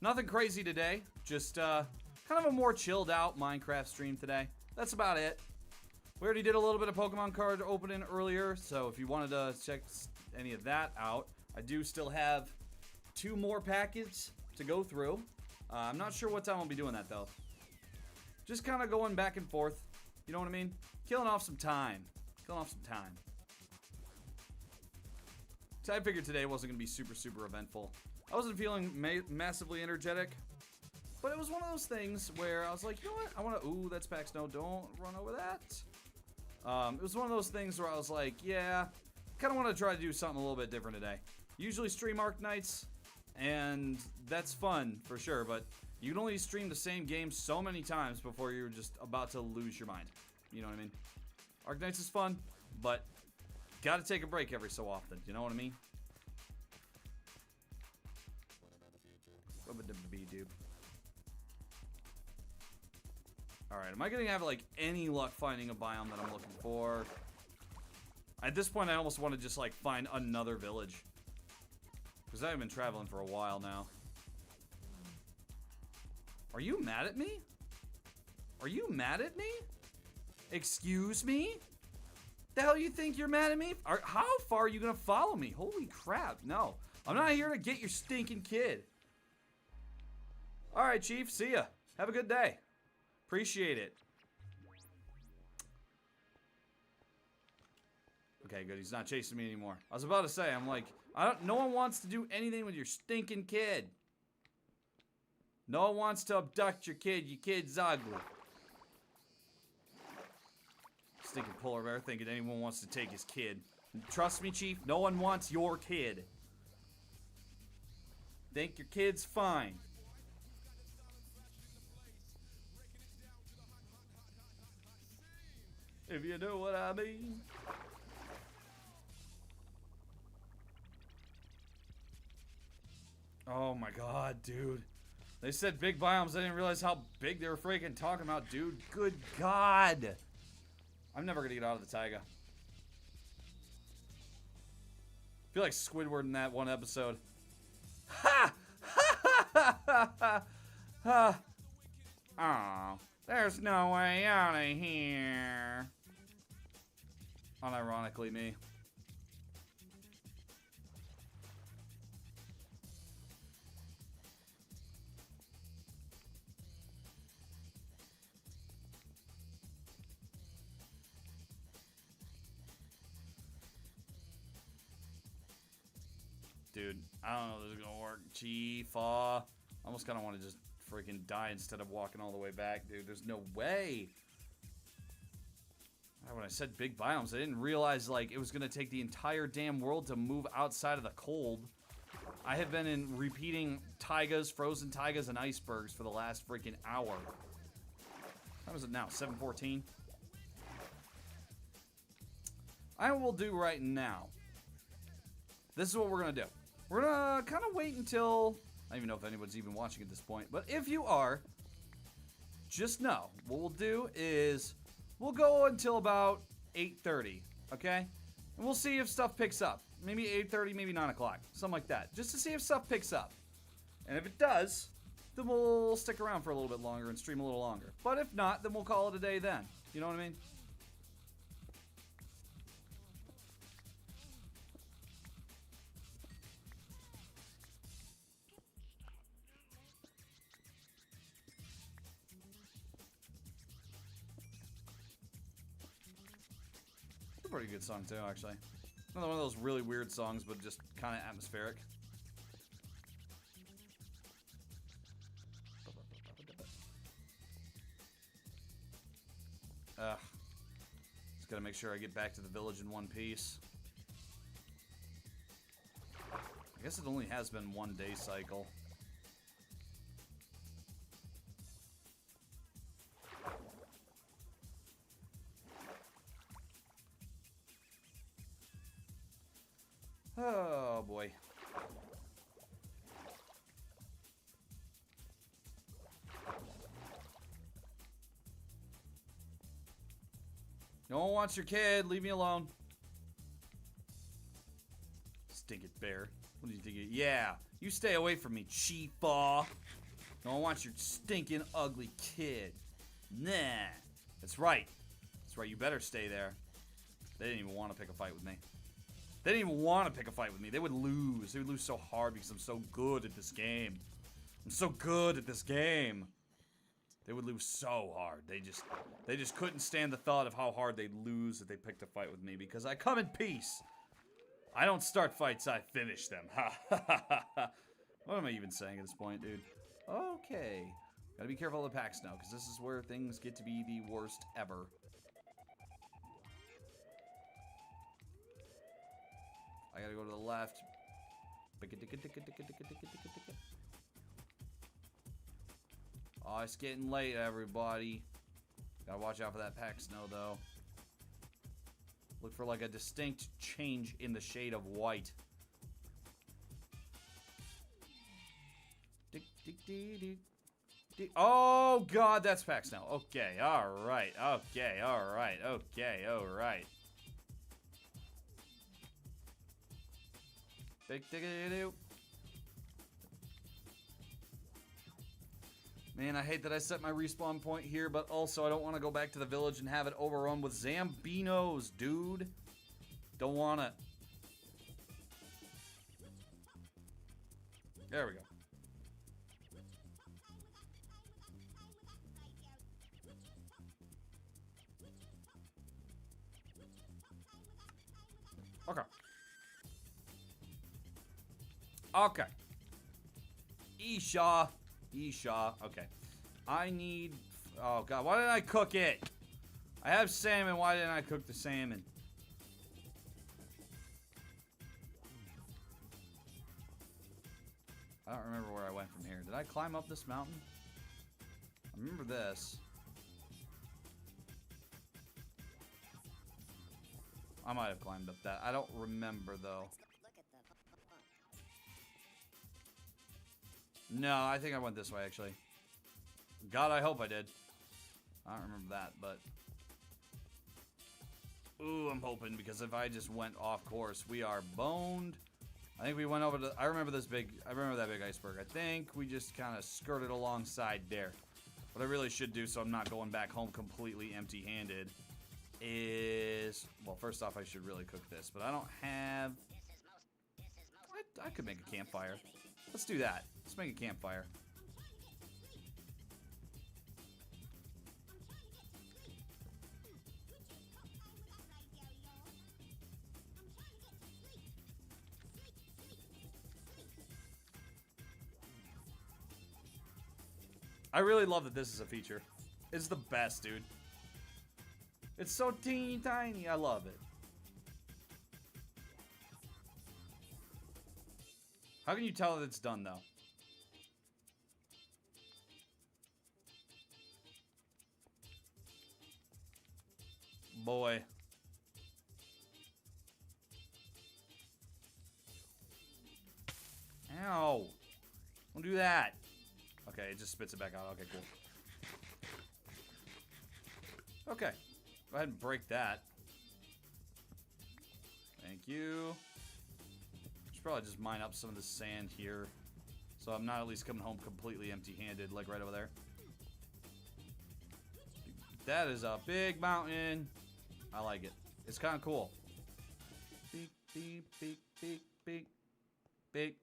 Nothing crazy today. Just kind of a more chilled out Minecraft stream today. That's about it. We already did a little bit of Pokemon card opening earlier, so if you wanted to check any of that out, I do still have 2 more packets to go through. I'm not sure what time I'll be doing that, though. Just kind of going back and forth. You know what I mean? Killing off some time. Killing off some time. So I figured today wasn't going to be super, super eventful. I wasn't feeling massively energetic, but it was one of those things where I was like, you know what? I want to... Ooh, that's pack snow. Don't run over that. It was one of those things where I was like, yeah, kind of want to try to do something a little bit different today. Usually stream Arc Nights, and that's fun for sure, but you can only stream the same game so many times before you're just about to lose your mind. You know what I mean? Arc Nights is fun, but gotta take a break every so often. You know what I mean? Alright, am I gonna have, like, any luck finding a biome that I'm looking for? At this point, I almost want to just, like, find another village. Because I've been traveling for a while now. Are you mad at me? Are you mad at me? Excuse me? The hell you think you're mad at me? How far are you gonna follow me? Holy crap, no. I'm not here to get your stinking kid. Alright, Chief, see ya. Have a good day. Appreciate it. Okay, good. He's not chasing me anymore. I was about to say, I'm like, no one wants to do anything with your stinking kid. No one wants to abduct your kid. Your kid's ugly. Stinking polar bear thinking anyone wants to take his kid. Trust me, Chief, no one wants your kid. Think your kid's fine. If you know what I mean. Oh my god, dude. They said big biomes. I didn't realize how big they were freaking talking about, dude. Good god. I'm never gonna get out of the taiga. I feel like Squidward in that one episode. Ha! Ha ha ha ha ha! Aww. There's no way out of here. Unironically me. Dude, I don't know if this is gonna work. Chief-ah. I almost kind of want to just freaking die instead of walking all the way back, dude. There's no way. When I said big biomes, I didn't realize, like, it was gonna take the entire damn world to move outside of the cold. I have been in repeating taigas, frozen taigas, and icebergs for the last freaking hour. How is it now? 7:14? I will do right now. This is what we're gonna do. We're gonna kind of wait until... I don't even know if anyone's even watching at this point, but if you are, just know, what we'll do is, we'll go until about 8:30, okay? And we'll see if stuff picks up. Maybe 8:30, maybe 9 o'clock, something like that. Just to see if stuff picks up. And if it does, then we'll stick around for a little bit longer and stream a little longer. But if not, then we'll call it a day then. You know what I mean? A pretty good song too, actually. Another one of those really weird songs, but just kind of atmospheric. Just gotta make sure I get back to the village in one piece. I guess it only has been 1 day cycle. Oh boy. No one wants your kid. Leave me alone. Stink it, bear. What do you think? Yeah, you stay away from me, Chief-ah. No one wants your stinking ugly kid. Nah. That's right. That's right. You better stay there. They didn't even want to pick a fight with me. They didn't even want to pick a fight with me. They would lose. They would lose so hard because I'm so good at this game. I'm so good at this game. They would lose so hard. They just couldn't stand the thought of how hard they'd lose if they picked a fight with me because I come in peace. I don't start fights, I finish them. What am I even saying at this point, dude? Okay. Gotta be careful of the pack snow because this is where things get to be the worst ever. I gotta go to the left. Oh, it's getting late, everybody. Gotta watch out for that pack snow, though. Look for, like, a distinct change in the shade of white. Oh, God, that's pack snow. Okay, alright, okay, alright, okay, alright. Man, I hate that I set my respawn point here, but also I don't want to go back to the village and have it overrun with Zambinos, dude. Don't want it. There we go. Okay. Okay. Isha. Okay. I need... Oh, God. Why didn't I cook it? I have salmon. Why didn't I cook the salmon? I don't remember where I went from here. Did I climb up this mountain? I remember this. I might have climbed up that. I don't remember, though. No, I think I went this way, actually. God, I hope I did. I don't remember that, but... Ooh, I'm hoping, because if I just went off course, we are boned. I think we went over to... I remember that big iceberg. I think we just kind of skirted alongside there. What I really should do so I'm not going back home completely empty-handed is... Well, first off, I should really cook this, but I don't have... I could make a campfire. Let's do that. Let's make a campfire. I really love that this is a feature. It's the best, dude. It's so teeny tiny. I love it. How can you tell that it's done, though? Boy. Ow. Don't do that. Okay, it just spits it back out. Okay, cool. Okay. Go ahead and break that. Thank you. Should probably just mine up some of the sand here. So I'm not at least coming home completely empty-handed, like right over there. That is a big mountain. I like it. It's kind of cool. Beep, beep, beep, beep, beep. Beep,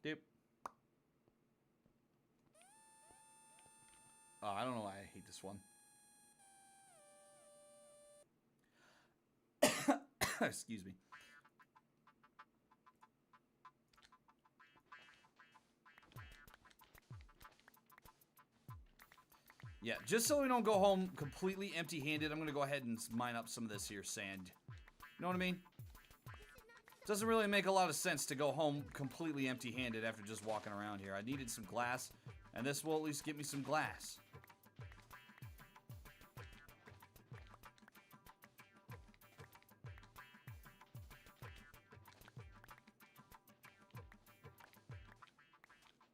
dip. Oh, I don't know why I hate this one. Excuse me. Yeah, just so we don't go home completely empty-handed, I'm going to go ahead and mine up some of this here sand. You know what I mean? Doesn't really make a lot of sense to go home completely empty-handed after just walking around here. I needed some glass, and this will at least get me some glass.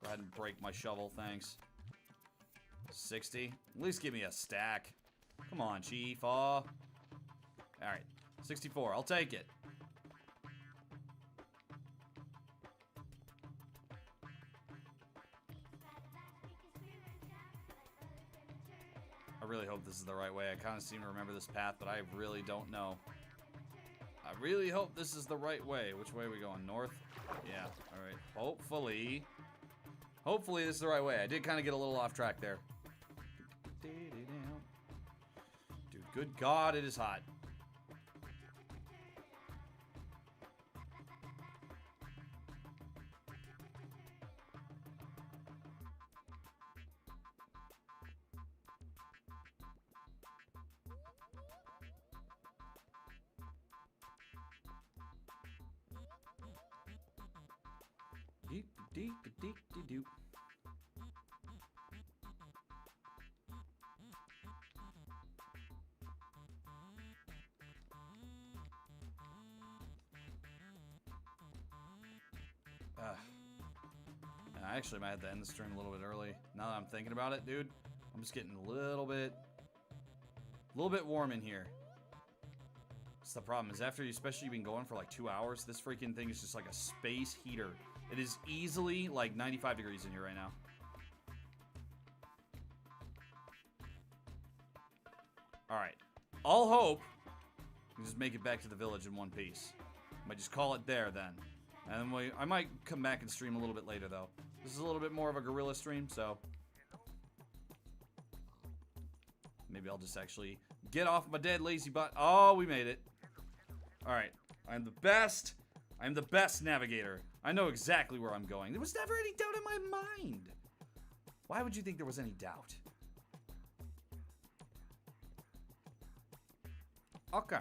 Go ahead and break my shovel, thanks. 60. At least give me a stack. Come on, Chief. Alright. 64. I'll take it. I really hope this is the right way. I kind of seem to remember this path, but I really don't know. I really hope this is the right way. Which way are we going? North? Yeah. Alright. Hopefully. Hopefully this is the right way. I did kind of get a little off track there. Dude, good God, it is hot. Deep, deep, deep, deep, deep. I actually might have to end the stream a little bit early. Now that I'm thinking about it, dude, I'm just getting a little bit warm in here. That's the problem, is after especially you've been going for like 2 hours, this freaking thing is just like a space heater. It is easily like 95 degrees in here right now. Alright. I'll hope we can just make it back to the village in one piece. Might just call it there then. And then I might come back and stream a little bit later though. This is a little bit more of a guerrilla stream, so maybe I'll just actually get off my dead lazy butt. Oh, we made it. Alright. I'm the best. I'm the best navigator. I know exactly where I'm going. There was never any doubt in my mind. Why would you think there was any doubt? Okay.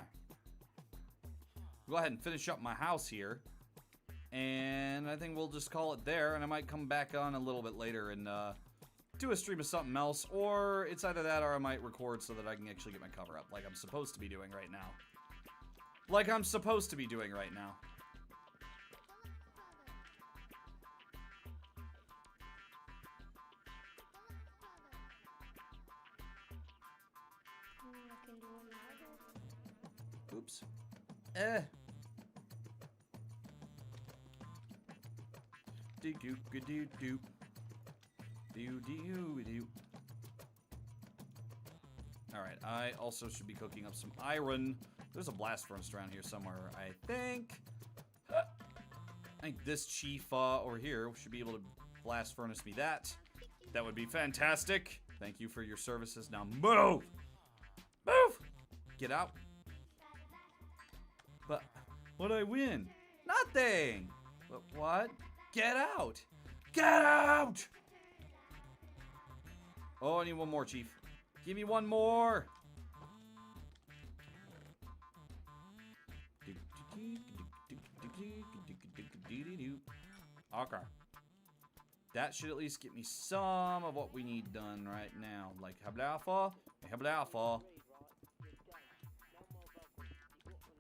Go ahead and finish up my house here. And I think we'll just call it there. And I might come back on a little bit later and do a stream of something else. Or it's either that or I might record so that I can actually get my cover up. Like I'm supposed to be doing right now. Like I'm supposed to be doing right now. Oops. Do do do do do do do do. Alright, I also should be cooking up some iron. There's a blast furnace around here somewhere, I think. I think this chief over here should be able to blast furnace me that. That would be fantastic. Thank you for your services. Now move! Move! Get out. But what'd I win? Nothing! But what? Get out! Get out! Oh, I need one more, Chief. Give me one more! Okay. That should at least get me some of what we need done right now. Like, hablafa, hablafa.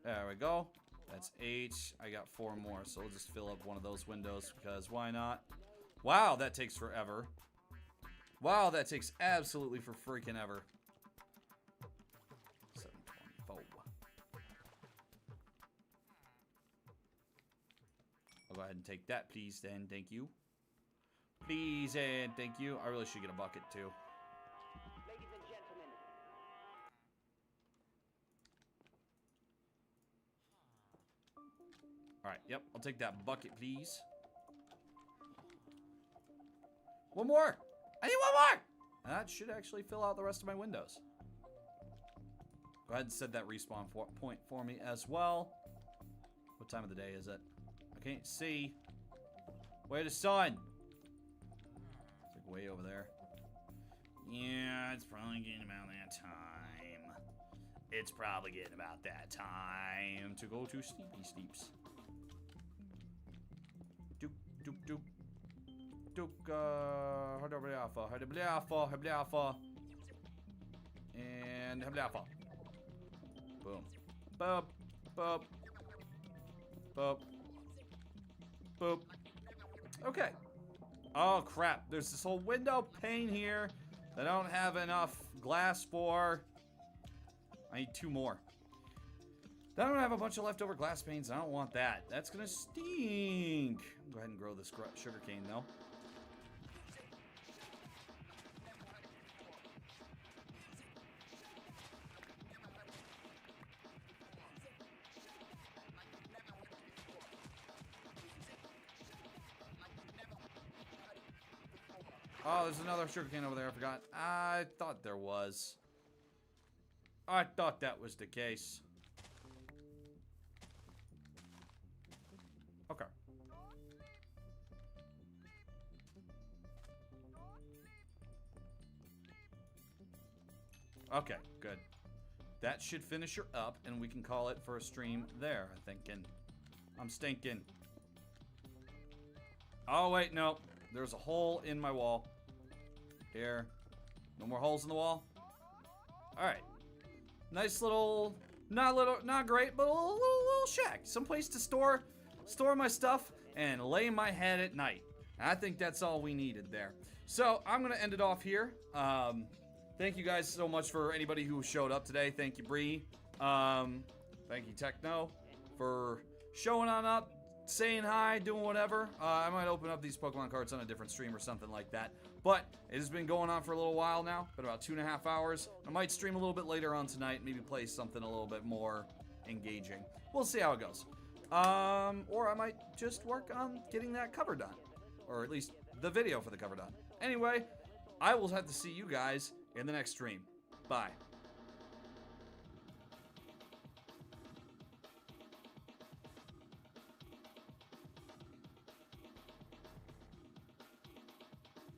There we go. That's 8. I got 4 more, so we'll just fill up one of those windows because why not? Wow, that takes forever. Wow, that takes absolutely for freaking ever. 724. I'll go ahead and take that, please, then. Thank you. Please and thank you. I really should get a bucket, too. Ladies and gentlemen. Alright, yep. I'll take that bucket, please. One more! I need one more! That should actually fill out the rest of my windows. Go ahead and set that respawn point for me as well. What time of the day is it? I can't see. Where's the sun? It's like way over there. Yeah, it's probably getting about that time. It's probably getting about that time to go to sleepy sleeps. Doop, doop, doop. Hablafa. And hablafa. Boom. Boop. Boop. Boop. Boop. Okay. Oh, crap. There's this whole window pane here that I don't have enough glass for. I need 2 more. I don't have a bunch of leftover glass panes. I don't want that. That's gonna stink. Go ahead and grow this sugar cane, though. Oh, there's another sugarcane over there. I forgot. I thought there was. I thought that was the case. Okay. Okay, good. That should finish her up, and we can call it for a stream there, I'm thinking. I'm stinking. Oh, wait, no. There's a hole in my wall. Here. No more holes in the wall. Alright. Nice little, not great, but a little shack. Some place to store my stuff and lay my head at night. I think that's all we needed there. So, I'm going to end it off here. Thank you guys so much for anybody who showed up today. Thank you, Bree. Thank you, Techno, for showing on up, saying hi, doing whatever. I might open up these Pokemon cards on a different stream or something like that. But it has been going on for a little while now. Been about 2.5 hours. I might stream a little bit later on tonight. Maybe play something a little bit more engaging. We'll see how it goes. Or I might just work on getting that cover done. Or at least the video for the cover done. Anyway, I will have to see you guys in the next stream. Bye.